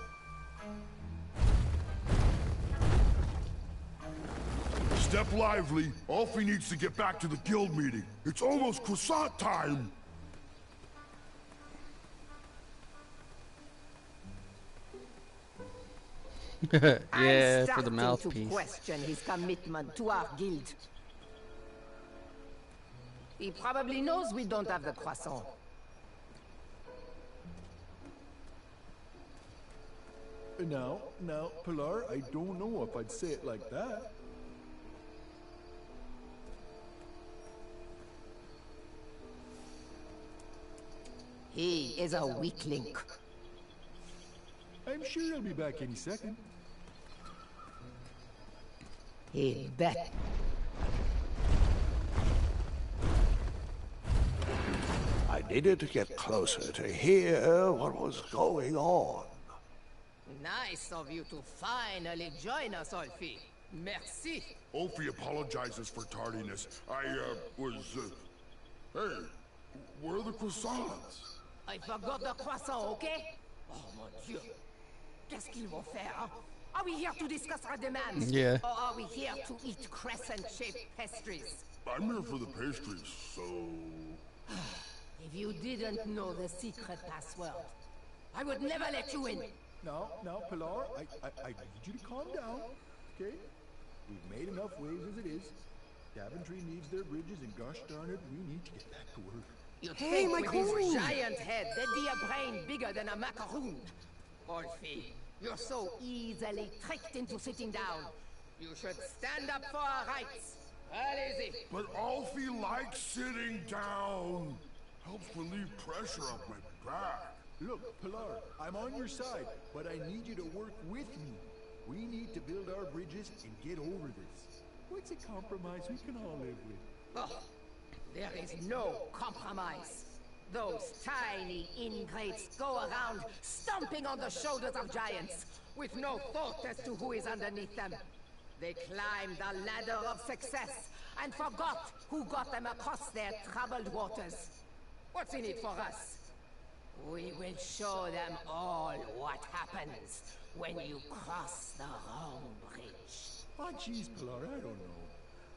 Step lively. Ulfie needs to get back to the guild meeting. It's almost croissant time. Yeah, for the mouthpiece. I'm starting to question his commitment to our guild. He probably knows we don't have the croissant. Now, Pilar, I don't know if I'd say it like that. He is a weakling. I'm sure he'll be back any second. He'll bet. I needed to get closer to hear what was going on. Nice of you to finally join us, Ulfie. Merci. Ulfie apologizes for tardiness. Hey, where are the croissants? I forgot the croissant, okay? Oh, mon Dieu. Qu'est-ce qu'ils vont faire, hein? Are we here to discuss our demands? Yeah. Or are we here to eat crescent-shaped pastries? I'm here for the pastries, so... If you didn't know the secret password, I would never let you in. Now, Pilar, I need you to calm down, okay? We've made enough waves as it is. Daventry needs their bridges, and gosh darn it, we need to get back to work. You'd think with his giant head, there'd be a brain bigger than a macaroon. Ulfie, you're so easily tricked into sitting down. You should stand up for our rights. Allez-y. But Ulfie likes sitting down. Helps relieve pressure off my back. Look, Pilar, I'm on your side, but I need you to work with me. We need to build our bridges and get over this. What's a compromise we can all live with? Oh, there is no compromise. Those tiny ingrates go around stomping on the shoulders of giants, with no thought as to who is underneath them. They climbed the ladder of success and forgot who got them across their troubled waters. What's in it for us? We will show them all what happens when you cross the wrong bridge. Oh, jeez, Pilar, I don't know.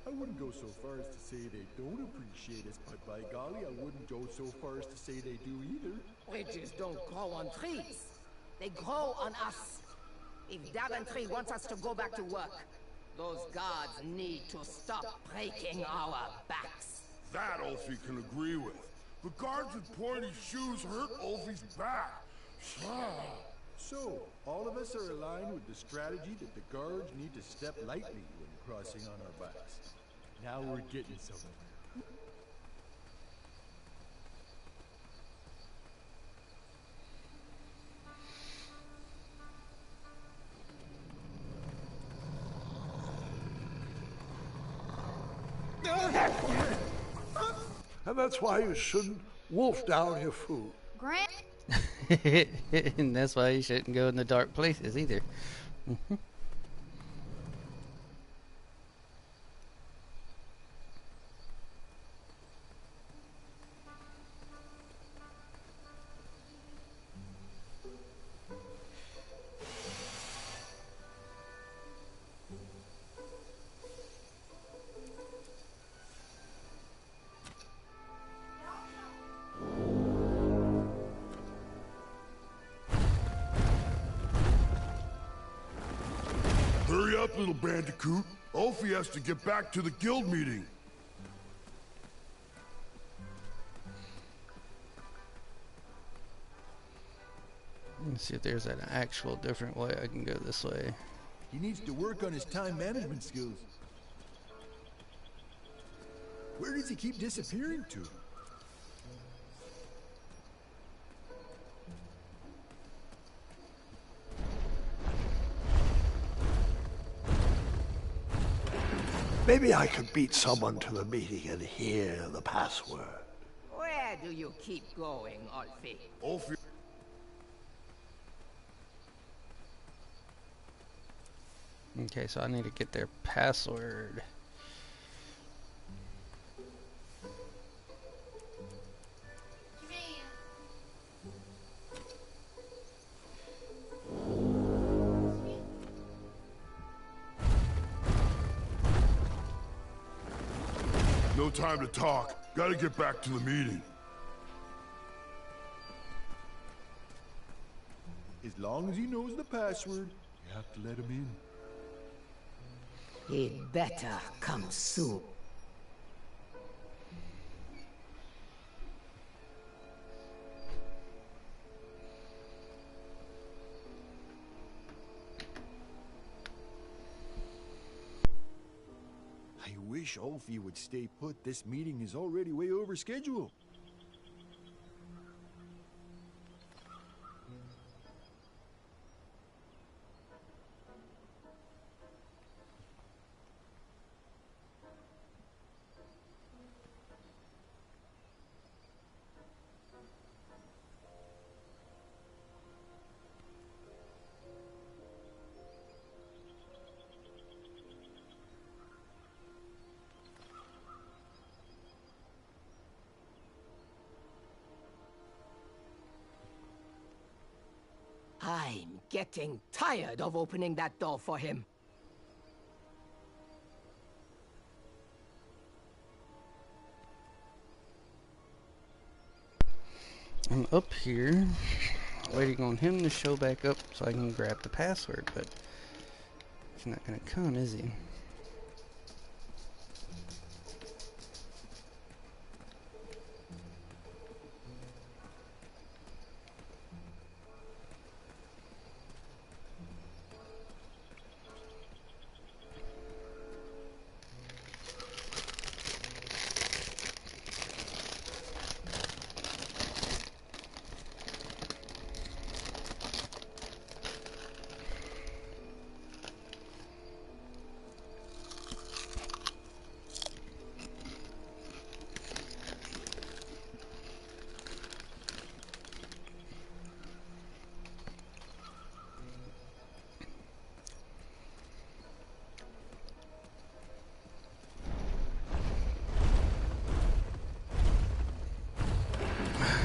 I wouldn't go so far as to say they don't appreciate us, but by golly, I wouldn't go so far as to say they do either. Bridges don't grow on trees. They grow on us. If Daventry wants us to go back to work, those guards need to stop breaking our backs. That Ulfie can agree with. The guards with pointy shoes hurt Ulfie's back. So, all of us are aligned with the strategy that the guards need to step lightly when crossing on our backs. Now we're getting somewhere. And that's why you shouldn't wolf down your food. Grant? And that's why you shouldn't go in the dark places either. Hurry up, little Bandicoot. Ulfie has to get back to the guild meeting. Let's see if there's an actual different way I can go this way. He needs to work on his time management skills. Where does he keep disappearing to? Maybe I could beat someone to the meeting and hear the password. Where do you keep going, Alfie? Alfie. Okay, so I need to get their password. No time to talk. Gotta get back to the meeting. As long as he knows the password, you have to let him in. He'd better come soon. I wish Alfie would stay put. This meeting is already way over schedule. I'm getting tired of opening that door for him. I'm up here, waiting on him to show back up so I can grab the password, but he's not gonna come, is he?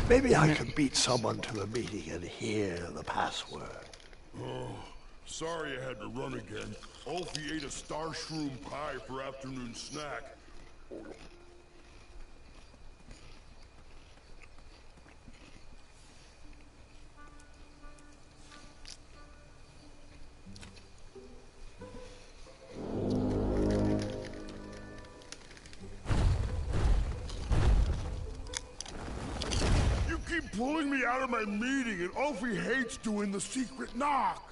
Maybe I could beat someone to the meeting and hear the password. Oh, sorry I had to run again. Alfie ate a star shroom pie for afternoon snack. Pulling me out of my meeting, and Alfie hates doing the secret knock.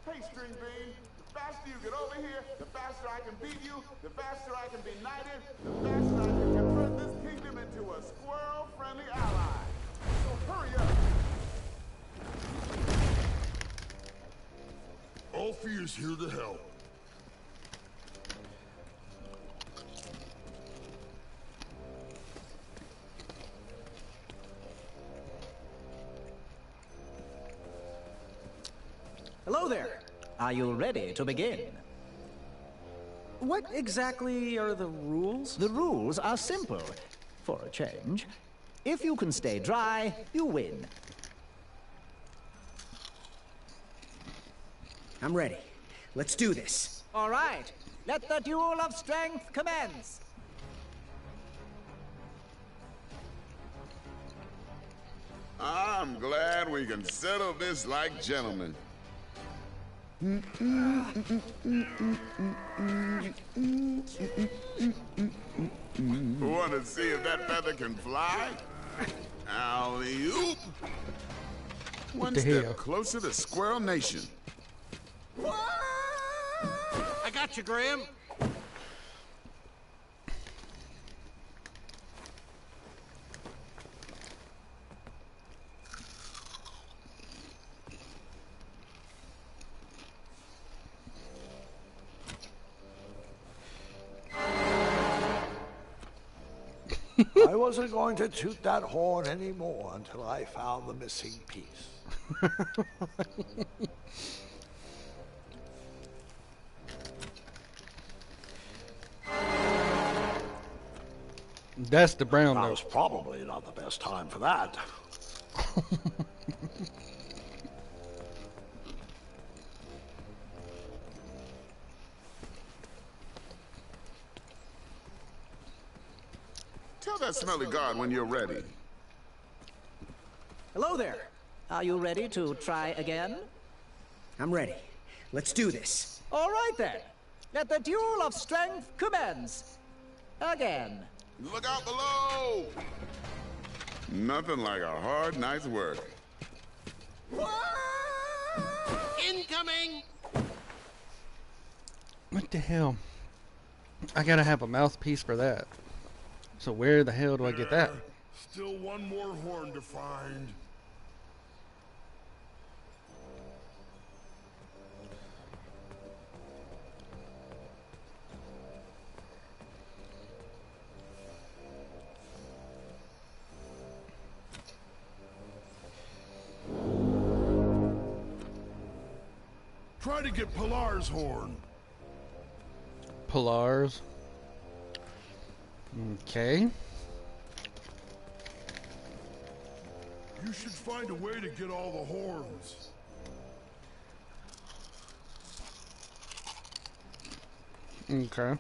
Hey, String Bean, the faster you get over here, the faster I can beat you, the faster I can be knighted, the faster I can convert this kingdom into a squirrel-friendly ally. So hurry up. Alfie is here to help. Hello there. Are you ready to begin? What exactly are the rules? The rules are simple, for a change. If you can stay dry, you win. I'm ready. Let's do this. All right. Let the duel of strength commence. I'm glad we can settle this like gentlemen. Want to see if that feather can fly? Alley-oop! One step closer to Squirrel Nation. I got you, Graham. I wasn't going to toot that horn anymore until I found the missing piece. That's the brown That note. was probably not the best time for that. Tell that smelly guard when you're ready. Hello there. Are you ready to try again? I'm ready. Let's do this. All right then. Let the duel of strength commence. Again. Look out below! Nothing like a hard night's work. Incoming! What the hell? I gotta have a mouthpiece for that. So where the hell do I get that? Still one more horn to find. Try to get Pilar's horn. Pilar's. Okay. You should find a way to get all the horns. Okay.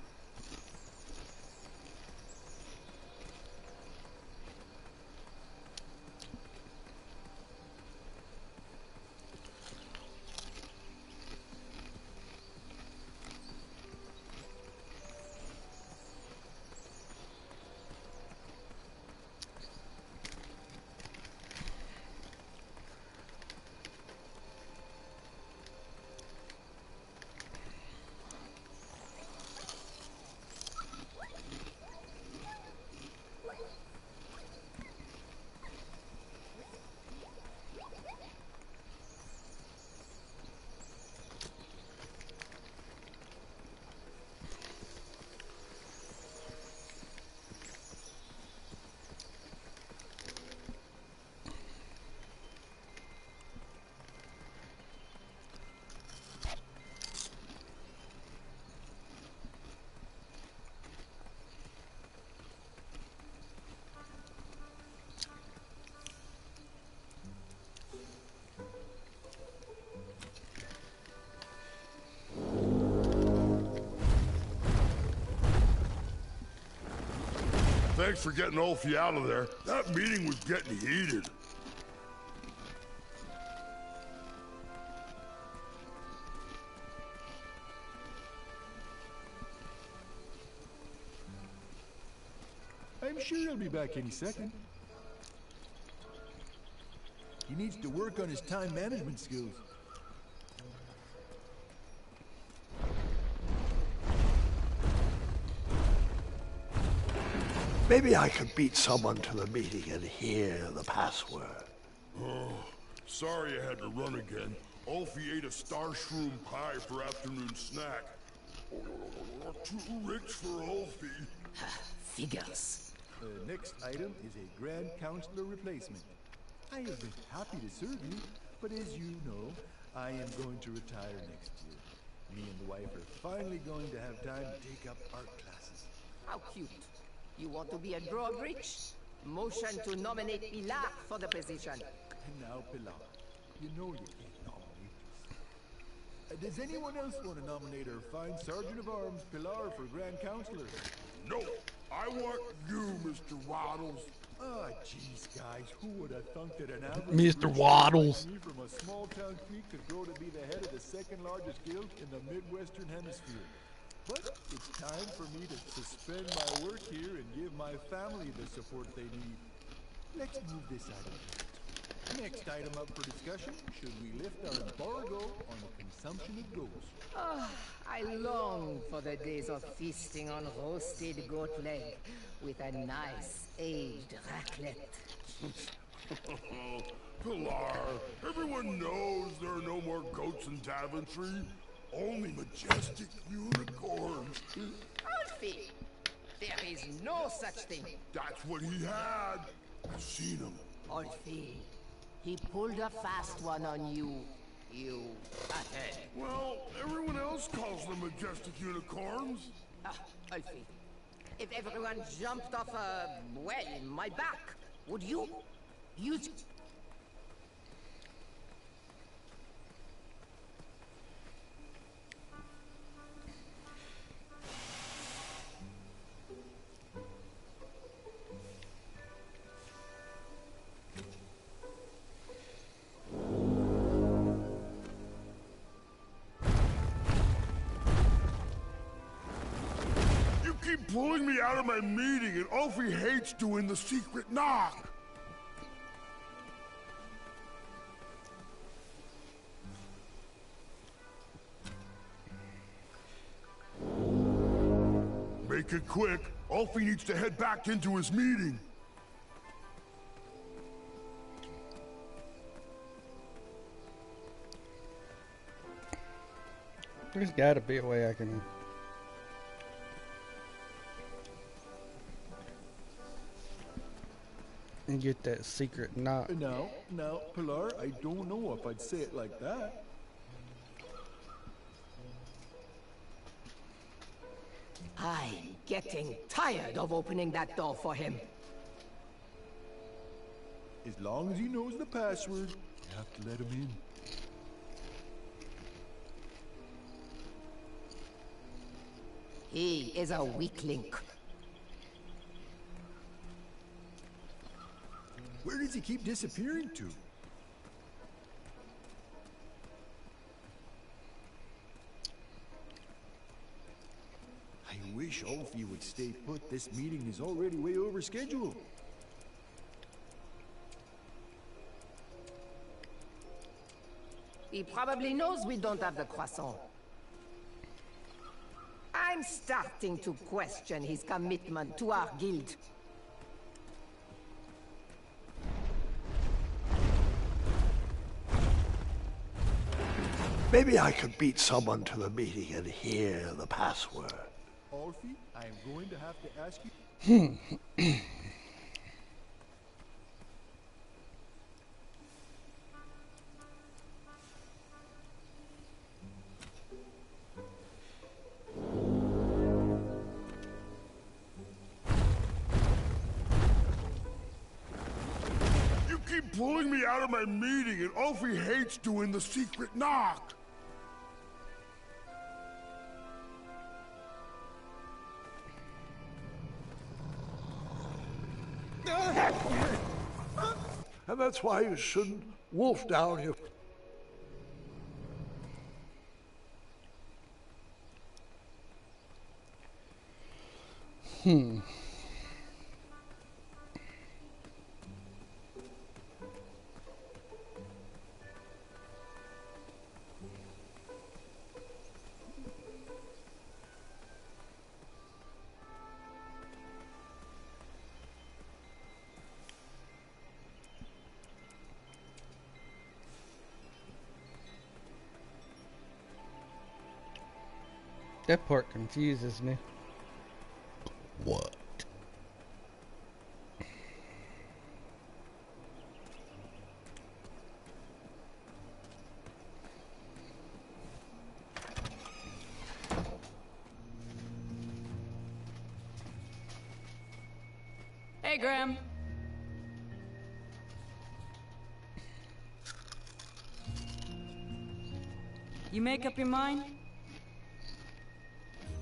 Thanks for getting Ulfie out of there. That meeting was getting heated. I'm sure he'll be back any second. He needs to work on his time management skills. Maybe I could beat someone to the meeting and hear the password. Oh, sorry I had to run again. Ulfie ate a star shroom pie for afternoon snack. Too rich for Ulfie. Figures. The next item is a Grand Counselor replacement. I have been happy to serve you, but as you know, I am going to retire next year. Me and the wife are finally going to have time to take up art classes. How cute. You want to be a drawbridge? Motion to nominate Pilar for the position. And now, Pilar, you know you can't nominate yourself. Does anyone else want to nominate our fine Sergeant of Arms, Pilar, for Grand Counselor? No, I want you, Mr. Waddles. Ah, jeez, guys, who would have thunk that an average Mr. rich Waddles. like me from a small-town creek could grow to be the head of the second-largest guild in the Midwestern Hemisphere? But it's time for me to suspend my work here and give my family the support they need. Let's move this item. Next item up for discussion, should we lift our embargo on the consumption of ghosts? Oh, I long for the days of feasting on roasted goat leg with a nice aged raclette. Pilar, everyone knows there are no more goats in Daventry. Only majestic unicorns. Alfie, there is no such thing. That's what he had. I've seen him. Alfie, he pulled a fast one on you. You butthead. Well, everyone else calls them majestic unicorns. Alfie, if everyone jumped off my back, would you use... Keep pulling me out of my meeting, and Alfie hates doing the secret knock. Make it quick. Alfie needs to head back into his meeting. There's gotta be a way I can... and get that secret knock. No, Pilar, I don't know if I'd say it like that. I'm getting tired of opening that door for him. As long as he knows the password, you have to let him in. He is a weak link. Where does he keep disappearing to? I wish Alfie would stay put. This meeting is already way over schedule. He probably knows we don't have the croissant. I'm starting to question his commitment to our guild. Maybe I could beat someone to the meeting and hear the password. Alfie, I am going to have to ask you... You keep pulling me out of my meeting, and Alfie hates doing the secret knock. And that's why you shouldn't wolf down your... That part confuses me. What? Hey, Graham. You make up your mind?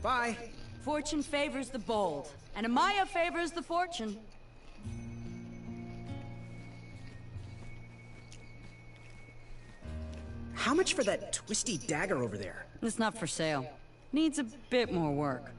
Bye. Fortune favors the bold, and Amaya favors the fortune. How much for that twisty dagger over there? It's not for sale. Needs a bit more work.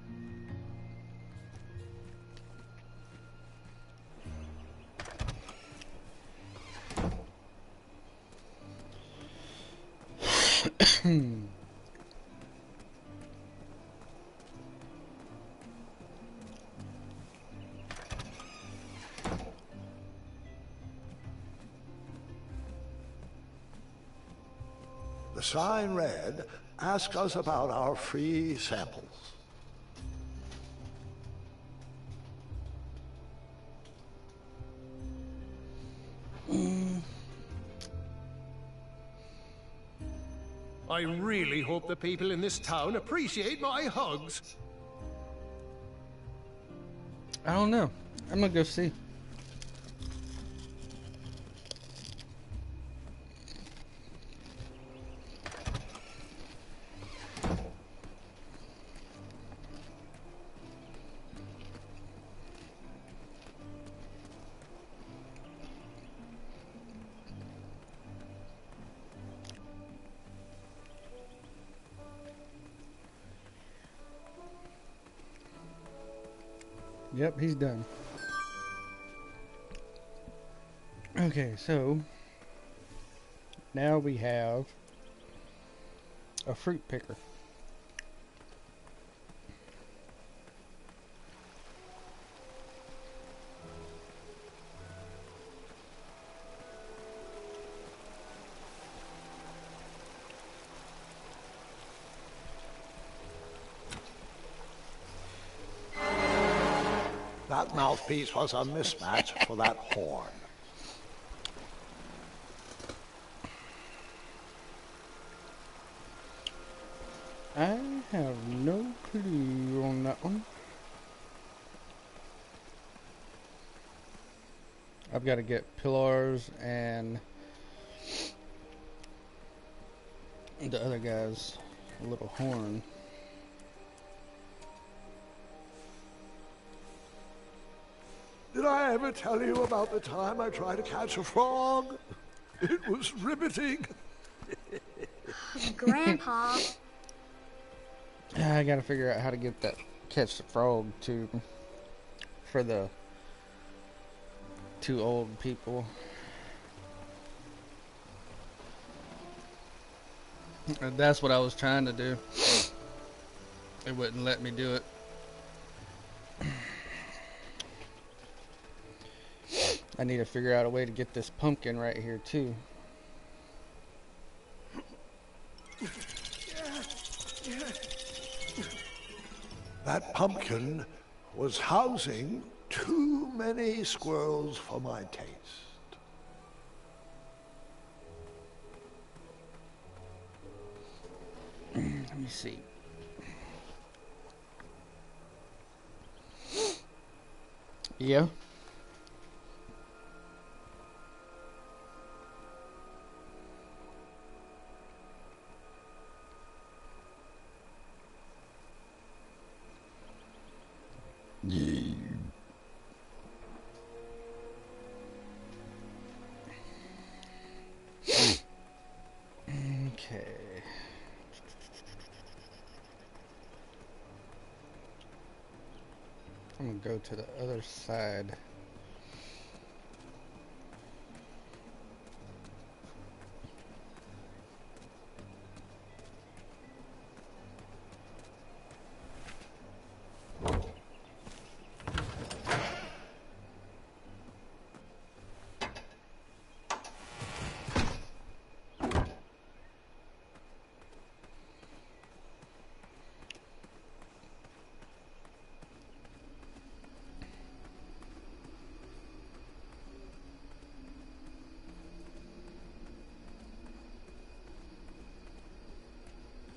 The sign read, "Ask us about our free samples." I really hope the people in this town appreciate my hugs. I don't know. I'm gonna go see. Yep, he's done. Okay, so now we have a fruit picker. That mouthpiece was a mismatch for that horn. I have no clue on that one. I've got to get pillars and the other guy's little horn. Did I ever tell you about the time I tried to catch a frog? It was riveting. Grandpa. I gotta figure out how to get that catch the frog to for the two old people. And that's what I was trying to do. It wouldn't let me do it. I need to figure out a way to get this pumpkin right here too. That pumpkin was housing too many squirrels for my taste. Let me see. Yeah. Okay. I'm gonna go to the other side.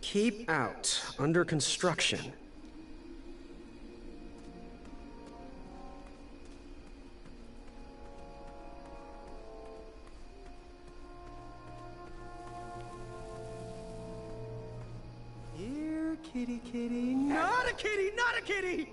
Keep out. Under construction. kitty, kitty, not a kitty, not a kitty!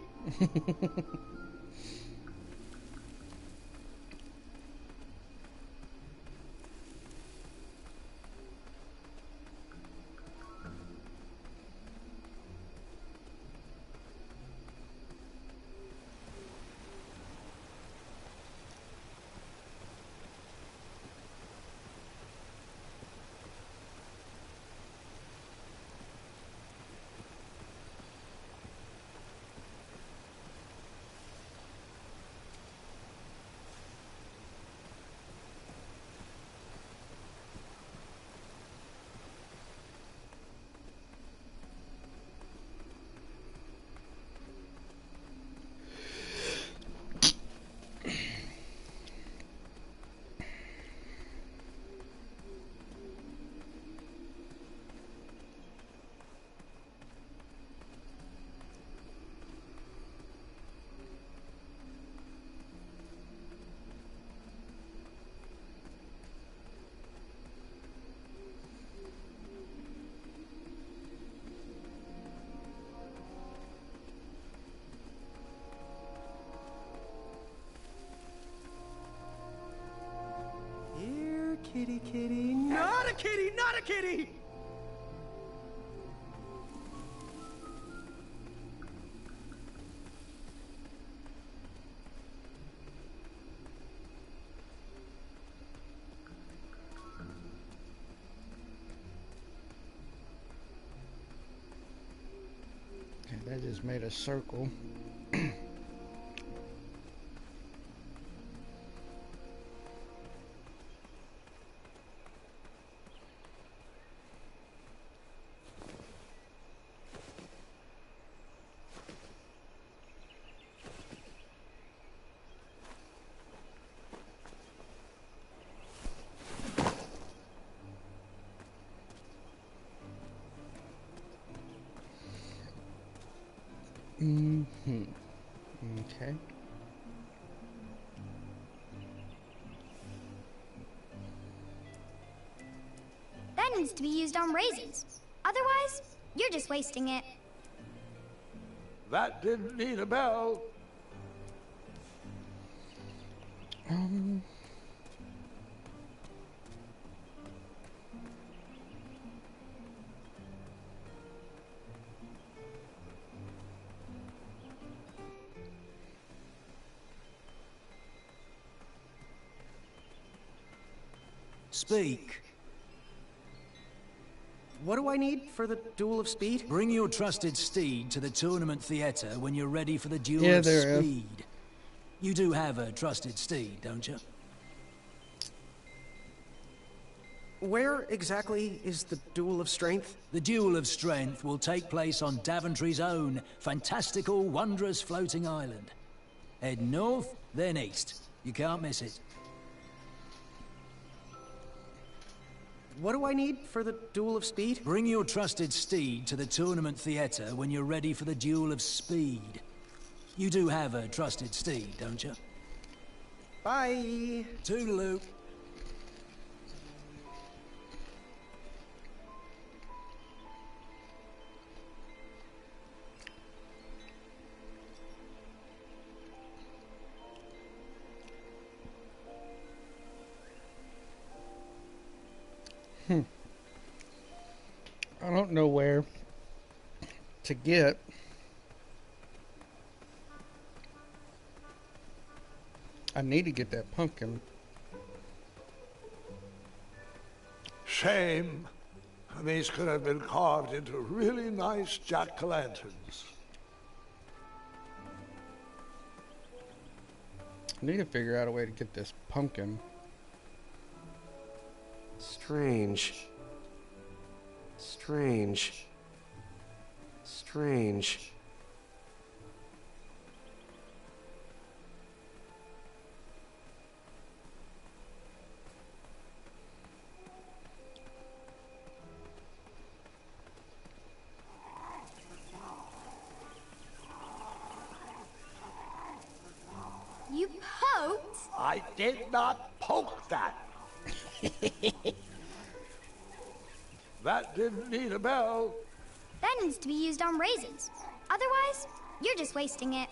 Kitty, kitty, not a kitty, not a kitty! Okay, that just made a circle. Okay. That needs to be used on raisins. Otherwise, you're just wasting it. That didn't need a bell. Speak. What do I need for the Duel of Speed? Bring your trusted steed to the tournament theater when you're ready for the Duel Yeah, of there is. Speed. You do have a trusted steed, don't you? Where exactly is the Duel of Strength? The Duel of Strength will take place on Daventry's own fantastical, wondrous floating island. Head north, then east. You can't miss it. What do I need for the Duel of Speed? Bring your trusted steed to the tournament theater when you're ready for the Duel of Speed. You do have a trusted steed, don't you? Bye. Toodaloo. I don't know where to get. I need to get that pumpkin. Shame. These could have been carved into really nice jack-o'-lanterns. I need to figure out a way to get this pumpkin. Strange. Strange. Strange. You poked? I did not poke that. That didn't need a bell. That needs to be used on raisins. Otherwise, you're just wasting it.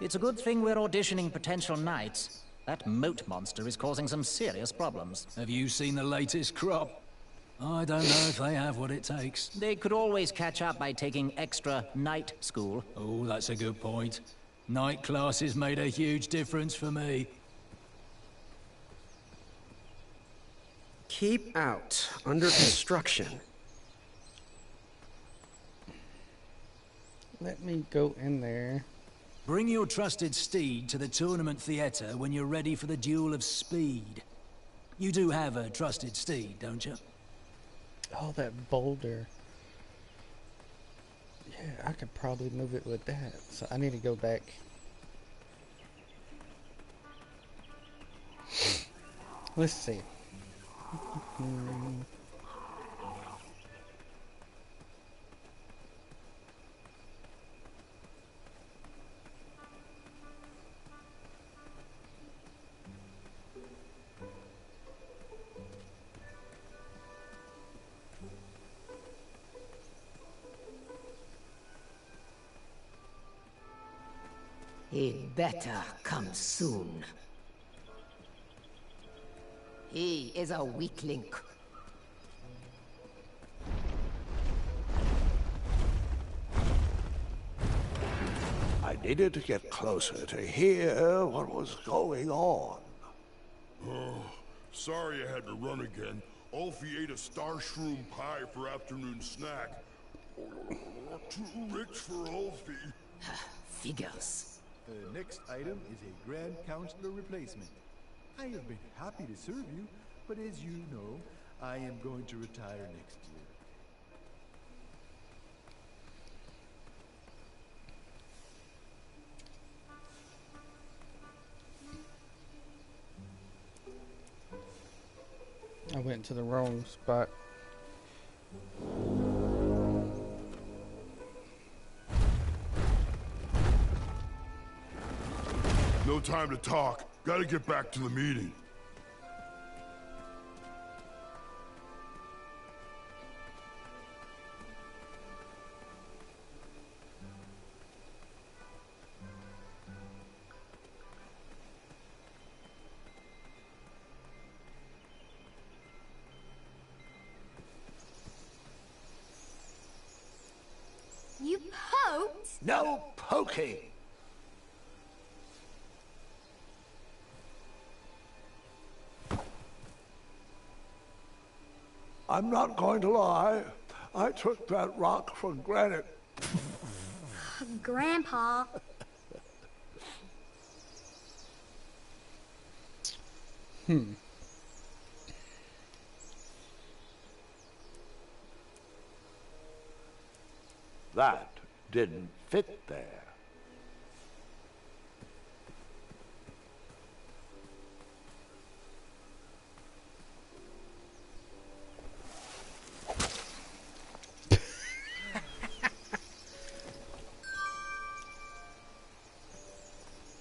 It's a good thing we're auditioning potential knights. That moat monster is causing some serious problems. Have you seen the latest crop? I don't know if they have what it takes. They could always catch up by taking extra night school. Oh, that's a good point. Night classes made a huge difference for me. Keep out. Under construction. Let me go in there. Bring your trusted steed to the tournament theater when you're ready for the duel of speed. You do have a trusted steed, don't you? Oh, that boulder. Yeah, I could probably move it with that. So I need to go back. Let's see. He'd better come soon. He is a weakling. I needed to get closer to hear what was going on. Oh, sorry I had to run again. Alfie ate a star shroom pie for afternoon snack. Too rich for Alfie. Figures. The next item is a Grand Counselor replacement. I have been happy to serve you, but as you know, I am going to retire next year. I went to the wrong spot. No time to talk. Gotta get back to the meeting. You poked? No poking! I'm not going to lie. I took that rock for granted. Grandpa. That didn't fit there.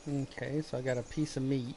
Okay, so I got a piece of meat.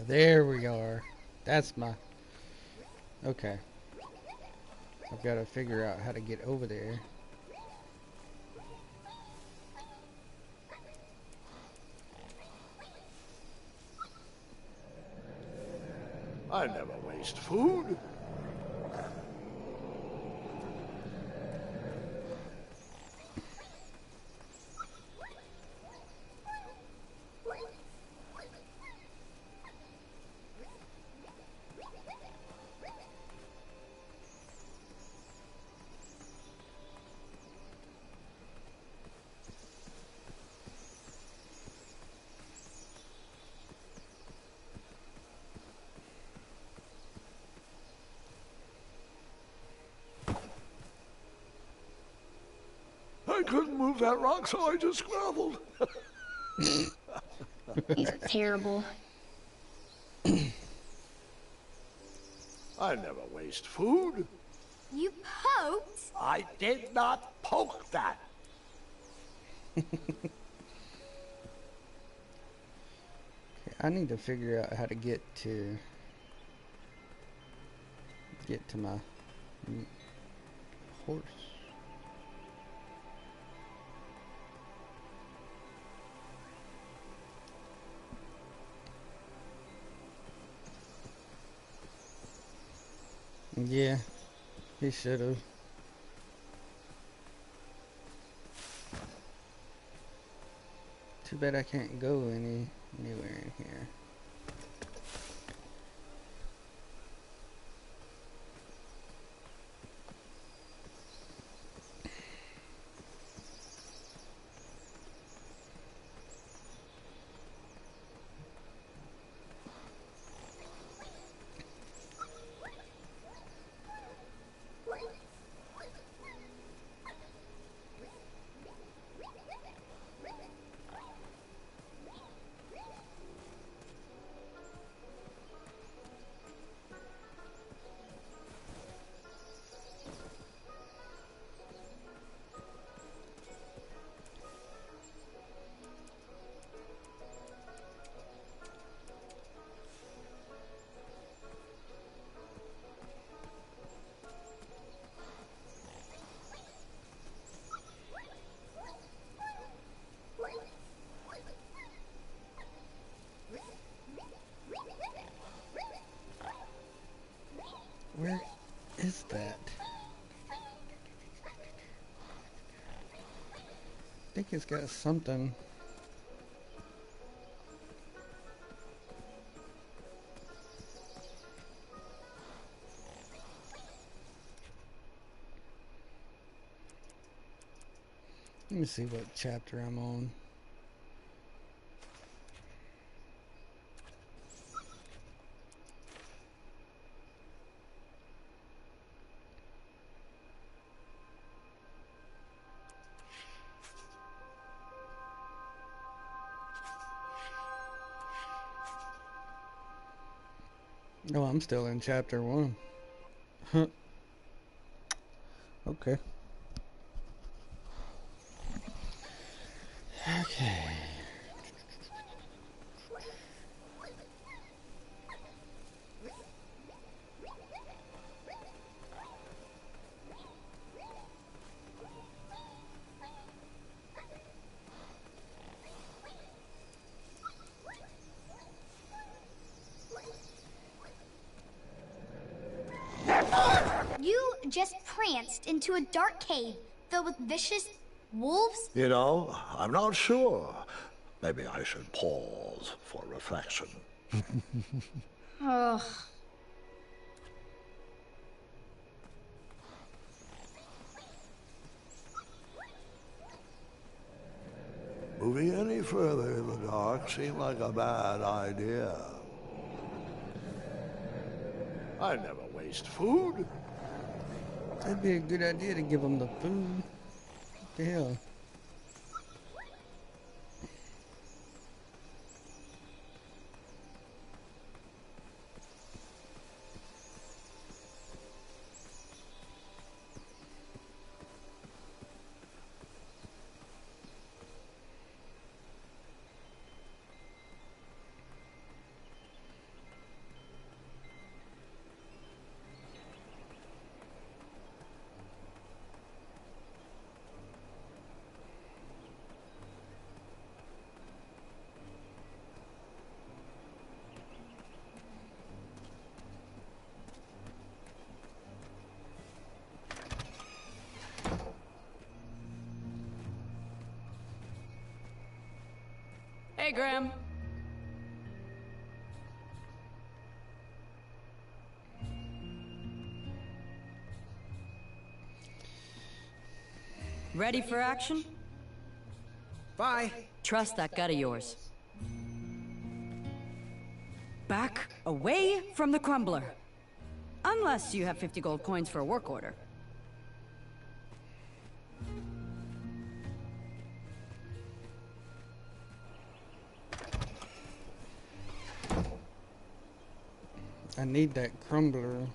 there we are. That's my... Okay. I've got to figure out how to get over there. I never waste food. I couldn't move that rock, so I just groveled. He's terrible. I never waste food. You poked? I did not poke that. Okay, I need to figure out how to get to my horse. Yeah, he should have. Too bad I can't go anywhere in here. Where is that? I think it's got something. Let me see what chapter I'm on. No, I'm still in chapter 1. Huh. Okay. Okay. You just pranced into a dark cave filled with vicious wolves? You know, I'm not sure. Maybe I should pause for reflection. Ugh. Moving any further in the dark seemed like a bad idea. I never waste food. That'd be a good idea to give them the food. What the hell? Graham. Ready for action? Bye. Trust that gut of yours. Back away from the crumbler. Unless you have 50 gold coins for a work order. I need that crumbler.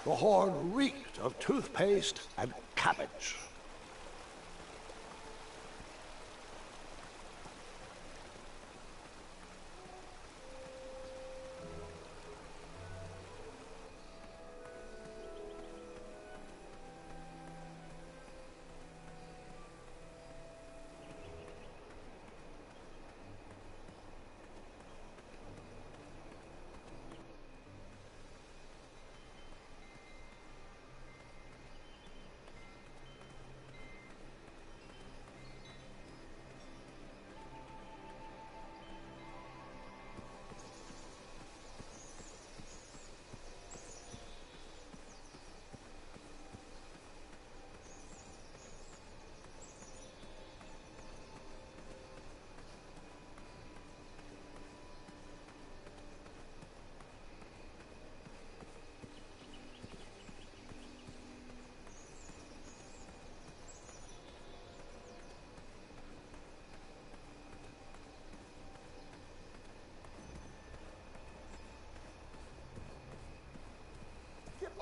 The horn reeked of toothpaste and cabbage.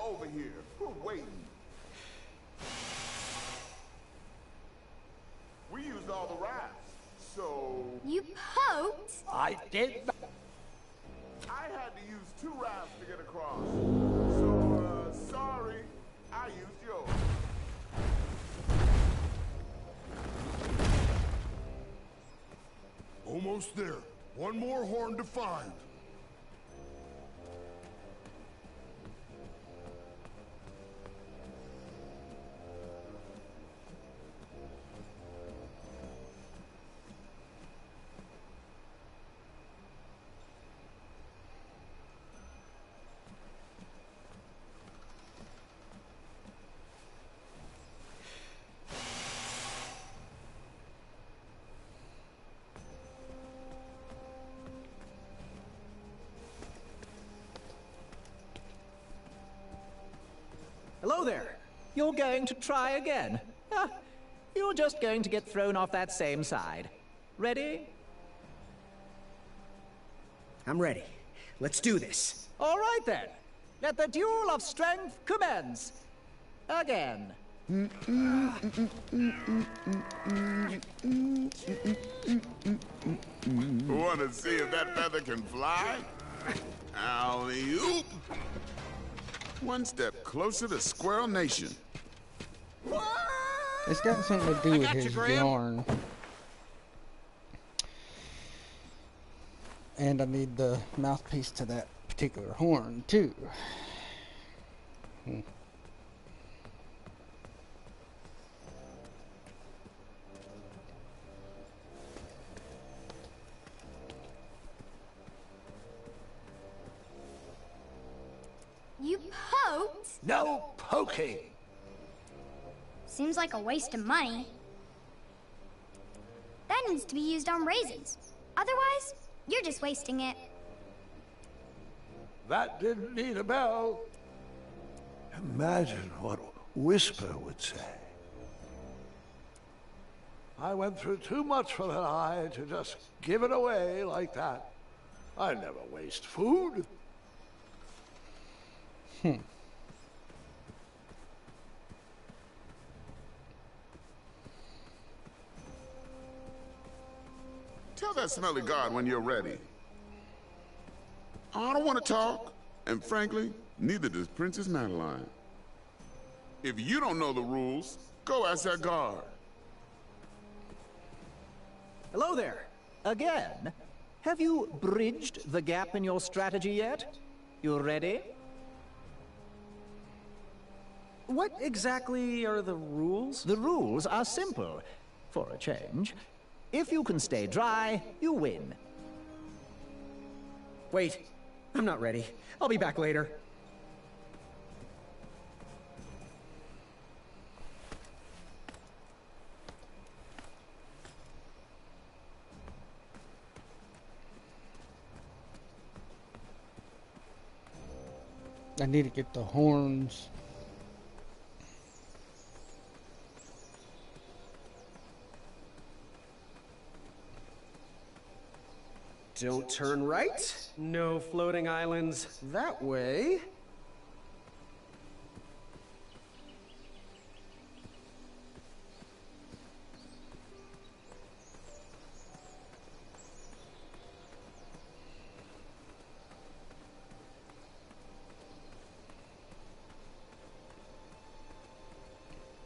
Over here. We're waiting. We used all the rafts, so... You poked? I did not. I had to use 2 rafts to get across. So, sorry. I used yours. Almost there. One more horn to find. Hello there. You're going to try again? Ah, you're just going to get thrown off that same side. Ready? I'm ready. Let's do this. All right then. Let the duel of strength commence. Again. Want to see if that feather can fly? Alley-oop! One step closer to Squirrel Nation. It's got something to do with his yarn. And I need the mouthpiece to that particular horn, too. You poked? No poking! Seems like a waste of money. That needs to be used on raisins. Otherwise, you're just wasting it. That didn't need a bell. Imagine what Whisper would say. I went through too much for that eye to just give it away like that. I never waste food. Tell that smelly guard when you're ready. I don't want to talk, and frankly, neither does Princess Madeline. If you don't know the rules, go ask that guard. Hello there. Again. Have you bridged the gap in your strategy yet? You ready? What exactly are the rules? The rules are simple, for a change. If you can stay dry, you win. Wait, I'm not ready. I'll be back later. I need to get the horns. Don't turn right. No floating islands that way.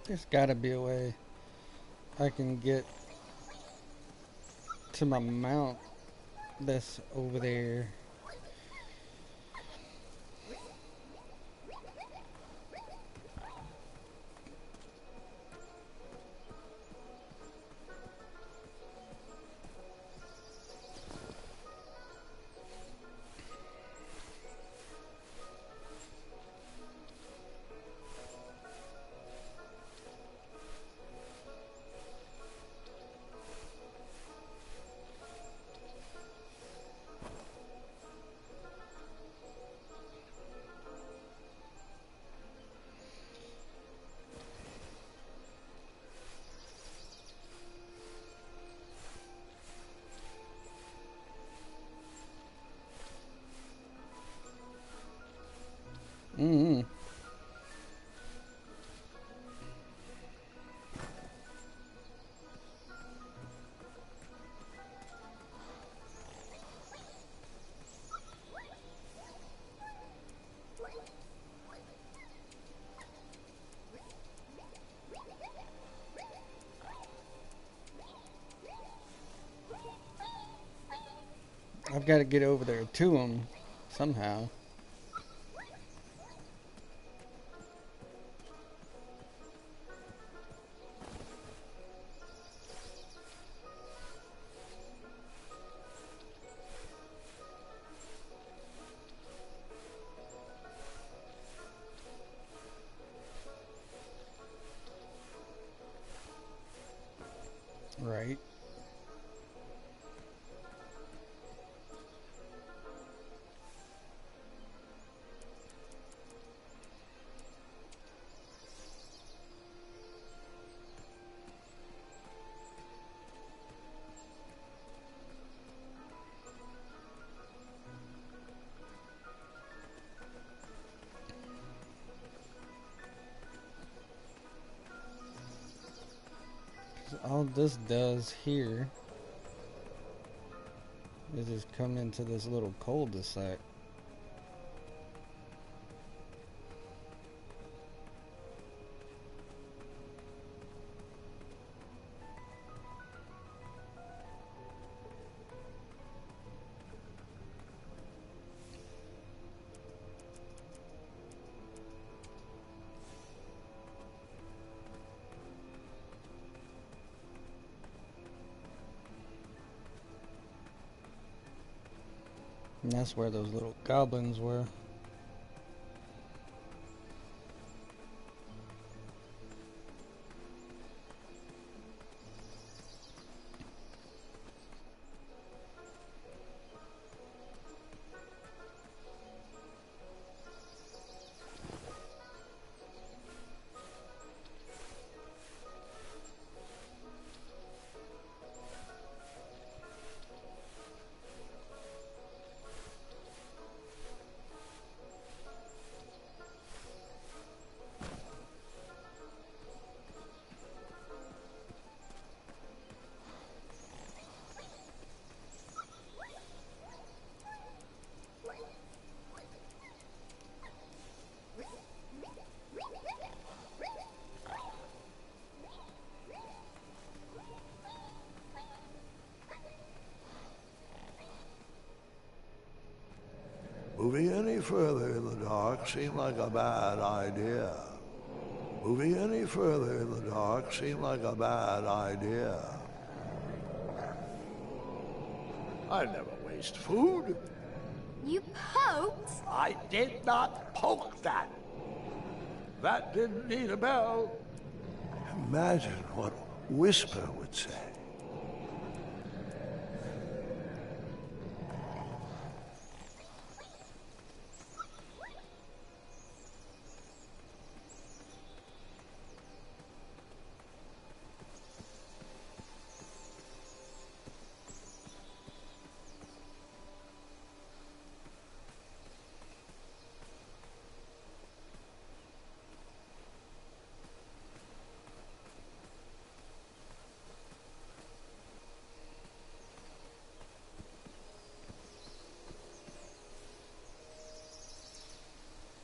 There's gotta be a way I can get to my mount that's over there. I've got to get over there to them somehow. Right. all this does here is just come into this little cul-de-sac. And that's where those little goblins were. Moving any further in the dark seemed like a bad idea. Moving any further in the dark seemed like a bad idea. I never waste food. You poked? I did not poke that. That didn't need a bell. Imagine what Whisper would say.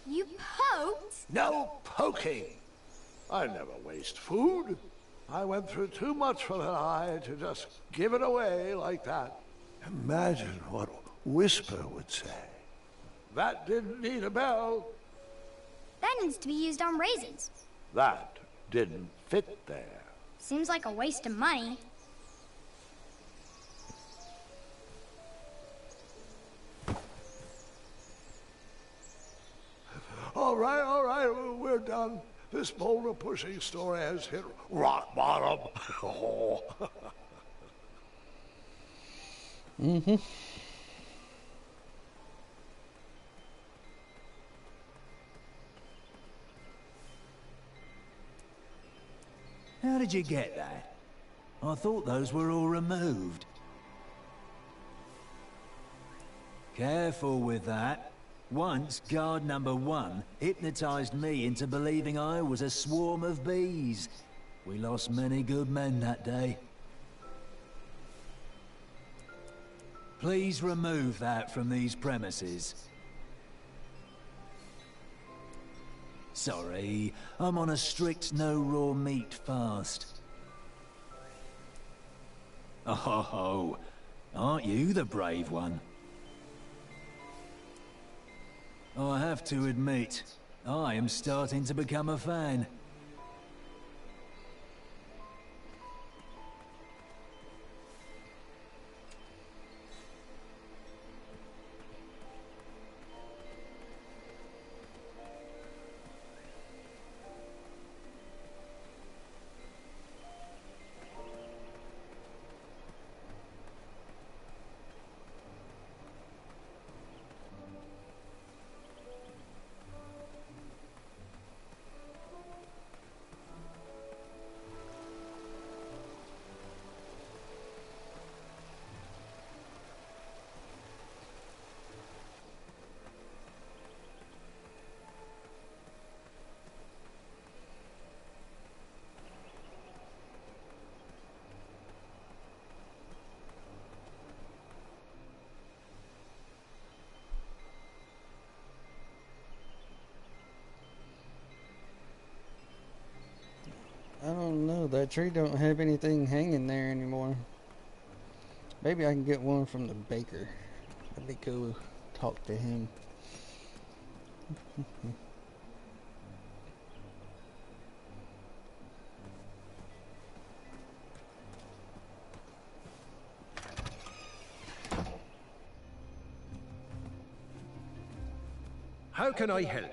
You poked? No poking. I never waste food. I went through too much for an eye to just give it away like that. Imagine what Whisper would say. That didn't need a bell. That needs to be used on raisins. That didn't fit there. Seems like a waste of money. All right, we're done. This boulder pushing story has hit rock bottom. Oh. Mm-hmm. How did you get that? I thought those were all removed. Careful with that. Once, guard number 1 hypnotized me into believing I was a swarm of bees. We lost many good men that day. Please remove that from these premises. Sorry, I'm on a strict no raw meat fast. Oh, aren't you the brave one? I have to admit, I am starting to become a fan. tree don't have anything hanging there anymore. Maybe I can get one from the baker. That'd be cool. Talk to him. How can I help?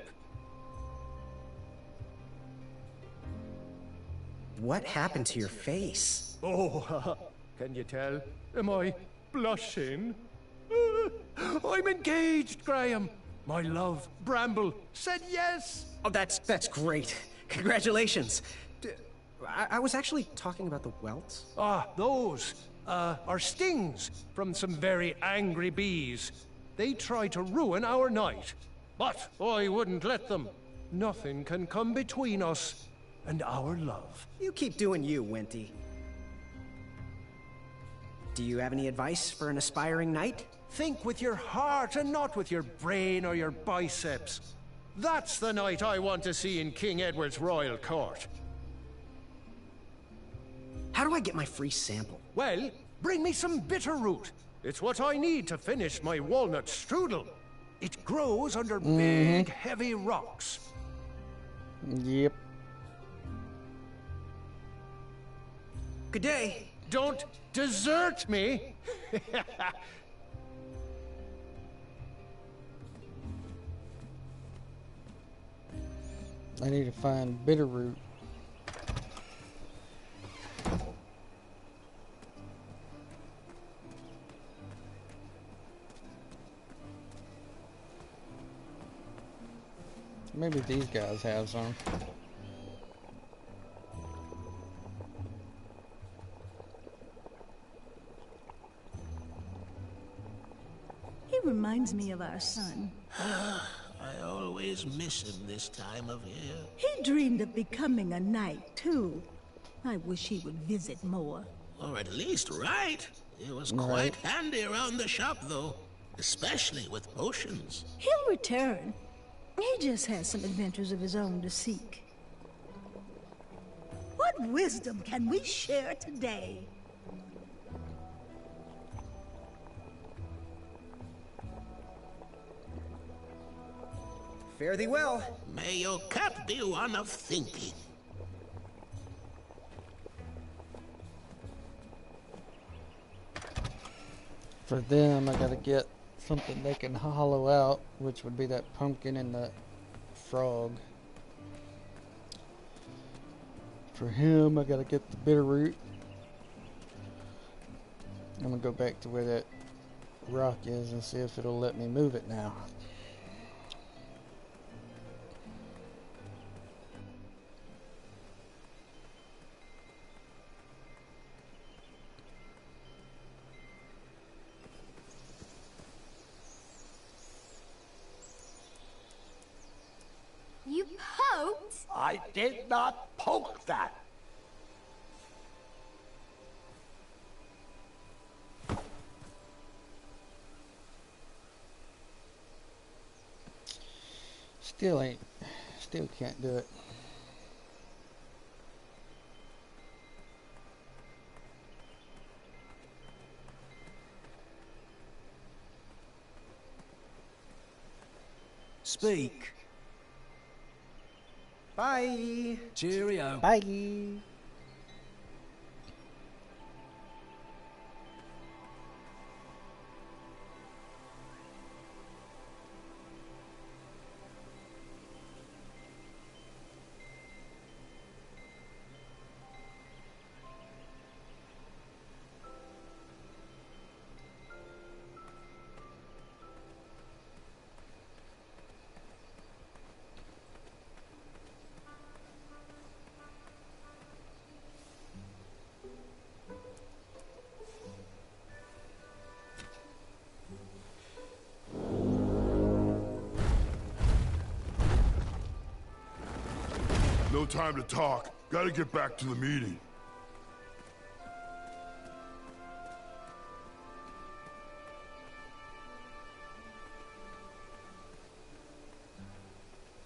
What happened to your face? Oh, can you tell? Am I blushing? I'm engaged, Graham. My love, Bramble, said yes. Oh, that's great. Congratulations. I was actually talking about the welts. Ah, those are stings from some very angry bees. They try to ruin our night, but I wouldn't let them. Nothing can come between us and our love. You keep doing you, Wenty. Do you have any advice for an aspiring knight? Think with your heart and not with your brain or your biceps. That's the knight I want to see in King Edward's royal court. How do I get my free sample? Well, bring me some bitter root. It's what I need to finish my walnut strudel. It grows under big, heavy rocks. Yep. Good day. Don't desert me. I need to find bitter root. Maybe these guys have some. He reminds me of our son. I always miss him this time of year. He dreamed of becoming a knight, too. I wish he would visit more. Or at least write. He was quite handy around the shop, though. Especially with potions. He'll return. He just has some adventures of his own to seek. What wisdom can we share today? Fare thee well. May your cap be one of thinking. For them, I gotta get something they can hollow out, which would be that pumpkin and the frog. For him, I gotta get the bitter root. I'm gonna go back to where that rock is and see if it'll let me move it now. You poked? I did not poke that. Still can't do it. Speak. Bye. Cheerio. Bye. No time to talk. Gotta get back to the meeting.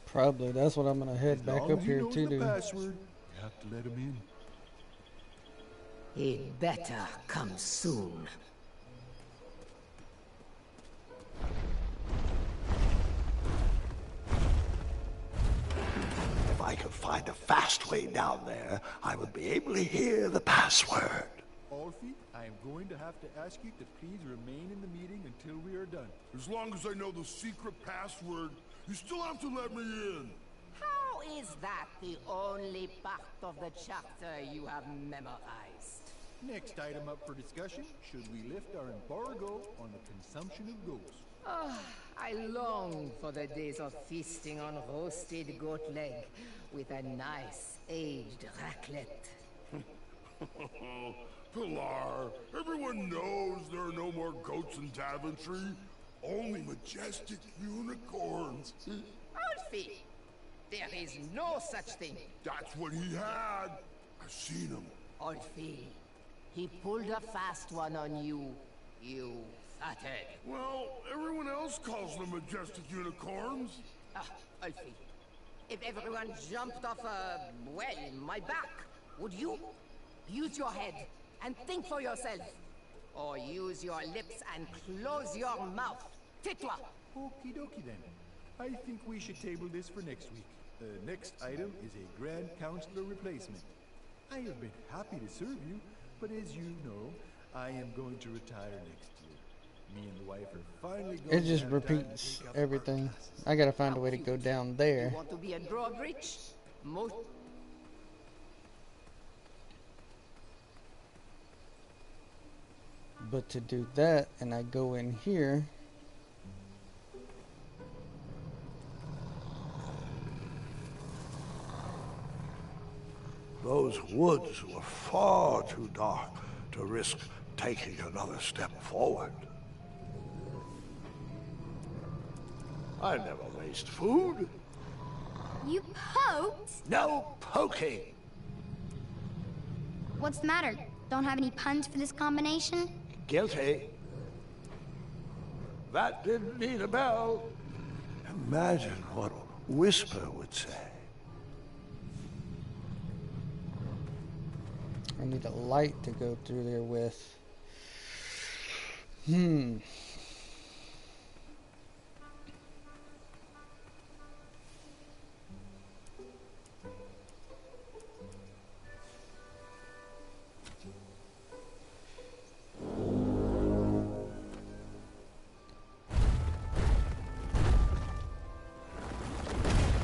Probably. That's what I'm gonna head back up here to do. Password, you have to let him in. He'd better come soon. If I could find a fast way down there, I would be able to hear the password. Alfie, I am going to have to ask you to please remain in the meeting until we are done. As long as I know the secret password, you still have to let me in. How is that the only part of the charter you have memorized? Next item up for discussion, should we lift our embargo on the consumption of ghosts? Ah, I long for the days of feasting on roasted goat leg with a nice aged raclette. Pilar, everyone knows there are no more goats in Daventry. Only majestic unicorns. Alfie, there is no such thing. That's what he had. I've seen him. Alfie, he pulled a fast one on you, you fathead. Well, everyone else calls them majestic unicorns. Ah, Alfie, if everyone jumped off my back, would you? Use your head and think for yourself. Or use your lips and close your mouth. Tais-toi. Okie dokie then. I think we should table this for next week. The next item is a Grand Counselor replacement. I have been happy to serve you, but as you know, I am going to retire next year. Me and the wife are finally going It just to have time to repeats take up everything. I gotta find a way to go down there. You want to be a drawbridge? Most... But to do that, and I go in here. Those woods were far too dark to risk taking another step forward. I never waste food. You poked? No poking. What's the matter? Don't have any puns for this combination? Guilty. That didn't need a bell. Imagine what Whisper would say. I need a light to go through there with.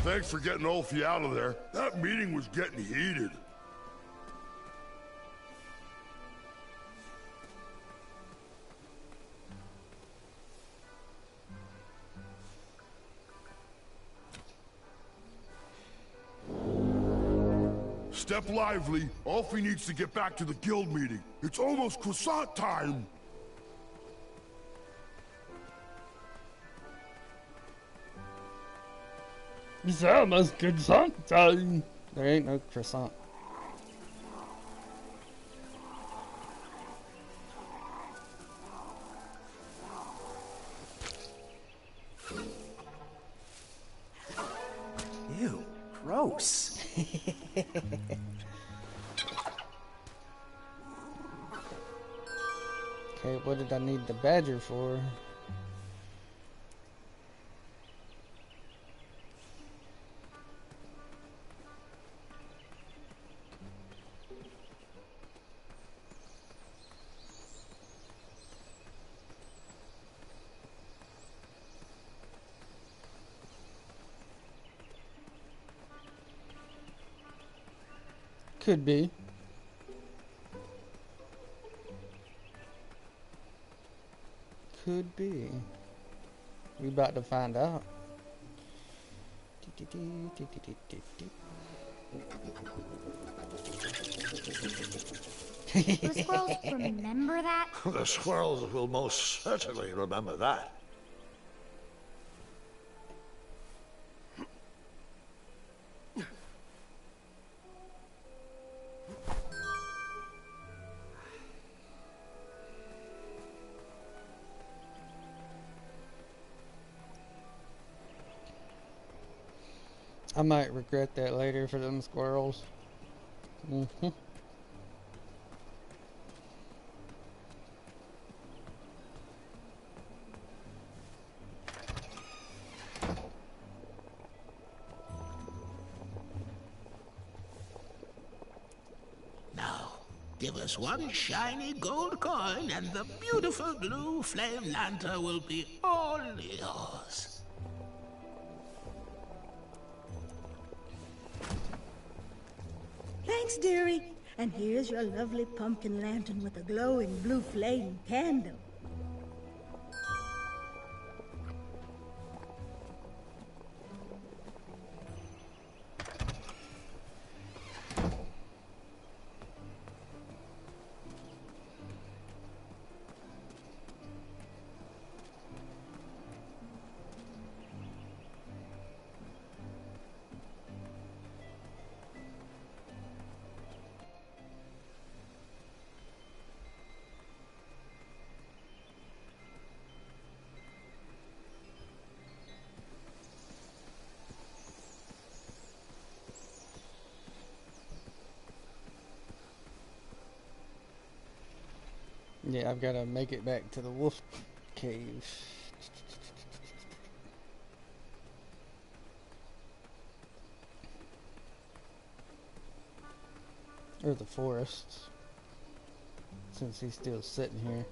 Thanks for getting Ulfie out of there. That meeting was getting heated. Step lively. Ulfie needs to get back to the guild meeting. It's almost croissant time. It's almost croissant time. There ain't no croissant. Ew, gross. Okay, what did I need the badger for? Could be. Could be. We about to find out. The squirrels remember that? The squirrels will most certainly remember that. I might regret that later for them squirrels. Give us one shiny gold coin and the beautiful blue flame lantern will be all yours. Thanks, dearie. And here's your lovely pumpkin lantern with a glowing blue flame candle. Yeah, I've got to make it back to the wolf cave. Or the forest. Since he's still sitting here.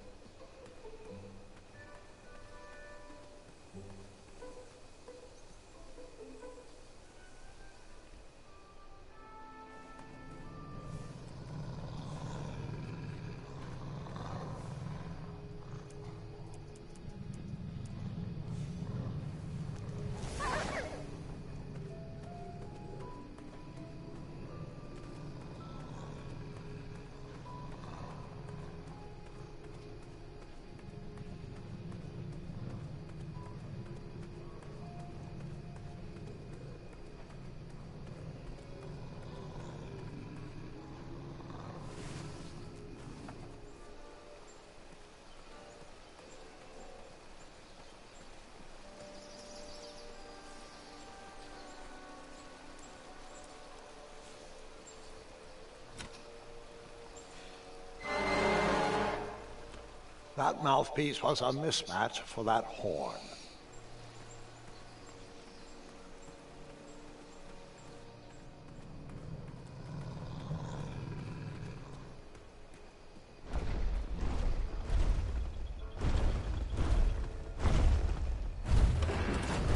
That mouthpiece was a mismatch for that horn.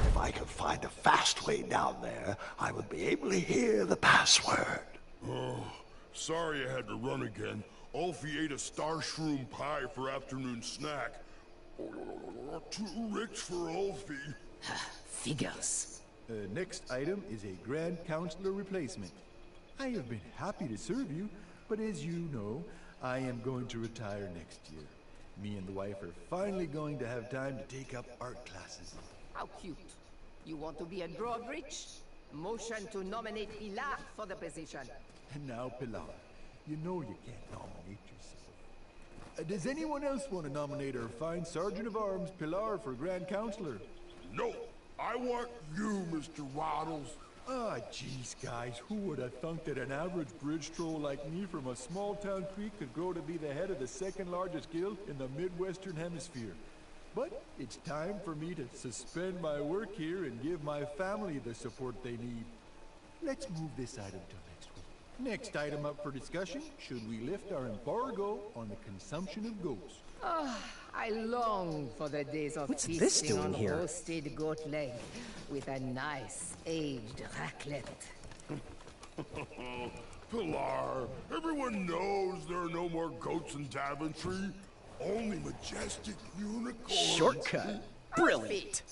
If I could find a fast way down there, I would be able to hear the password. Oh, sorry I had to run again. Ulfie ate a star shroom pie for afternoon snack. Too rich for Ulfie. Figures. Next item is a Grand Counselor replacement. I have been happy to serve you, but as you know, I am going to retire next year. Me and the wife are finally going to have time to take up art classes. How cute. You want to be a drawbridge? Motion to nominate Pilar for the position. And now, Pilar, you know you can't nominate yourself. Does anyone else want to nominate our fine Sergeant of Arms, Pilar, for Grand Counselor? No, I want you, Mr. Waddles. Ah, geez, guys, who would have thunk that an average bridge troll like me from a small-town creek could grow to be the head of the second-largest guild in the Midwestern Hemisphere? But it's time for me to suspend my work here and give my family the support they need. Let's move this item to next week. Next item up for discussion, should we lift our embargo on the consumption of goats? I long for the days of What's this feasting doing on here? roasted goat leg with a nice aged raclette. Pilar, everyone knows there are no more goats in Daventry. Only majestic unicorns. Shortcut. Brilliant.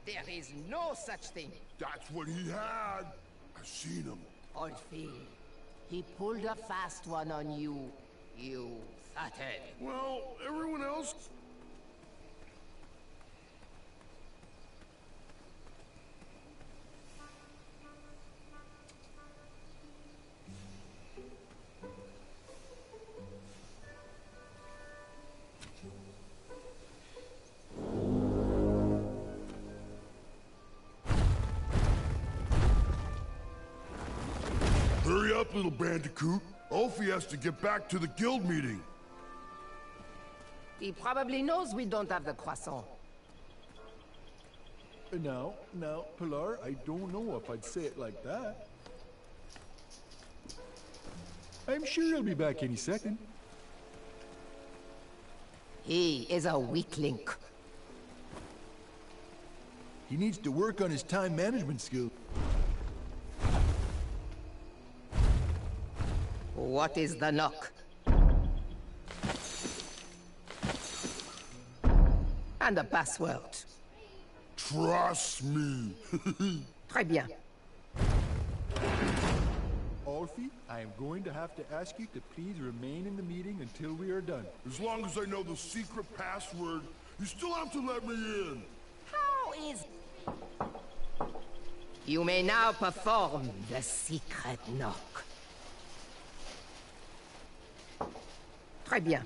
There is no such thing. That's what he had. I've seen him. Alfie, he pulled a fast one on you, you fathead. Well, everyone else... Hurry up, little bandicoot. Ulfie has to get back to the guild meeting. He probably knows we don't have the croissant. Now, Pilar, I don't know if I'd say it like that. I'm sure he'll be back any second. He is a weak link. He needs to work on his time management skill. What is the knock? And the password. Trust me. Très bien. Alfie, I am going to have to ask you to please remain in the meeting until we are done. As long as I know the secret password, you still have to let me in. How is... You may now perform the secret knock. Très bien.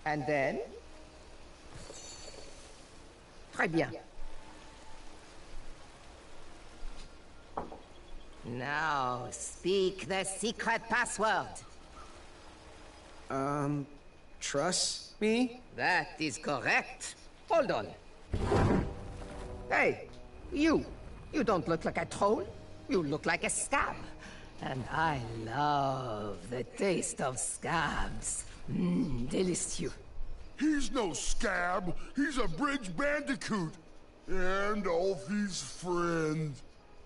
And then? Très bien. Now, speak the secret password. Trust me? That is correct. Hold on. Hey, you. You don't look like a troll. You look like a scab. And I love the taste of scabs. Delicious. He's no scab. He's a bridge bandicoot. And Alfie's friend.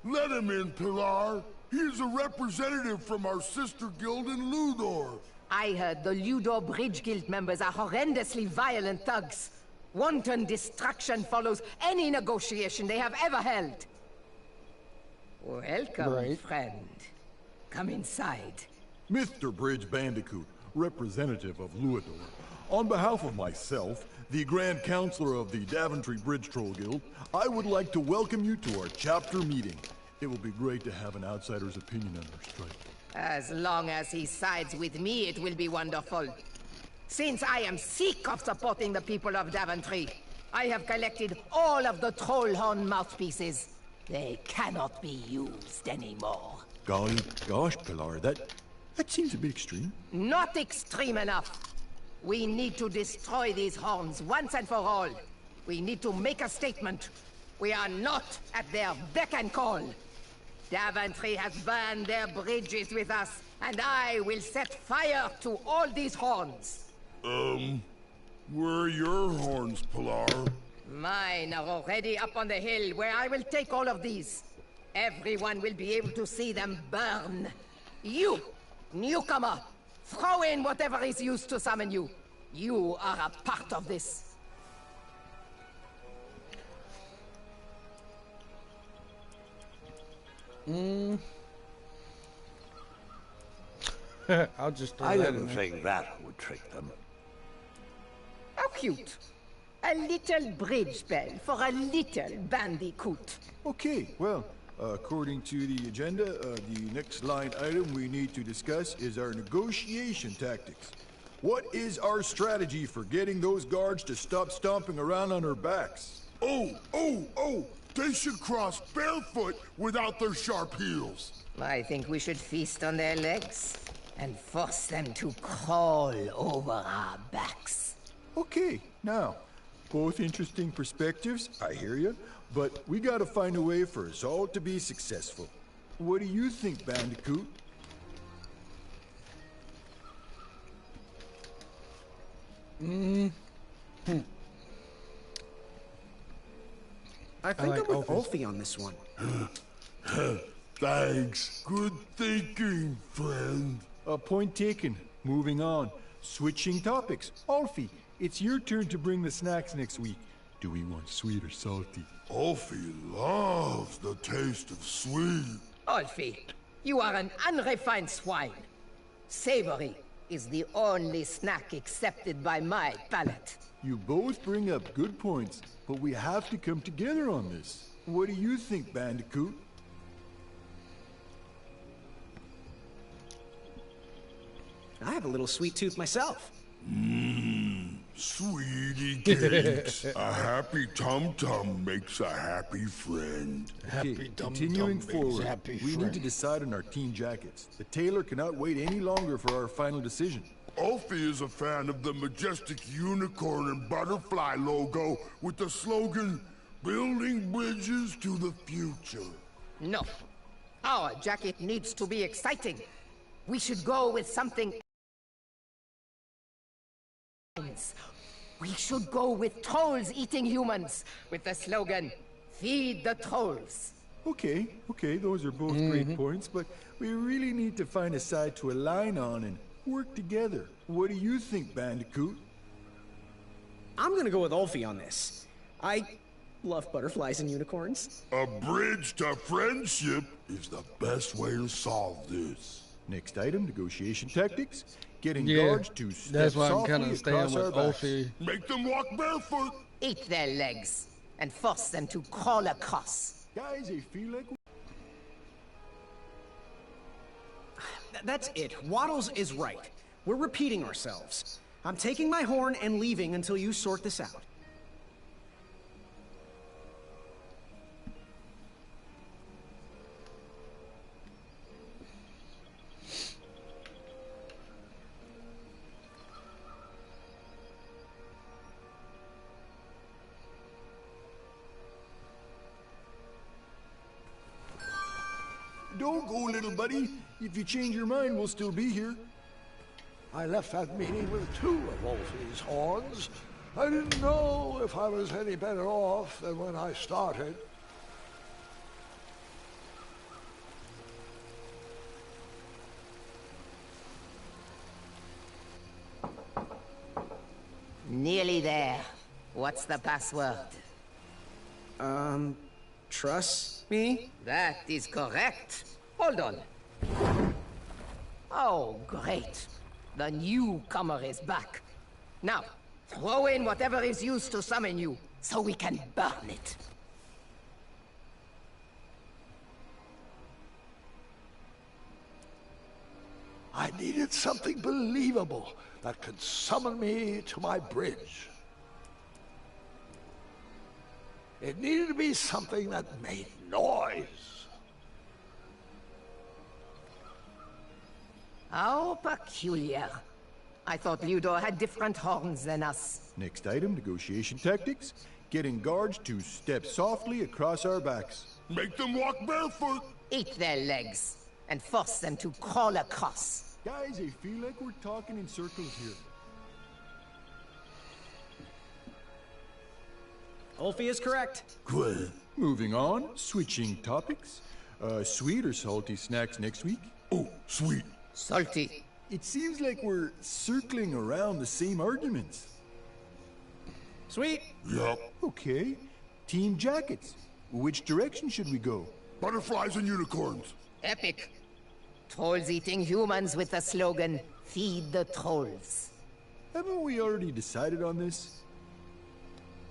Let him in, Pilar. He's a representative from our sister guild in Ludor. I heard the Ludor Bridge Guild members are horrendously violent thugs. Wanton destruction follows any negotiation they have ever held. Welcome, friend. Come inside. Mr. Bridge Bandicoot, representative of Ludor. On behalf of myself, the Grand Counselor of the Daventry Bridge Troll Guild, I would like to welcome you to our chapter meeting. It will be great to have an outsider's opinion on our strike. As long as he sides with me, it will be wonderful. Since I am sick of supporting the people of Daventry, I have collected all of the troll horn mouthpieces. They cannot be used anymore. Golly gosh, Pilar, that seems a bit extreme. Not extreme enough. We need to destroy these horns once and for all. We need to make a statement. We are not at their beck and call. Daventry has burned their bridges with us, and I will set fire to all these horns. Where are your horns, Pilar? Mine are already up on the hill, where I will take all of these. Everyone will be able to see them burn. You, newcomer, throw in whatever is used to summon you. You are a part of this. I'll just throw I that in didn't there. think that would trick them. How cute. A little bridge bell for a little bandicoot. Okay, well, according to the agenda, the next line item we need to discuss is our negotiation tactics. What is our strategy for getting those guards to stop stomping around on our backs? Oh! They should cross barefoot without their sharp heels. I think we should feast on their legs and force them to crawl over our backs. Okay, now, both interesting perspectives, I hear you, but we gotta find a way for us all to be successful. What do you think, Bandicoot? I think like I'm with Alfie's. Alfie on this one. Thanks. Good thinking, friend. Point taken. Moving on. Switching topics. Alfie, it's your turn to bring the snacks next week. Do we want sweet or salty? Alfie loves the taste of sweet. Alfie, you are an unrefined swine. Savory is the only snack accepted by my palate. You both bring up good points, but we have to come together on this. What do you think, Bandicoot? I have a little sweet tooth myself. Sweetie cakes. A happy tum-tum makes a happy friend. Okay, continuing forward, we need to decide on our team jackets. The tailor cannot wait any longer for our final decision. Alfie is a fan of the majestic unicorn and butterfly logo with the slogan, Building bridges to the future. No. Our jacket needs to be exciting. We should go with something. We should go with trolls eating humans, with the slogan, "Feed the trolls." Okay, those are both great points, but we really need to find a side to align on and work together. What do you think, Bandicoot? I'm gonna go with Ulfie on this. I love butterflies and unicorns. A bridge to friendship is the best way to solve this. Next item, negotiation tactics. Getting Yeah, guards to step that's why I'm softly kind of staying across our with backs. Ulfie. Make them walk barefoot. Eat their legs and force them to crawl across. Guys, I feel like... That's it. Waddles is right. We're repeating ourselves. I'm taking my horn and leaving until you sort this out. Don't go, little buddy. If you change your mind, we'll still be here. I left that meeting with 2 of Wolfie's horns. I didn't know if I was any better off than when I started. Nearly there. What's the password? Trust me? That is correct. Hold on. Oh, great. The newcomer is back. Now, throw in whatever is used to summon you, so we can burn it. I needed something believable that could summon me to my bridge. It needed to be something that made noise. How peculiar. I thought Ludo had different horns than us. Next item, negotiation tactics. Getting guards to step softly across our backs. Make them walk barefoot. Eat their legs and force them to crawl across. Guys, I feel like we're talking in circles here. Ulfie is correct. Good. Moving on, switching topics. Sweet or salty snacks next week? Oh, sweet. Salty. It seems like we're circling around the same arguments. Sweet. Yep. Okay. Team jackets. Which direction should we go? Butterflies and unicorns. Epic. Trolls eating humans with the slogan, "Feed the trolls." Haven't we already decided on this?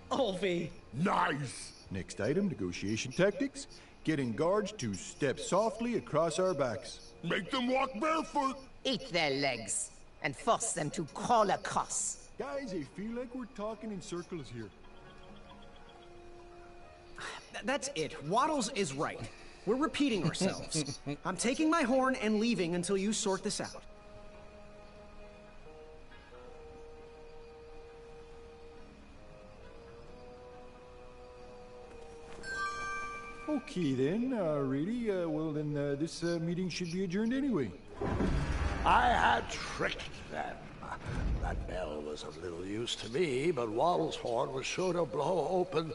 Ulfie. Nice. Next item, negotiation tactics. Getting guards to step softly across our backs. Make them walk barefoot. Eat their legs and force them to crawl across. Guys, I feel like we're talking in circles here. That's it. Waddles is right. We're repeating ourselves. I'm taking my horn and leaving until you sort this out. Okay then, really? Well then, this meeting should be adjourned anyway. I had tricked them. That bell was of little use to me, but Waddle's horn was sure to blow open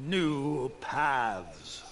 new paths.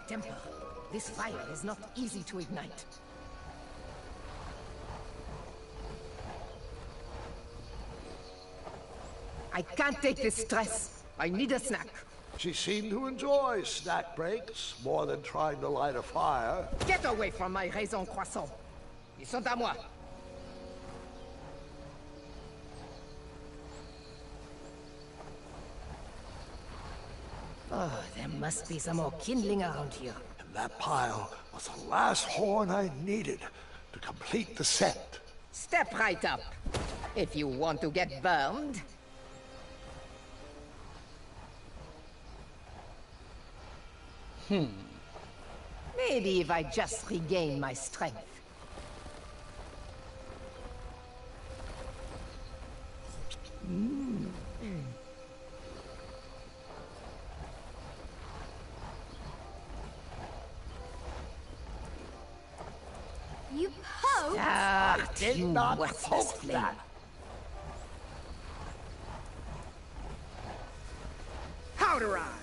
temper. This fire is not easy to ignite. I can't take this stress. I need a snack. She seemed to enjoy snack breaks more than trying to light a fire. Get away from my raisins croissants. Ils sont à moi. Oh, there must be some more kindling around here. And that pile was the last horn I needed to complete the set. Step right up. If you want to get burned. Maybe if I just regain my strength. You poked? I did not poke that. Powderize!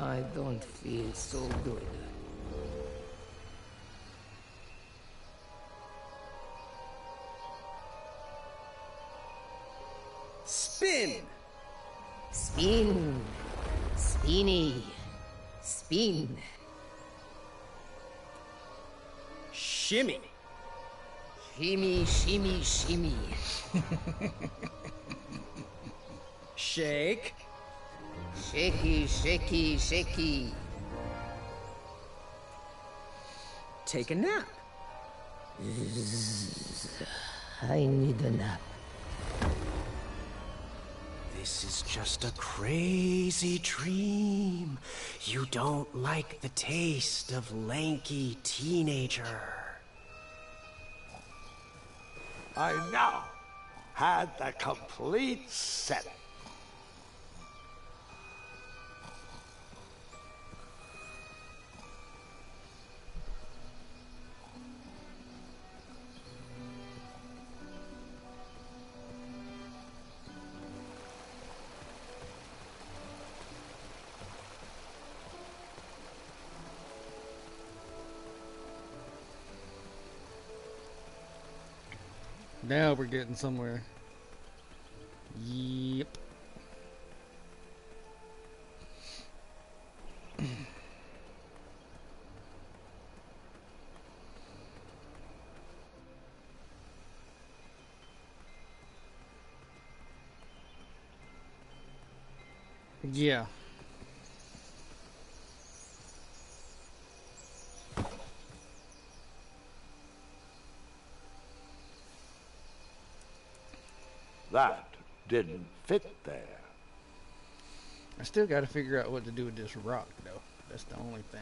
I don't feel so good. Spin! Spin. Spinny. Spin. Shimmy! Shimmy, shimmy, shimmy. Shake! Shaky, shaky, shaky. Take a nap. I need a nap. This is just a crazy dream. You don't like the taste of lanky teenager. I now had the complete set. Now we're getting somewhere. Yep. Yeah. That didn't fit there. I still got to figure out what to do with this rock, though. That's the only thing.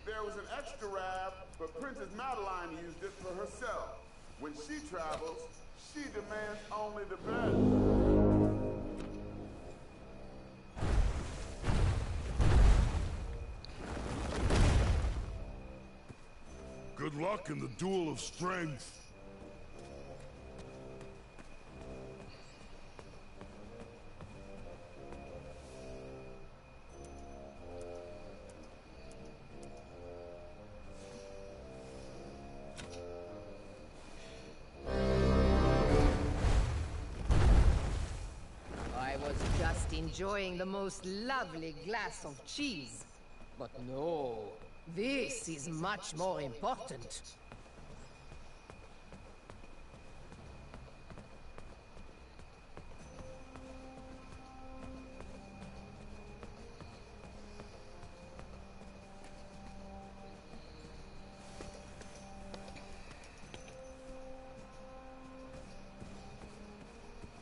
There was an extra wrap, but Princess Madeline used it for herself. When she travels, she demands only the best. Good luck in the duel of strength. I was just enjoying the most lovely glass of cheese. But no, this is much more important.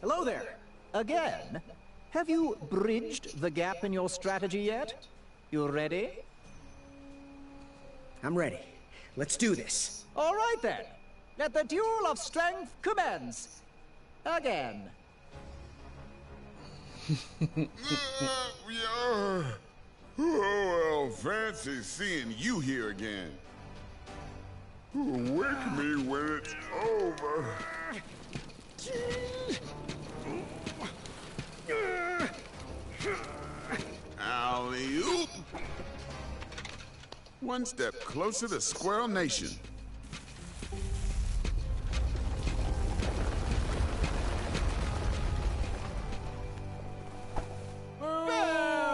Hello there. Again? have you bridged the gap in your strategy yet? You ready? I'm ready. Let's do this. All right then. Let the duel of strength commence. Again. Yeah. Oh, well, fancy seeing you here again. Wake me when it's over. Alley-oop. One step closer to Squirrel Nation.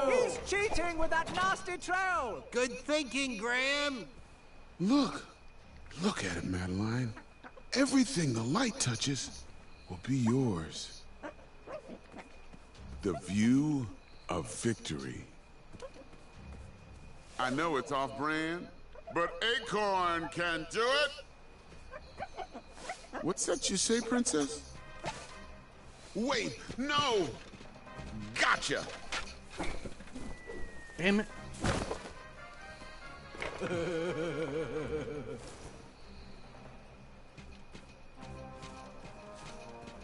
He's cheating with that nasty trowel! Good thinking, Graham. Look at it, Madeline. Everything the light touches will be yours. The view of victory. I know it's off-brand, but Acorn can do it! What's that you say, Princess? Wait, no! Gotcha! Damn it.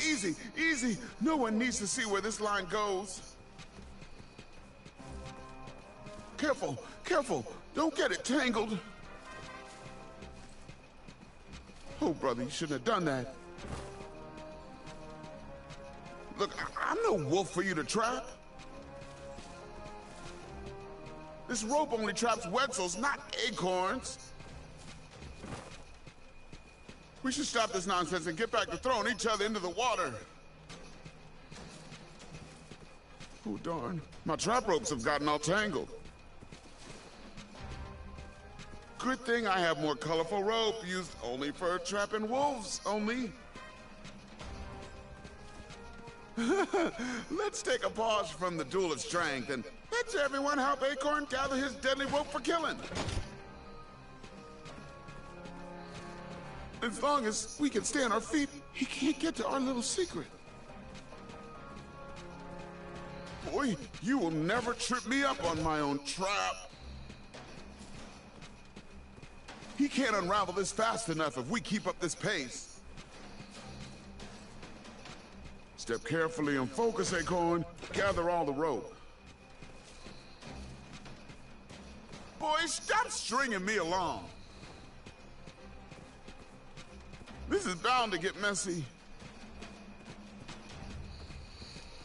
Easy, easy! No one needs to see where this line goes. Careful, careful! Don't get it tangled! Oh, brother, you shouldn't have done that. Look, I'm no wolf for you to trap. This rope only traps Wetzels, not acorns. We should stop this nonsense and get back to throwing each other into the water. Oh, darn. My trap ropes have gotten all tangled. Good thing I have more colorful rope, used only for trapping wolves, only. Let's take a pause from the duel of strength and let's everyone help Acorn gather his deadly rope for killing. As long as we can stay on our feet, he can't get to our little secret. Boy, you will never trip me up on my own trap. He can't unravel this fast enough if we keep up this pace. Step carefully and focus, Acorn. Gather all the rope. Boy, stop stringing me along. This is bound to get messy.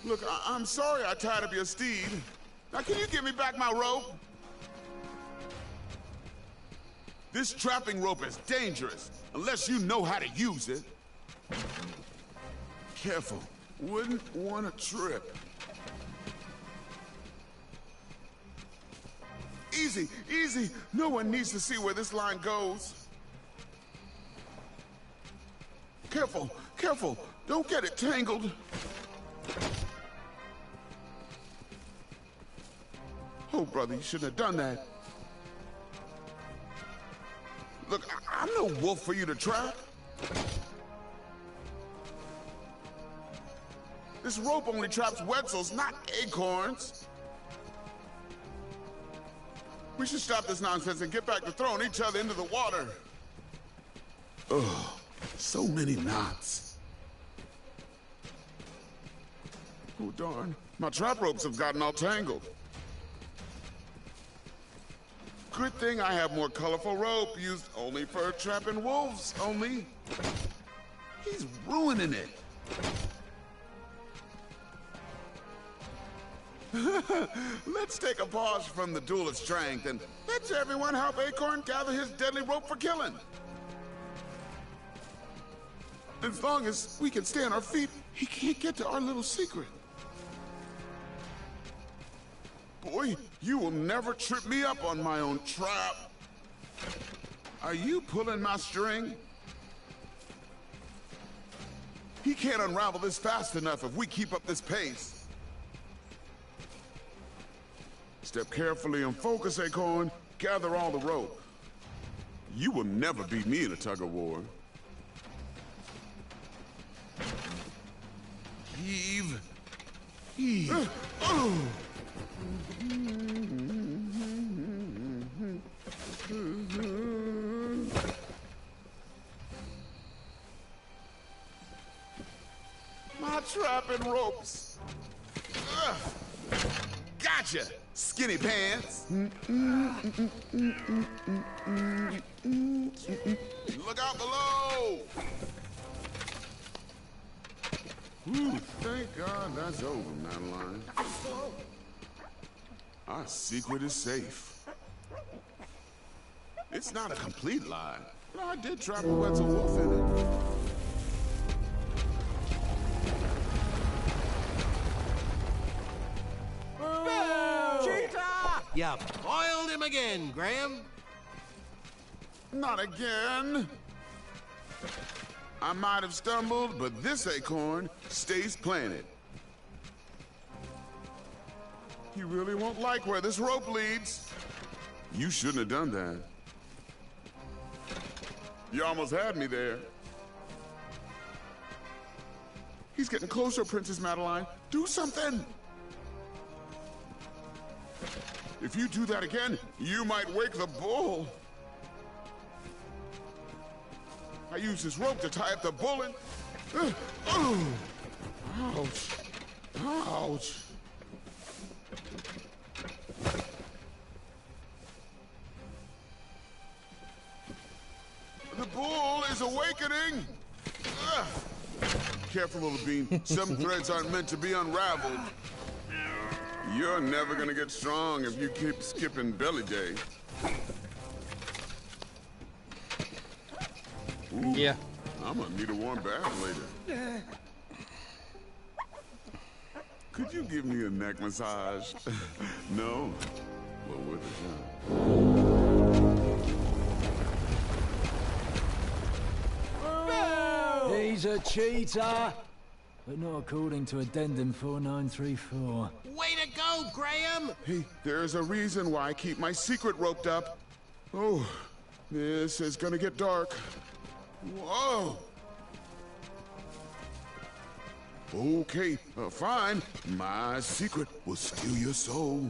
Look, I'm sorry I tied up your steed. Now, can you give me back my rope? This trapping rope is dangerous, unless you know how to use it. Careful. Wouldn't want to trip. Easy, easy. No one needs to see where this line goes. Careful, careful. Don't get it tangled. Oh, brother, you shouldn't have done that. Look, I'm no wolf for you to trap. This rope only traps Wetzels, not acorns. We should stop this nonsense and get back to throwing each other into the water. Ugh, so many knots. Oh, darn. My trap ropes have gotten all tangled. Good thing I have more colorful rope, used only for trapping wolves, only. He's ruining it. Let's take a pause from the duel of strength and let's everyone help Acorn gather his deadly rope for killing. As long as we can stay on our feet, he can't get to our little secret. Boy, you will never trip me up on my own trap. Are you pulling my string? He can't unravel this fast enough if we keep up this pace. Step carefully and focus, Acorn. Gather all the rope. You will never beat me in a tug-of-war. Heave. My trap and ropes. Gotcha, skinny pants. Look out below. Ooh, thank God that's over, Madeline. Our secret is safe. It's not a complete lie, but I did trap a Wetzel wolf in it. Cheetah! You foiled him again, Graham. Not again. I might have stumbled, but this acorn stays planted. He really won't like where this rope leads. You shouldn't have done that. You almost had me there. He's getting closer, Princess Madeline. Do something! If you do that again, you might wake the bull. I used this rope to tie up the bull and... Ouch. Ouch. The bull is awakening. Careful, little bean. Some threads aren't meant to be unraveled. You're never gonna get strong if you keep skipping belly day. Ooh, yeah. I'm gonna need a warm bath later. Could you give me a neck massage? No? Well, with it, huh? He's a cheater, but not according to Addendum 4934. Way to go, Graham! Hey, there's a reason why I keep my secret roped up. Oh, this is gonna get dark. Whoa! Okay, fine. My secret will steal your soul.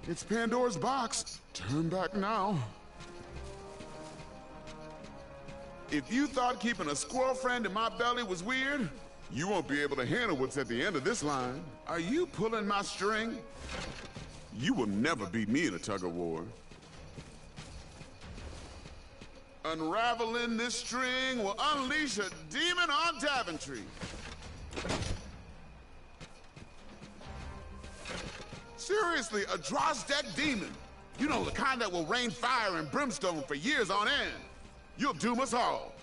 It's Pandora's box. Turn back now. If you thought keeping a squirrel friend in my belly was weird, you won't be able to handle what's at the end of this line. Are you pulling my string? You will never beat me in a tug-of-war. Unraveling this string will unleash a demon on Daventry. Seriously, a Drozdek demon. You know, the kind that will rain fire and brimstone for years on end. You'll doom us all.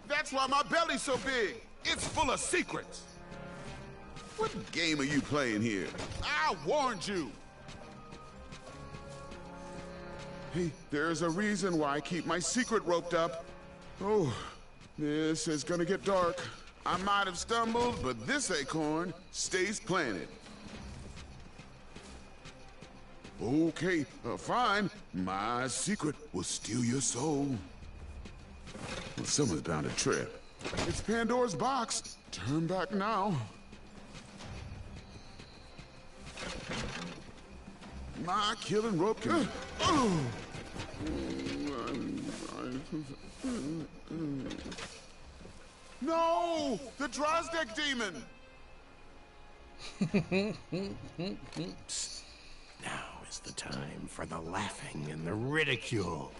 That's why my belly's so big. It's full of secrets. What game are you playing here? I warned you. Hey, there's a reason why I keep my secret roped up. Oh, this is gonna get dark. I might have stumbled, but this acorn stays planted. Okay, fine. My secret will steal your soul. Well, someone's bound to trip. It's Pandora's box. Turn back now. My killing rope can... No! The Drozdek demon! Now is the time for the laughing and the ridicule.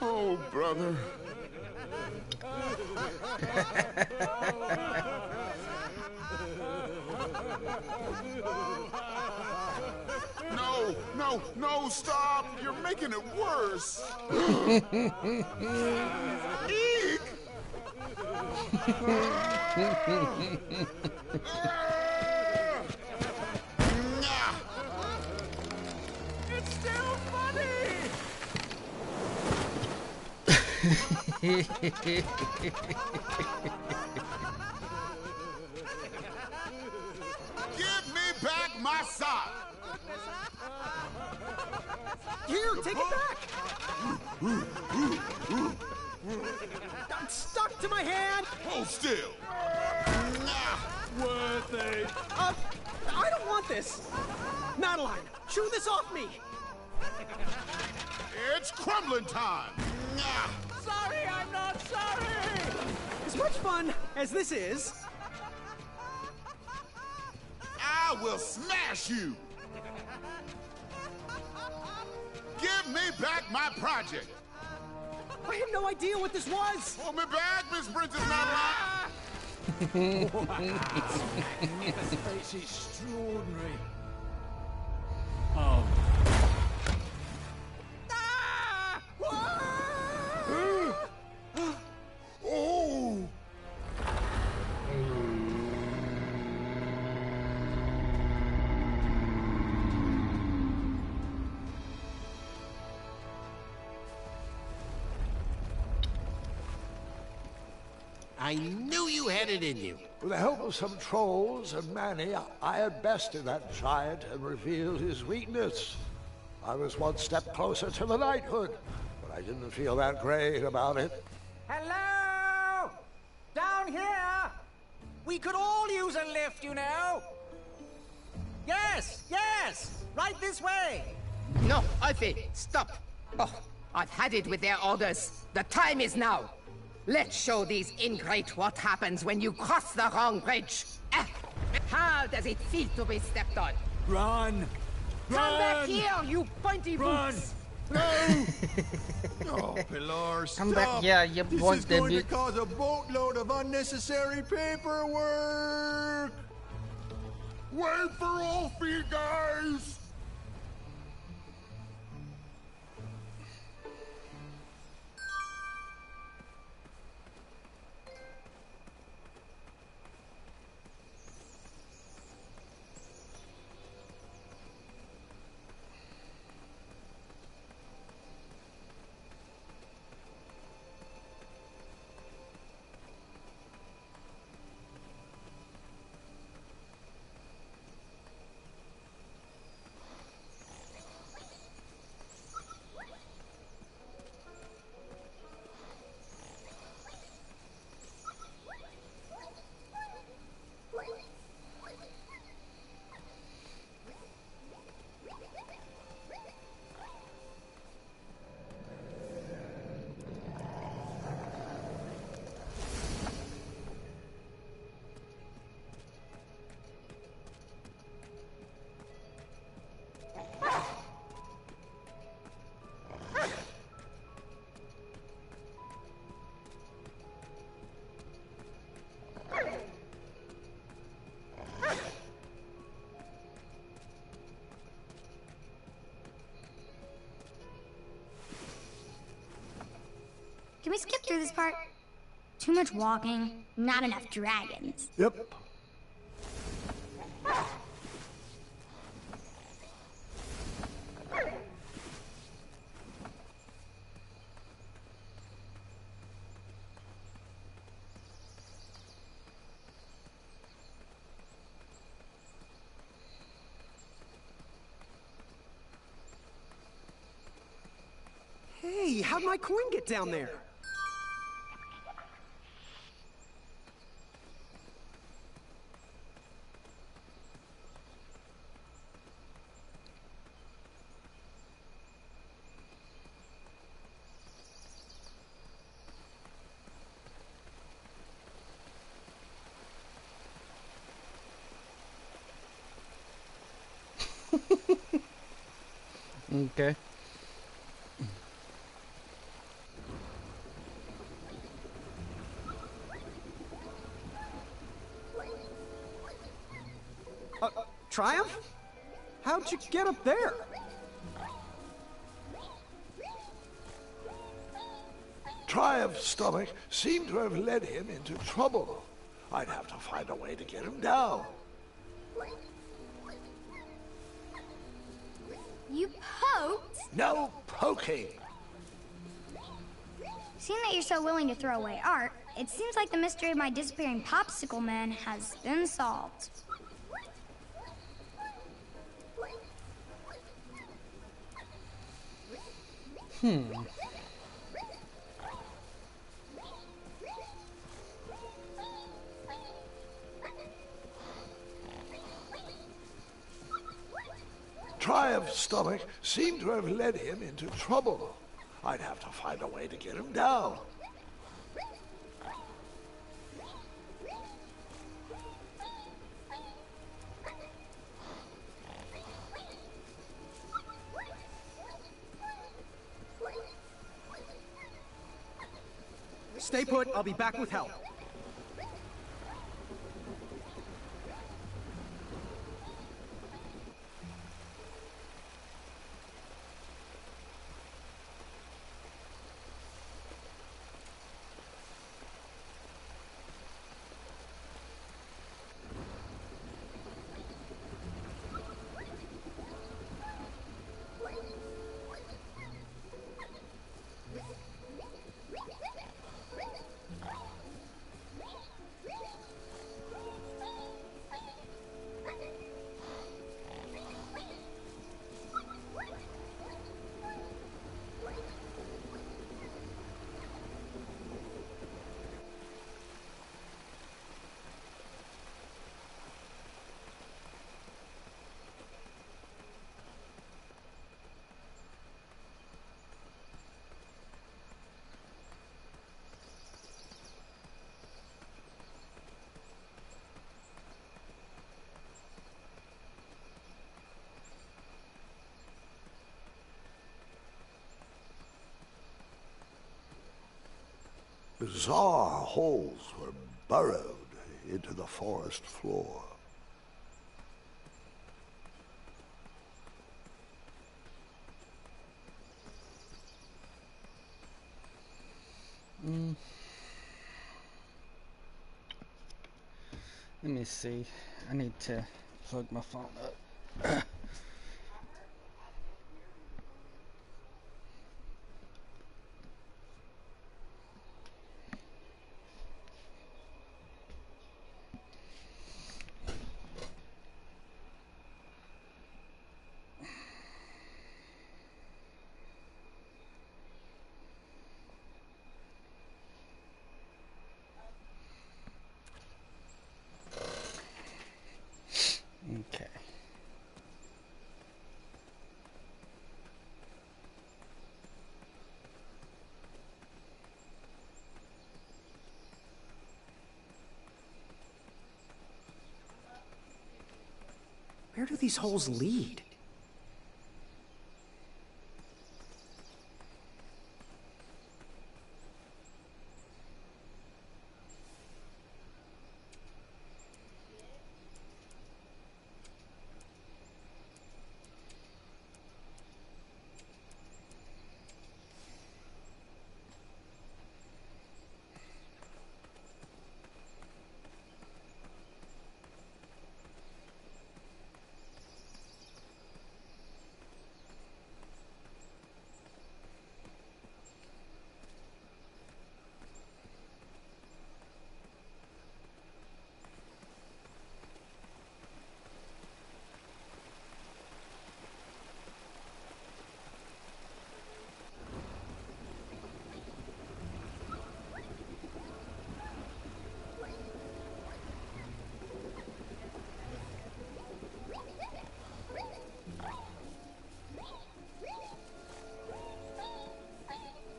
Oh, brother. No, stop! You're making it worse! Eek! It's still funny! Give me back my sock! Here, take it back! I'm stuck to my hand! Hold still! Worth it! I don't want this! Madeline, chew this off me! It's crumbling time! Sorry, I'm not sorry! As much fun as this is, I will smash you! Give me back my project! I had no idea what this was! Hold me back, Miss Princess Madeline! It's extraordinary. Oh. Oh! I knew you had it in you. With the help of some trolls and Manny, I had bested that giant and revealed his weakness. I was one step closer to the knighthood, but I didn't feel that great about it. Hello? Down here? We could all use a lift, you know. Yes, yes, right this way. No, Alfie, stop. Oh, I've had it with their orders. The time is now. Let's show these ingrate what happens when you cross the wrong bridge. How does it feel to be stepped on? Run! Come back here, you pointy boots! No! Oh, Pilar, stop! Come back here, you This want is the going to bit- cause a boatload of unnecessary paperwork! Wait for Alfie, guys! Can we skip through this part? Too much walking, not enough dragons. Yep. hey, how'd my coin get down there? Okay. Triumph? How'd you get up there? Triumph's stomach seemed to have led him into trouble. I'd have to find a way to get him down. You poked? No poking. Seeing that you're so willing to throw away art, it seems like the mystery of my disappearing popsicle man has been solved. Triumph's stomach seemed to have led him into trouble. I'd have to find a way to get him down. Stay put, I'll be back with help. Bizarre holes were burrowed into the forest floor. Let me see. I need to plug my phone up. Okay. Where do these holes lead?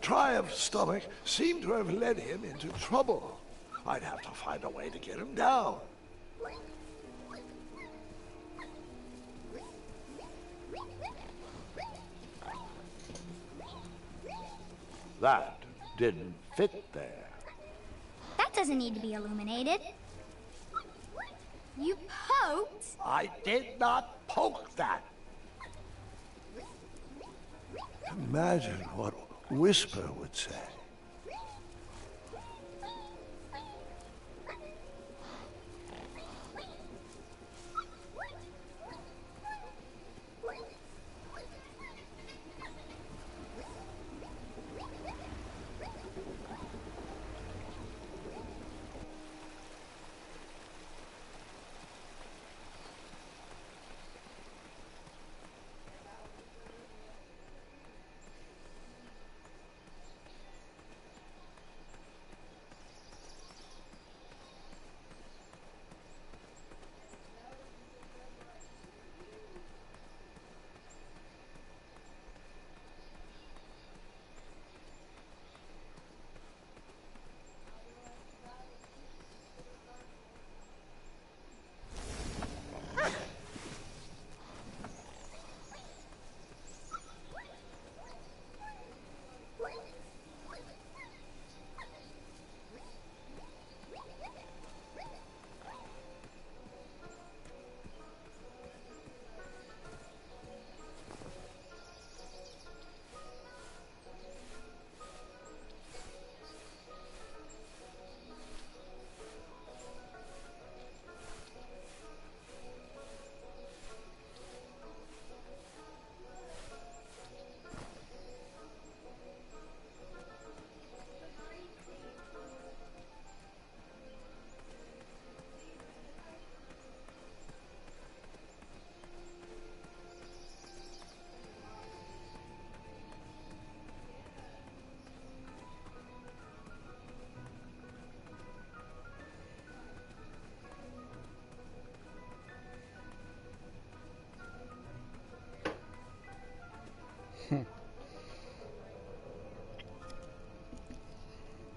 Triumph's stomach seemed to have led him into trouble. I'd have to find a way to get him down. That didn't fit there. That doesn't need to be illuminated. You poked? I did not poke that. Imagine what Whisper would say.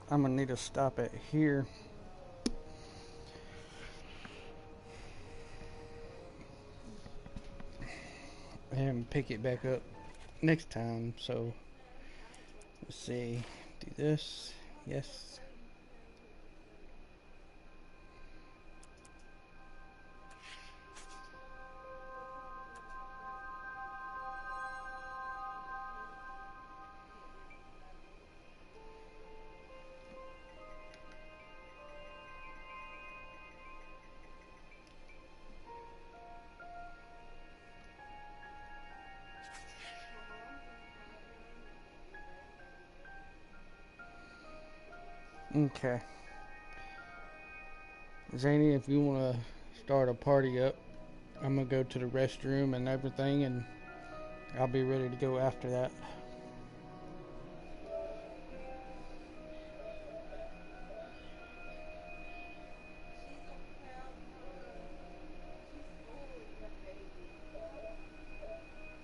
I'm gonna need to stop it here. And pick it back up next time. So let's see, do this, yes. Okay. Zany, if you want to start a party up, I'm going to go to the restroom and everything, and I'll be ready to go after that.